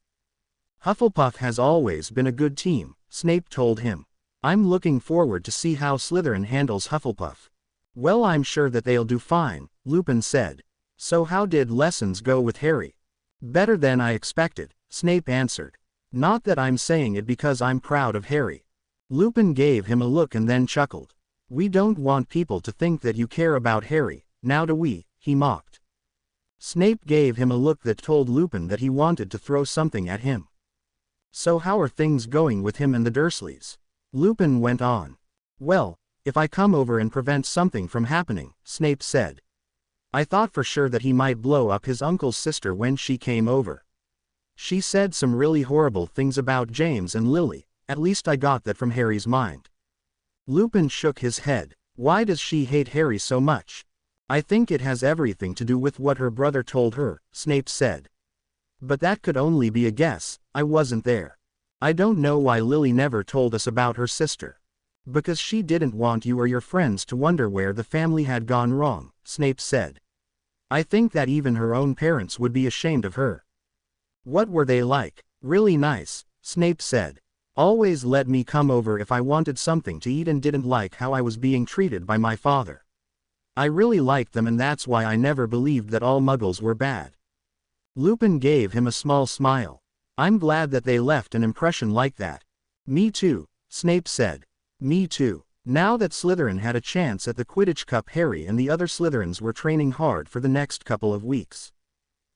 Speaker 1: Hufflepuff has always been a good team, Snape told him. I'm looking forward to see how Slytherin handles Hufflepuff. Well, I'm sure that they'll do fine, Lupin said. So how did lessons go with Harry? Better than I expected, Snape answered. Not that I'm saying it because I'm proud of Harry. Lupin gave him a look and then chuckled. We don't want people to think that you care about Harry, now do we? He mocked. Snape gave him a look that told Lupin that he wanted to throw something at him. So how are things going with him and the Dursleys? Lupin went on. Well, if I come over and prevent something from happening, Snape said. I thought for sure that he might blow up his uncle's sister when she came over. She said some really horrible things about James and Lily, at least I got that from Harry's mind. Lupin shook his head. Why does she hate Harry so much? I think it has everything to do with what her brother told her, Snape said. But that could only be a guess, I wasn't there. I don't know why Lily never told us about her sister. Because she didn't want you or your friends to wonder where the family had gone wrong, Snape said. I think that even her own parents would be ashamed of her. What were they like? Really nice, Snape said. Always let me come over if I wanted something to eat and didn't like how I was being treated by my father. I really liked them, and that's why I never believed that all Muggles were bad. Lupin gave him a small smile. I'm glad that they left an impression like that. Me too, Snape said. Me too. Now that Slytherin had a chance at the Quidditch Cup, Harry and the other Slytherins were training hard for the next couple of weeks.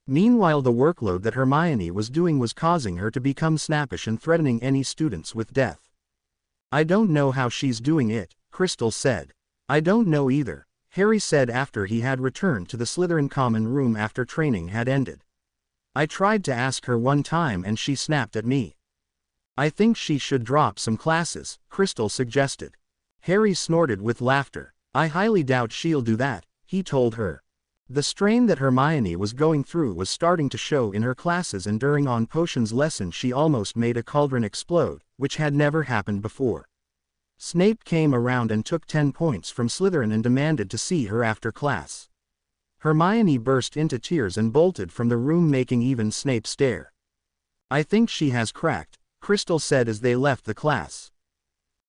Speaker 1: Meanwhile, the workload that Hermione was doing was causing her to become snappish and threatening any students with death. "I don't know how she's doing it," Crystal said. "I don't know either," Harry said after he had returned to the Slytherin common room after training had ended. "I tried to ask her one time and she snapped at me." "I think she should drop some classes," Crystal suggested. Harry snorted with laughter. "I highly doubt she'll do that," he told her. The strain that Hermione was going through was starting to show in her classes, and during On Potions lesson she almost made a cauldron explode, which had never happened before. Snape came around and took 10 points from Slytherin and demanded to see her after class. Hermione burst into tears and bolted from the room, making even Snape stare. "I think she has cracked," Crystal said as they left the class.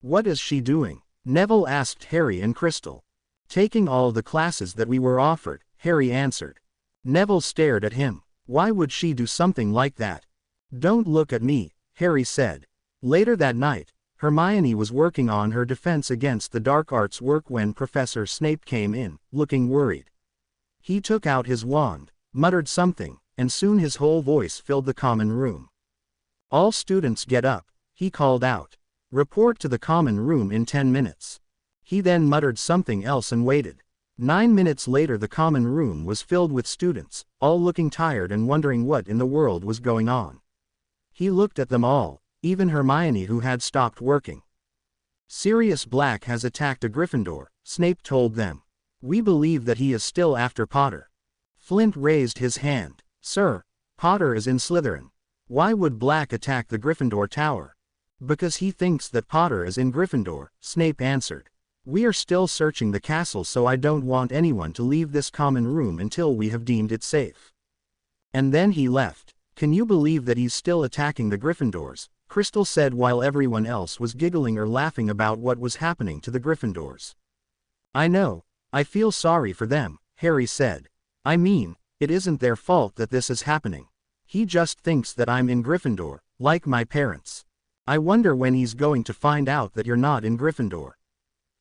Speaker 1: "What is she doing?" Neville asked Harry and Crystal. "Taking all the classes that we were offered," Harry answered. Neville stared at him. "Why would she do something like that?" "Don't look at me," Harry said. Later that night, Hermione was working on her defense against the dark arts work when Professor Snape came in, looking worried. He took out his wand, muttered something, and soon his whole voice filled the common room. "All students get up," he called out. "Report to the common room in 10 minutes. He then muttered something else and waited. 9 minutes later the common room was filled with students, all looking tired and wondering what in the world was going on. He looked at them all, even Hermione, who had stopped working. "Sirius Black has attacked a Gryffindor," Snape told them. "We believe that he is still after Potter." Flint raised his hand. "Sir, Potter is in Slytherin. Why would Black attack the Gryffindor Tower?" "Because he thinks that Potter is in Gryffindor," Snape answered. "We are still searching the castle, so I don't want anyone to leave this common room until we have deemed it safe." And then he left. "Can you believe that he's still attacking the Gryffindors?" Crystal said while everyone else was giggling or laughing about what was happening to the Gryffindors. "I know. I feel sorry for them," Harry said. "I mean, it isn't their fault that this is happening. He just thinks that I'm in Gryffindor, like my parents. I wonder when he's going to find out that you're not in Gryffindor."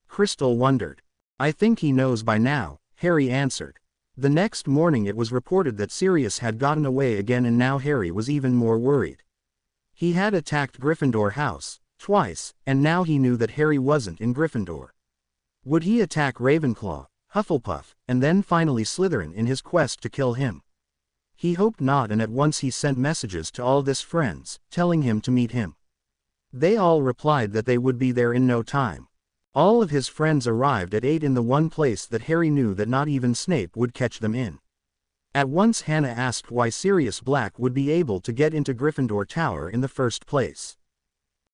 Speaker 1: Crystal wondered. "I think he knows by now," Harry answered. The next morning it was reported that Sirius had gotten away again, and now Harry was even more worried. He had attacked Gryffindor House twice, and now he knew that Harry wasn't in Gryffindor. Would he attack Ravenclaw, Hufflepuff, and then finally Slytherin in his quest to kill him? He hoped not, and at once he sent messages to all his friends, telling him to meet him. They all replied that they would be there in no time. All of his friends arrived at 8 in the one place that Harry knew that not even Snape would catch them in. At once Hannah asked why Sirius Black would be able to get into Gryffindor Tower in the first place.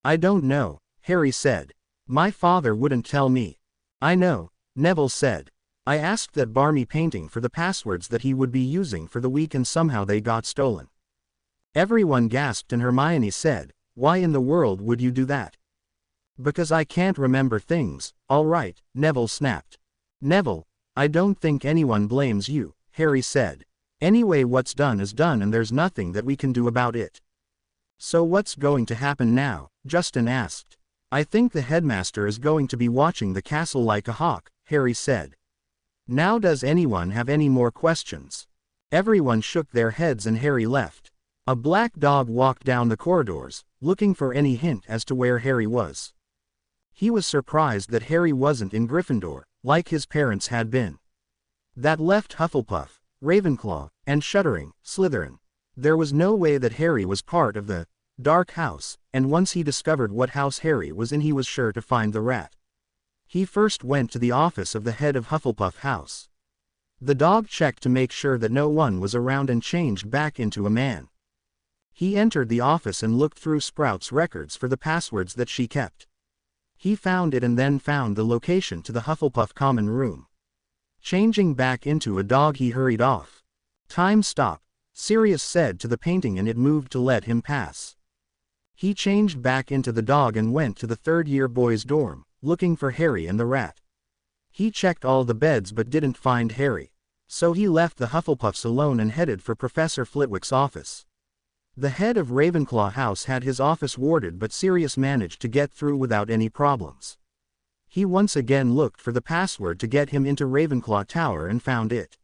Speaker 1: "I don't know," Harry said. "My father wouldn't tell me." "I know," Neville said. "I asked that Barmy painting for the passwords that he would be using for the week and somehow they got stolen." Everyone gasped and Hermione said, "Why in the world would you do that?" "Because I can't remember things." "All right," Neville snapped. "Neville, I don't think anyone blames you," Harry said. "Anyway, what's done is done and there's nothing that we can do about it." "So what's going to happen now?" Justin asked. "I think the headmaster is going to be watching the castle like a hawk," Harry said. "Now does anyone have any more questions?" Everyone shook their heads and Harry left. A black dog walked down the corridors, looking for any hint as to where Harry was. He was surprised that Harry wasn't in Gryffindor, like his parents had been. That left Hufflepuff, Ravenclaw, and shuddering Slytherin. There was no way that Harry was part of the Dark House, and once he discovered what house Harry was in he was sure to find the rat. He first went to the office of the head of Hufflepuff House. The dog checked to make sure that no one was around and changed back into a man. He entered the office and looked through Sprout's records for the passwords that she kept. He found it and then found the location to the Hufflepuff common room. Changing back into a dog he hurried off. "Time stop," Sirius said to the painting and it moved to let him pass. He changed back into the dog and went to the third-year boys' dorm, looking for Harry and the rat. He checked all the beds but didn't find Harry. So he left the Hufflepuffs alone and headed for Professor Flitwick's office. The head of Ravenclaw House had his office warded but Sirius managed to get through without any problems. He once again looked for the password to get him into Ravenclaw Tower and found it.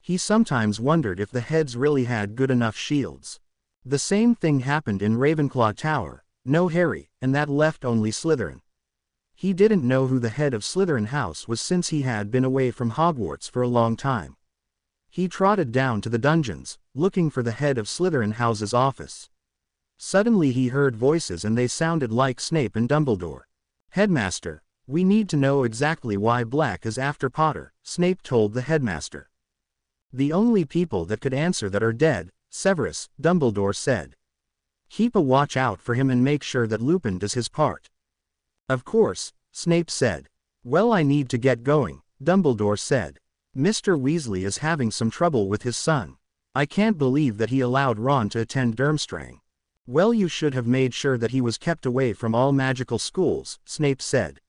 Speaker 1: He sometimes wondered if the heads really had good enough shields. The same thing happened in Ravenclaw Tower, no Harry, and that left only Slytherin. He didn't know who the head of Slytherin House was since he had been away from Hogwarts for a long time. He trotted down to the dungeons, looking for the head of Slytherin House's office. Suddenly he heard voices and they sounded like Snape and Dumbledore. "Headmaster, we need to know exactly why Black is after Potter," Snape told the headmaster. "The only people that could answer that are dead, Severus," Dumbledore said. "Keep a watch out for him and make sure that Lupin does his part." "Of course," Snape said. "Well, I need to get going," Dumbledore said. "Mr. Weasley is having some trouble with his son. I can't believe that he allowed Ron to attend Durmstrang." "Well, you should have made sure that he was kept away from all magical schools," Snape said.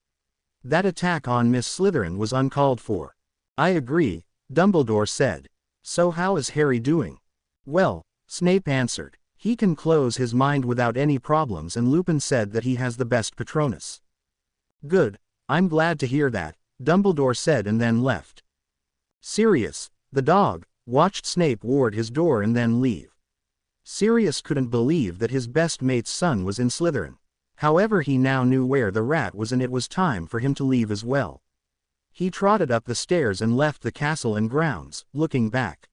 Speaker 1: "That attack on Miss Slytherin was uncalled for." "I agree," Dumbledore said. "So how is Harry doing?" "Well," Snape answered, "he can close his mind without any problems, and Lupin said that he has the best Patronus." "Good, I'm glad to hear that," Dumbledore said and then left. Sirius, the dog, watched Snape ward his door and then leave. Sirius couldn't believe that his best mate's son was in Slytherin. However, he now knew where the rat was and it was time for him to leave as well. He trotted up the stairs and left the castle and grounds, looking back.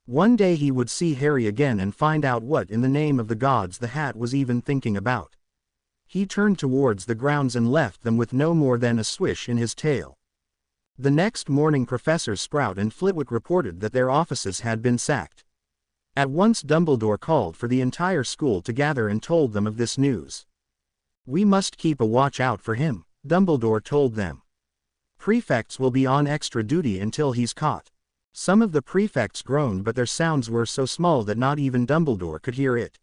Speaker 1: One day he would see Harry again and find out what in the name of the gods the Hat was even thinking about. He turned towards the grounds and left them with no more than a swish in his tail. The next morning Professors Sprout and Flitwick reported that their offices had been sacked. At once Dumbledore called for the entire school to gather and told them of this news. "We must keep a watch out for him," Dumbledore told them. "Prefects will be on extra duty until he's caught." Some of the prefects groaned, but their sounds were so small that not even Dumbledore could hear it.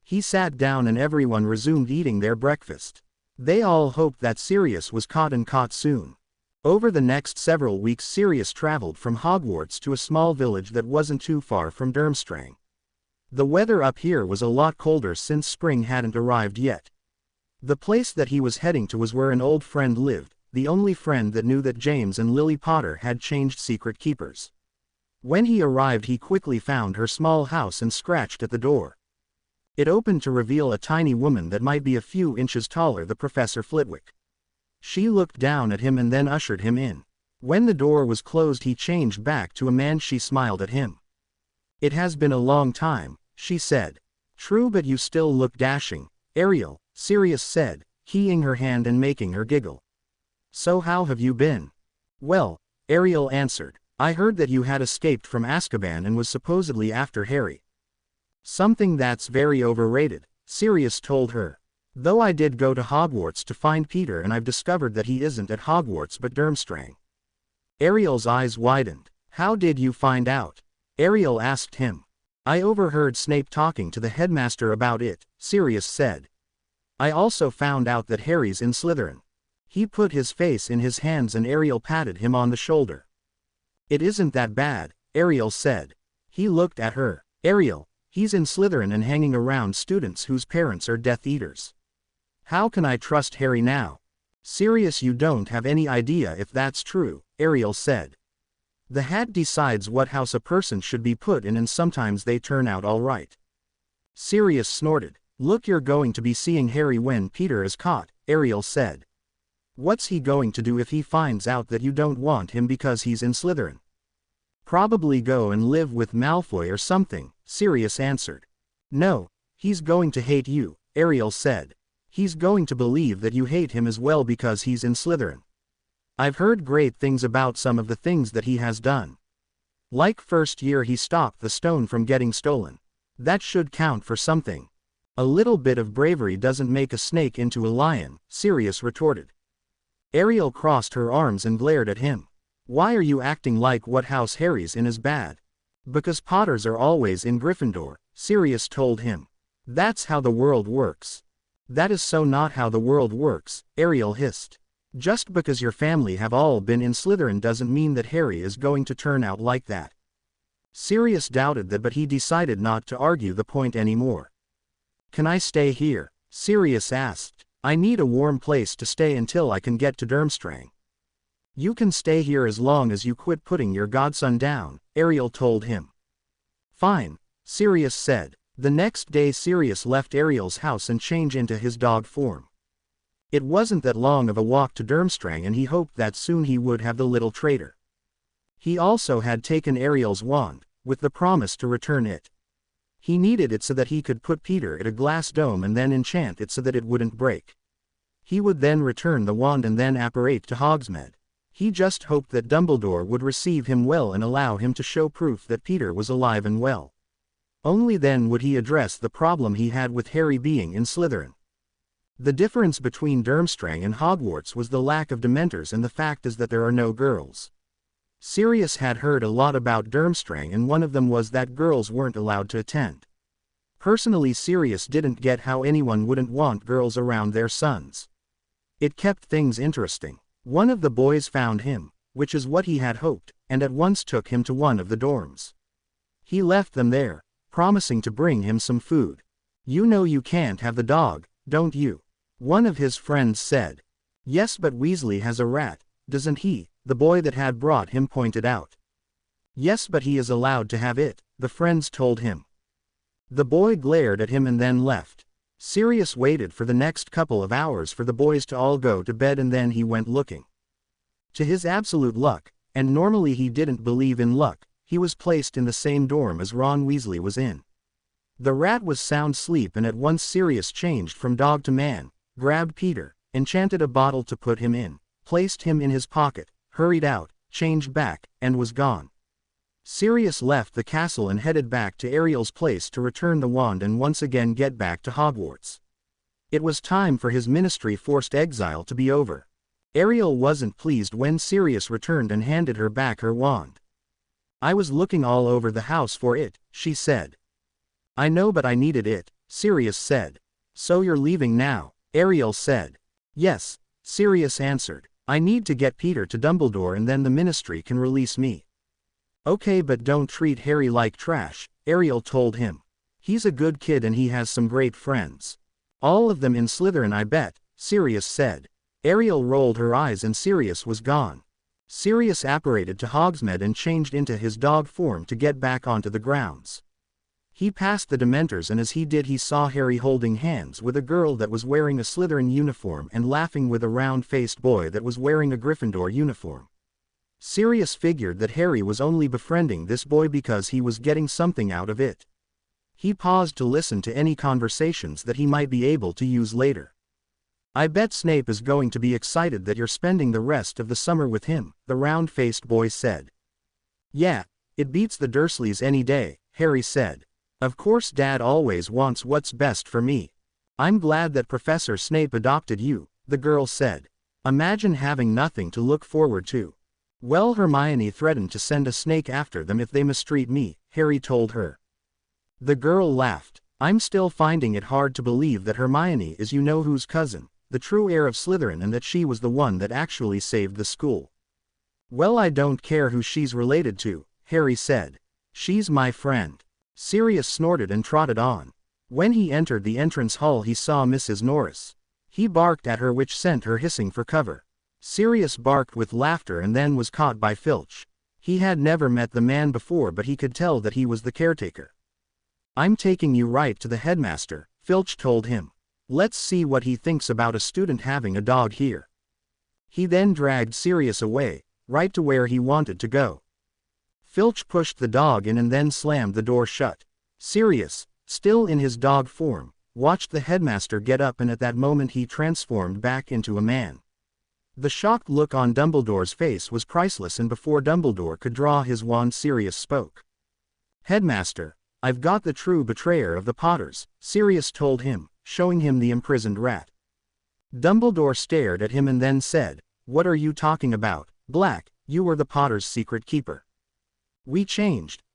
Speaker 1: He sat down and everyone resumed eating their breakfast. They all hoped that Sirius was caught and caught soon. Over the next several weeks Sirius traveled from Hogwarts to a small village that wasn't too far from Durmstrang. The weather up here was a lot colder since spring hadn't arrived yet. The place that he was heading to was where an old friend lived, the only friend that knew that James and Lily Potter had changed secret keepers. When he arrived he quickly found her small house and scratched at the door. It opened to reveal a tiny woman that might be a few inches taller than Professor Flitwick. She looked down at him and then ushered him in. When the door was closed he changed back to a man. She smiled at him. "It has been a long time," she said. "True, but you still look dashing, Ariel," Sirius said, keying her hand and making her giggle. "So how have you been?" "Well," Ariel answered, "I heard that you had escaped from Azkaban and was supposedly after Harry." "Something that's very overrated," Sirius told her. "Though I did go to Hogwarts to find Peter and I've discovered that he isn't at Hogwarts but Durmstrang." Ariel's eyes widened. "How did you find out?" Ariel asked him. "I overheard Snape talking to the headmaster about it," Sirius said. "I also found out that Harry's in Slytherin." He put his face in his hands and Ariel patted him on the shoulder. "It isn't that bad," Ariel said. He looked at her. "Ariel, he's in Slytherin and hanging around students whose parents are Death Eaters. How can I trust Harry now?" "Sirius, you don't have any idea if that's true," Ariel said. "The Hat decides what house a person should be put in and sometimes they turn out all right." Sirius snorted. "Look, you're going to be seeing Harry when Peter is caught," Ariel said. "What's he going to do if he finds out that you don't want him because he's in Slytherin?" "Probably go and live with Malfoy or something," Sirius answered. "No, he's going to hate you," Ariel said. "He's going to believe that you hate him as well because he's in Slytherin. I've heard great things about some of the things that he has done. Like first year he stopped the stone from getting stolen. That should count for something." "A little bit of bravery doesn't make a snake into a lion," Sirius retorted. Ariel crossed her arms and glared at him. "Why are you acting like what house Harry's in is bad?" "Because Potters are always in Gryffindor," Sirius told him. "That's how the world works." "That is so not how the world works," Ariel hissed. "Just because your family have all been in Slytherin doesn't mean that Harry is going to turn out like that." Sirius doubted that, but he decided not to argue the point anymore. "Can I stay here?" Sirius asked. I need a warm place to stay until I can get to Durmstrang. You can stay here as long as you quit putting your godson down, Ariel told him. Fine, Sirius said. The next day Sirius left Ariel's house and changed into his dog form. It wasn't that long of a walk to Durmstrang, and he hoped that soon he would have the little traitor. He also had taken Ariel's wand, with the promise to return it. He needed it so that he could put Peter in a glass dome and then enchant it so that it wouldn't break. He would then return the wand and then apparate to Hogsmeade. He just hoped that Dumbledore would receive him well and allow him to show proof that Peter was alive and well. Only then would he address the problem he had with Harry being in Slytherin. The difference between Durmstrang and Hogwarts was the lack of Dementors, and the fact is that there are no girls. Sirius had heard a lot about Durmstrang, and one of them was that girls weren't allowed to attend. Personally, Sirius didn't get how anyone wouldn't want girls around their sons. It kept things interesting. One of the boys found him, which is what he had hoped, and at once took him to one of the dorms. He left them there, promising to bring him some food. You know you can't have the dog, don't you? One of his friends said. Yes, but Weasley has a rat, doesn't he? The boy that had brought him pointed out. Yes, but he is allowed to have it, the friends told him. The boy glared at him and then left. Sirius waited for the next couple of hours for the boys to all go to bed, and then he went looking. To his absolute luck, and normally he didn't believe in luck, he was placed in the same dorm as Ron Weasley was in. The rat was sound asleep, and at once Sirius changed from dog to man, grabbed Peter, enchanted a bottle to put him in, placed him in his pocket, hurried out, changed back, and was gone. Sirius left the castle and headed back to Ariel's place to return the wand and once again get back to Hogwarts. It was time for his ministry-forced exile to be over. Ariel wasn't pleased when Sirius returned and handed her back her wand. I was looking all over the house for it, she said. I know, but I needed it, Sirius said. So you're leaving now, Ariel said. Yes, Sirius answered. I need to get Peter to Dumbledore and then the ministry can release me. Okay, but don't treat Harry like trash, Ariel told him. He's a good kid and he has some great friends. All of them in Slytherin, I bet, Sirius said. Ariel rolled her eyes and Sirius was gone. Sirius apparated to Hogsmeade and changed into his dog form to get back onto the grounds. He passed the Dementors, and as he did he saw Harry holding hands with a girl that was wearing a Slytherin uniform and laughing with a round-faced boy that was wearing a Gryffindor uniform. Sirius figured that Harry was only befriending this boy because he was getting something out of it. He paused to listen to any conversations that he might be able to use later. I bet Snape is going to be excited that you're spending the rest of the summer with him, the round-faced boy said. Yeah, it beats the Dursleys any day, Harry said. Of course Dad always wants what's best for me. I'm glad that Professor Snape adopted you, the girl said. Imagine having nothing to look forward to. Well, Hermione threatened to send a snake after them if they mistreat me, Harry told her. The girl laughed. I'm still finding it hard to believe that Hermione is you-know-who's cousin, the true heir of Slytherin, and that she was the one that actually saved the school. Well, I don't care who she's related to, Harry said. She's my friend. Sirius snorted and trotted on. When he entered the entrance hall he saw Mrs. Norris. He barked at her, which sent her hissing for cover. Sirius barked with laughter and then was caught by Filch. He had never met the man before, but he could tell that he was the caretaker. I'm taking you right to the headmaster, Filch told him. Let's see what he thinks about a student having a dog here. He then dragged Sirius away, right to where he wanted to go. Filch pushed the dog in and then slammed the door shut. Sirius, still in his dog form, watched the headmaster get up, and at that moment he transformed back into a man. The shocked look on Dumbledore's face was priceless, and before Dumbledore could draw his wand Sirius spoke. Headmaster, I've got the true betrayer of the Potters, Sirius told him, showing him the imprisoned rat. Dumbledore stared at him and then said, What are you talking about, Black? You were the Potters' secret keeper. We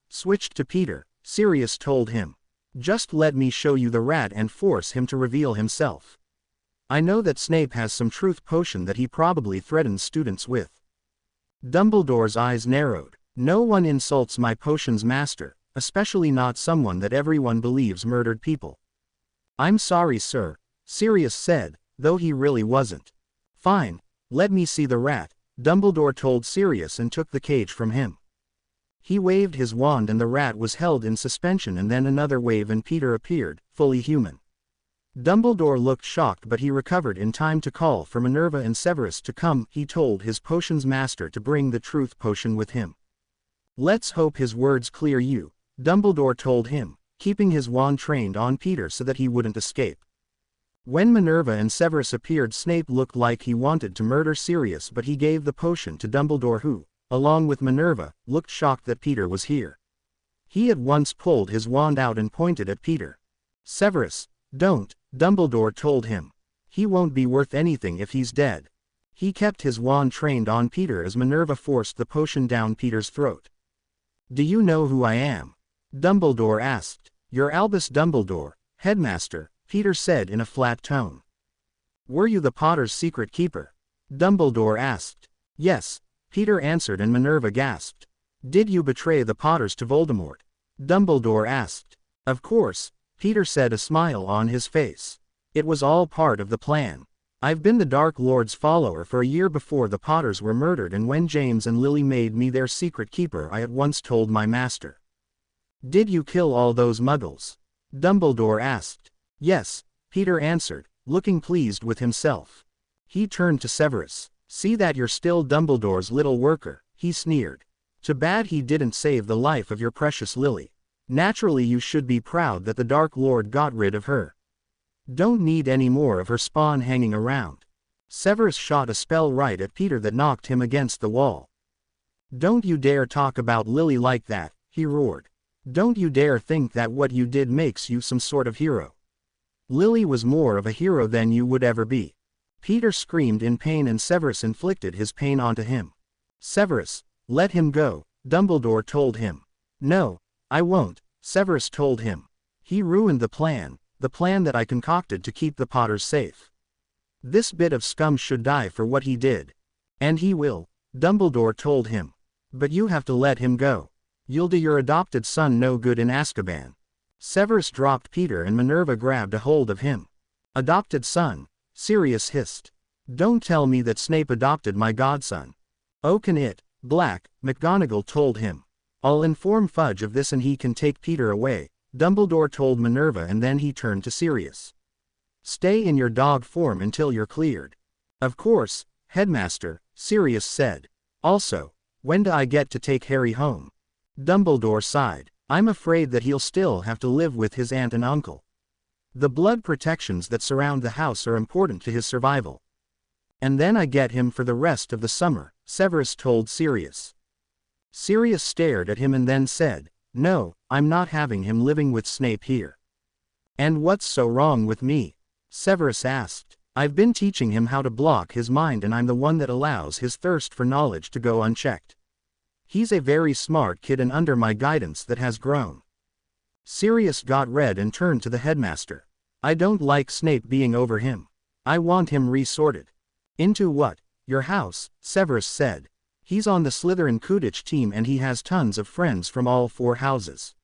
Speaker 1: switched to Peter, Sirius told him. Just let me show you the rat and force him to reveal himself. I know that Snape has some truth potion that he probably threatens students with. Dumbledore's eyes narrowed. No one insults my potion's master, especially not someone that everyone believes murdered people. I'm sorry, sir, Sirius said, though he really wasn't. Fine, let me see the rat, Dumbledore told Sirius and took the cage from him. He waved his wand and the rat was held in suspension, and then another wave and Peter appeared, fully human. Dumbledore looked shocked, but he recovered in time to call for Minerva and Severus to come. He told his potions master to bring the truth potion with him. Let's hope his words clear you, Dumbledore told him, keeping his wand trained on Peter so that he wouldn't escape. When Minerva and Severus appeared, Snape looked like he wanted to murder Sirius, but he gave the potion to Dumbledore, who, along with Minerva, looked shocked that Peter was here. He at once pulled his wand out and pointed at Peter. Severus, don't, Dumbledore told him. He won't be worth anything if he's dead. He kept his wand trained on Peter as Minerva forced the potion down Peter's throat. Do you know who I am? Dumbledore asked. You're Albus Dumbledore, headmaster, Peter said in a flat tone. Were you the Potter's secret keeper? Dumbledore asked. Yes, Peter answered, and Minerva gasped. Did you betray the Potters to Voldemort? Dumbledore asked. Of course, Peter said, a smile on his face. It was all part of the plan. I've been the Dark Lord's follower for a year before the Potters were murdered, and when James and Lily made me their secret keeper, I at once told my master. Did you kill all those muggles? Dumbledore asked. Yes, Peter answered, looking pleased with himself. He turned to Severus. See that you're still Dumbledore's little worker, he sneered. Too bad he didn't save the life of your precious Lily. Naturally you should be proud that the Dark Lord got rid of her. Don't need any more of her spawn hanging around. Severus shot a spell right at Peter that knocked him against the wall. Don't you dare talk about Lily like that, he roared. Don't you dare think that what you did makes you some sort of hero. Lily was more of a hero than you would ever be. Peter screamed in pain, and Severus inflicted his pain onto him. Severus, let him go, Dumbledore told him. No, I won't, Severus told him. He ruined the plan that I concocted to keep the Potters safe. This bit of scum should die for what he did. And he will, Dumbledore told him. But you have to let him go. You'll do your adopted son no good in Azkaban. Severus dropped Peter and Minerva grabbed a hold of him. Adopted son? Sirius hissed. Don't tell me that Snape adopted my godson. Oh, can it, Black, McGonagall told him. I'll inform Fudge of this and he can take Peter away, Dumbledore told Minerva, and then he turned to Sirius. Stay in your dog form until you're cleared. Of course, Headmaster, Sirius said. Also, when do I get to take Harry home? Dumbledore sighed. I'm afraid that he'll still have to live with his aunt and uncle. The blood protections that surround the house are important to his survival. And then I get him for the rest of the summer, Severus told Sirius. Sirius stared at him and then said, No, I'm not having him living with Snape here. And what's so wrong with me? Severus asked. I've been teaching him how to block his mind, and I'm the one that allows his thirst for knowledge to go unchecked. He's a very smart kid and under my guidance that has grown. Sirius got red and turned to the headmaster. I don't like Snape being over him. I want him resorted. Into what? Your house, Severus said. He's on the Slytherin Quidditch team and he has tons of friends from all 4 houses.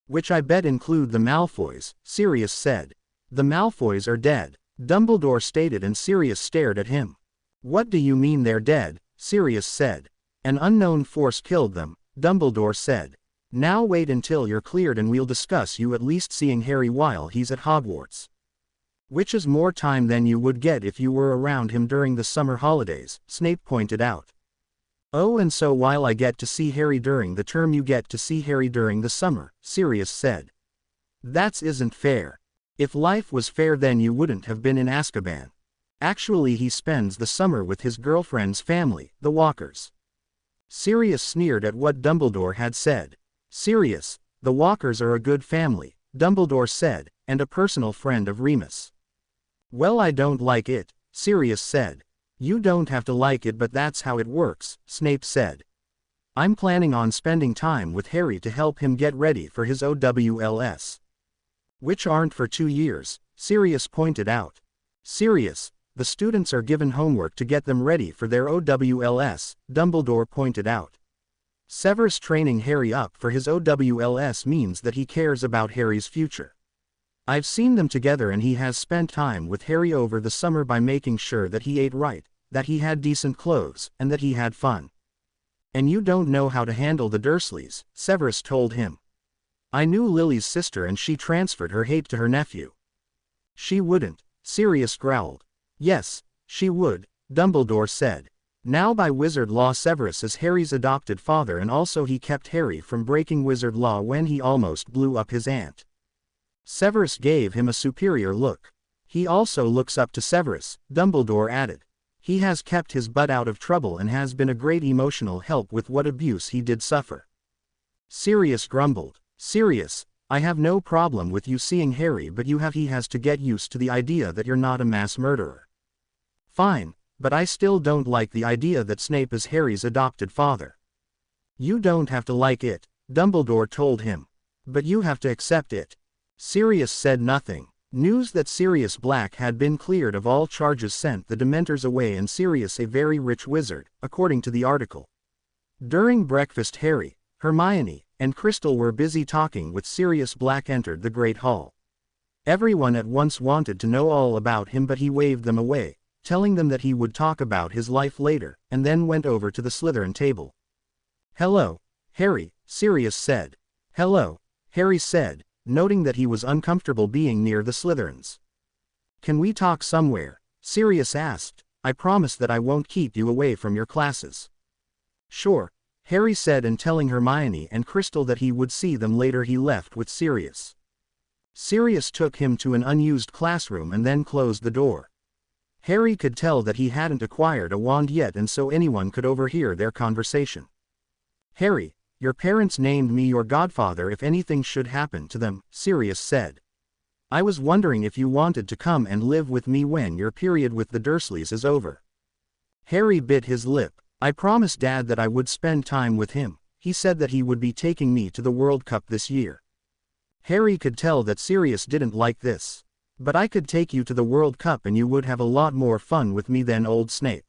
Speaker 1: Which I bet include the Malfoys, Sirius said. The Malfoys are dead, Dumbledore stated, and Sirius stared at him. What do you mean they're dead? Sirius said. An unknown force killed them, Dumbledore said. Now wait until you're cleared and we'll discuss you at least seeing Harry while he's at Hogwarts. Which is more time than you would get if you were around him during the summer holidays, Snape pointed out. Oh, and so while I get to see Harry during the term, you get to see Harry during the summer, Sirius said. That isn't fair. If life was fair then you wouldn't have been in Azkaban. Actually he spends the summer with his girlfriend's family, the Walkers. Sirius sneered at what Dumbledore had said. Sirius, the Walkers are a good family, Dumbledore said, and a personal friend of Remus. Well, I don't like it, Sirius said. You don't have to like it, but that's how it works, Snape said. I'm planning on spending time with Harry to help him get ready for his OWLs. Which aren't for 2 years, Sirius pointed out. Sirius, the students are given homework to get them ready for their OWLs, Dumbledore pointed out. Severus training Harry up for his OWLs means that he cares about Harry's future. I've seen them together and he has spent time with Harry over the summer by making sure that he ate right, that he had decent clothes, and that he had fun. And you don't know how to handle the Dursleys, Severus told him. I knew Lily's sister and she transferred her hate to her nephew. She wouldn't, Sirius growled. Yes, she would, Dumbledore said. Now by wizard law Severus is Harry's adopted father and also he kept Harry from breaking wizard law when he almost blew up his aunt. Severus gave him a superior look. He also looks up to Severus, Dumbledore added. He has kept his butt out of trouble and has been a great emotional help with what abuse he did suffer. Sirius grumbled. Sirius, I have no problem with you seeing Harry but he has to get used to the idea that you're not a mass murderer. Fine, but I still don't like the idea that Snape is Harry's adopted father. You don't have to like it, Dumbledore told him. But you have to accept it. Sirius said nothing. News that Sirius Black had been cleared of all charges sent the Dementors away and Sirius a very rich wizard, according to the article. During breakfast Harry, Hermione, and Crystal were busy talking with Sirius Black entered the Great Hall. Everyone at once wanted to know all about him but he waved them away, telling them that he would talk about his life later, and then went over to the Slytherin table. Hello, Harry, Sirius said. Hello, Harry said, noting that he was uncomfortable being near the Slytherins. Can we talk somewhere? Sirius asked. I promise that I won't keep you away from your classes. Sure, Harry said, and telling Hermione and Crystal that he would see them later he left with Sirius. Sirius took him to an unused classroom and then closed the door. Harry could tell that he hadn't acquired a wand yet and so anyone could overhear their conversation. Harry, your parents named me your godfather if anything should happen to them, Sirius said. I was wondering if you wanted to come and live with me when your period with the Dursleys is over. Harry bit his lip. I promised Dad that I would spend time with him. He said that he would be taking me to the World Cup this year. Harry could tell that Sirius didn't like this. But I could take you to the World Cup and you would have a lot more fun with me than old Snape.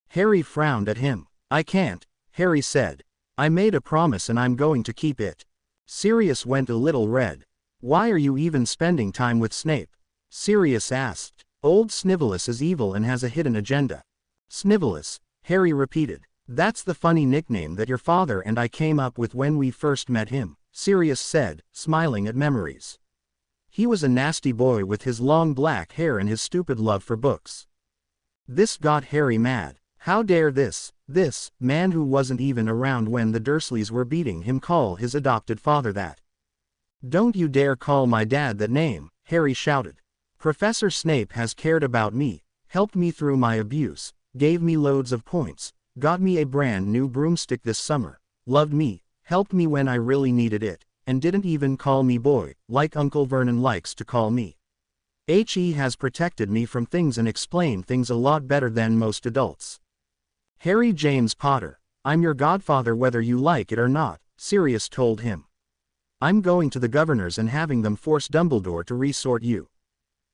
Speaker 1: Harry frowned at him. I can't, Harry said. I made a promise and I'm going to keep it. Sirius went a little red. Why are you even spending time with Snape? Sirius asked. Old Snivelus is evil and has a hidden agenda. Snivelus, Harry repeated. That's the funny nickname that your father and I came up with when we first met him, Sirius said, smiling at memories. He was a nasty boy with his long black hair and his stupid love for books. This got Harry mad. How dare this man who wasn't even around when the Dursleys were beating him call his adopted father that? Don't you dare call my dad that name, Harry shouted. Professor Snape has cared about me, helped me through my abuse, gave me loads of points, got me a brand new broomstick this summer, loved me, helped me when I really needed it, and didn't even call me boy, like Uncle Vernon likes to call me. He has protected me from things and explained things a lot better than most adults. Harry James Potter, I'm your godfather whether you like it or not, Sirius told him. I'm going to the governors and having them force Dumbledore to resort you.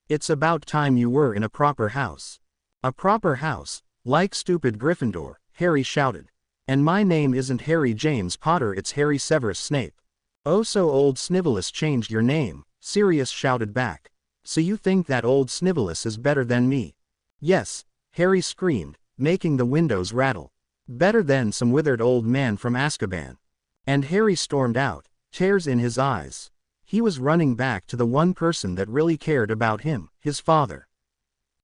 Speaker 1: It's about time you were in a proper house. A proper house, like stupid Gryffindor, Harry shouted. And my name isn't Harry James Potter, it's Harry Severus Snape. Oh, so old Snivelus changed your name, Sirius shouted back. So you think that old Snivelus is better than me? Yes, Harry screamed, making the windows rattle. Better than some withered old man from Azkaban. And Harry stormed out, tears in his eyes. He was running back to the one person that really cared about him, his father.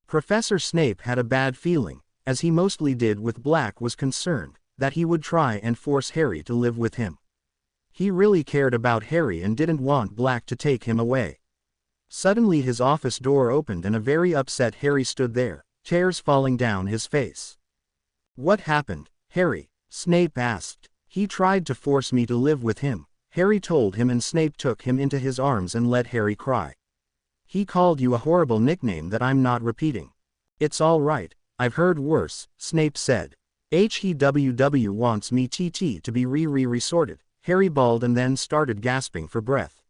Speaker 1: Professor Snape had a bad feeling, as he mostly did with Black was concerned, that he would try and force Harry to live with him. He really cared about Harry and didn't want Black to take him away. Suddenly his office door opened and a very upset Harry stood there, tears falling down his face. What happened, Harry? Snape asked. He tried to force me to live with him, Harry told him, and Snape took him into his arms and let Harry cry. He called you a horrible nickname that I'm not repeating. It's all right, I've heard worse, Snape said. HEWW wants me to be resorted, Harry bawled and then started gasping for breath.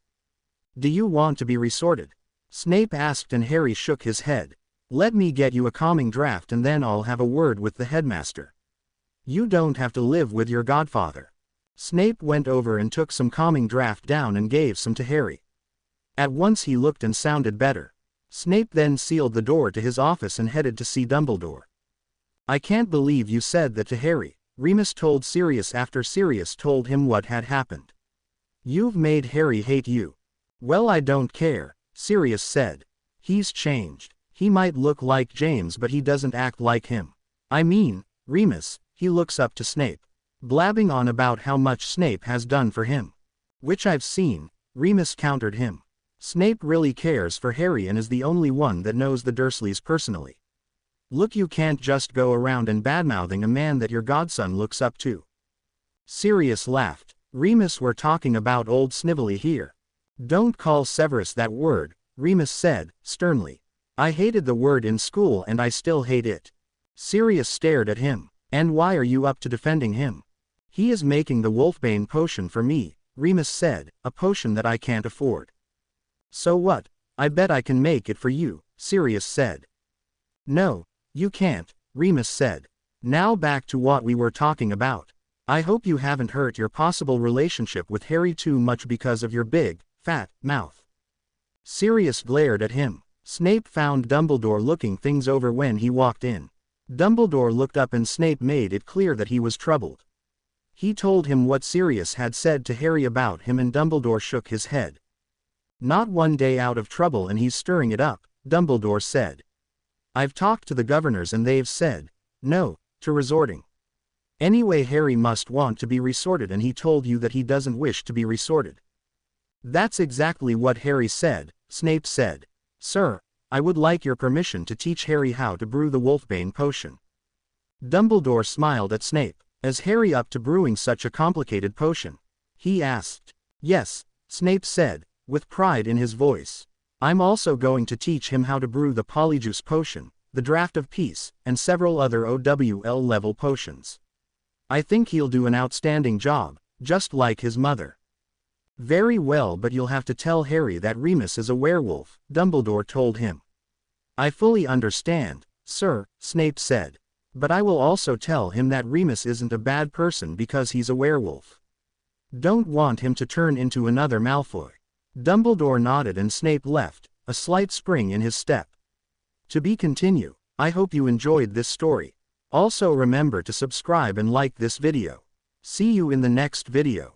Speaker 1: Do you want to be resorted? Snape asked, and Harry shook his head. Let me get you a calming draft and then I'll have a word with the headmaster. You don't have to live with your godfather. Snape went over and took some calming draft down and gave some to Harry. At once he looked and sounded better. Snape then sealed the door to his office and headed to see Dumbledore. "I can't believe you said that to Harry," Remus told Sirius after Sirius told him what had happened. "You've made Harry hate you." "Well, I don't care," Sirius said. "He's changed. He might look like James, but he doesn't act like him. I mean, Remus," he looks up to Snape, blabbing on about how much Snape has done for him. "Which I've seen," Remus countered him. "Snape really cares for Harry and is the only one that knows the Dursleys personally. Look, you can't just go around and badmouthing a man that your godson looks up to." Sirius laughed. "Remus, we're talking about old Snively here." "Don't call Severus that word," Remus said, sternly. "I hated the word in school and I still hate it." Sirius stared at him. "And why are you up to defending him?" "He is making the Wolfbane potion for me," Remus said, "a potion that I can't afford." "So what? I bet I can make it for you," Sirius said. "No, you can't," Remus said. "Now back to what we were talking about. I hope you haven't hurt your possible relationship with Harry too much because of your big, fat mouth." Sirius glared at him. Snape found Dumbledore looking things over when he walked in. Dumbledore looked up and Snape made it clear that he was troubled. He told him what Sirius had said to Harry about him and Dumbledore shook his head. "Not one day out of trouble and he's stirring it up," Dumbledore said. "I've talked to the governors and they've said no to resorting. Anyway, Harry must want to be resorted and he told you that he doesn't wish to be resorted." "That's exactly what Harry said," Snape said. "Sir, I would like your permission to teach Harry how to brew the Wolfbane potion." Dumbledore smiled at Snape. "Is Harry up to brewing such a complicated potion?" he asked. "Yes," Snape said, with pride in his voice. "I'm also going to teach him how to brew the Polyjuice potion, the Draft of Peace, and several other OWL-level potions. I think he'll do an outstanding job, just like his mother." "Very well, but you'll have to tell Harry that Remus is a werewolf," Dumbledore told him. "I fully understand, sir," Snape said. "But I will also tell him that Remus isn't a bad person because he's a werewolf. Don't want him to turn into another Malfoy." Dumbledore nodded and Snape left, a slight spring in his step. To be continued. I hope you enjoyed this story. Also remember to subscribe and like this video. See you in the next video.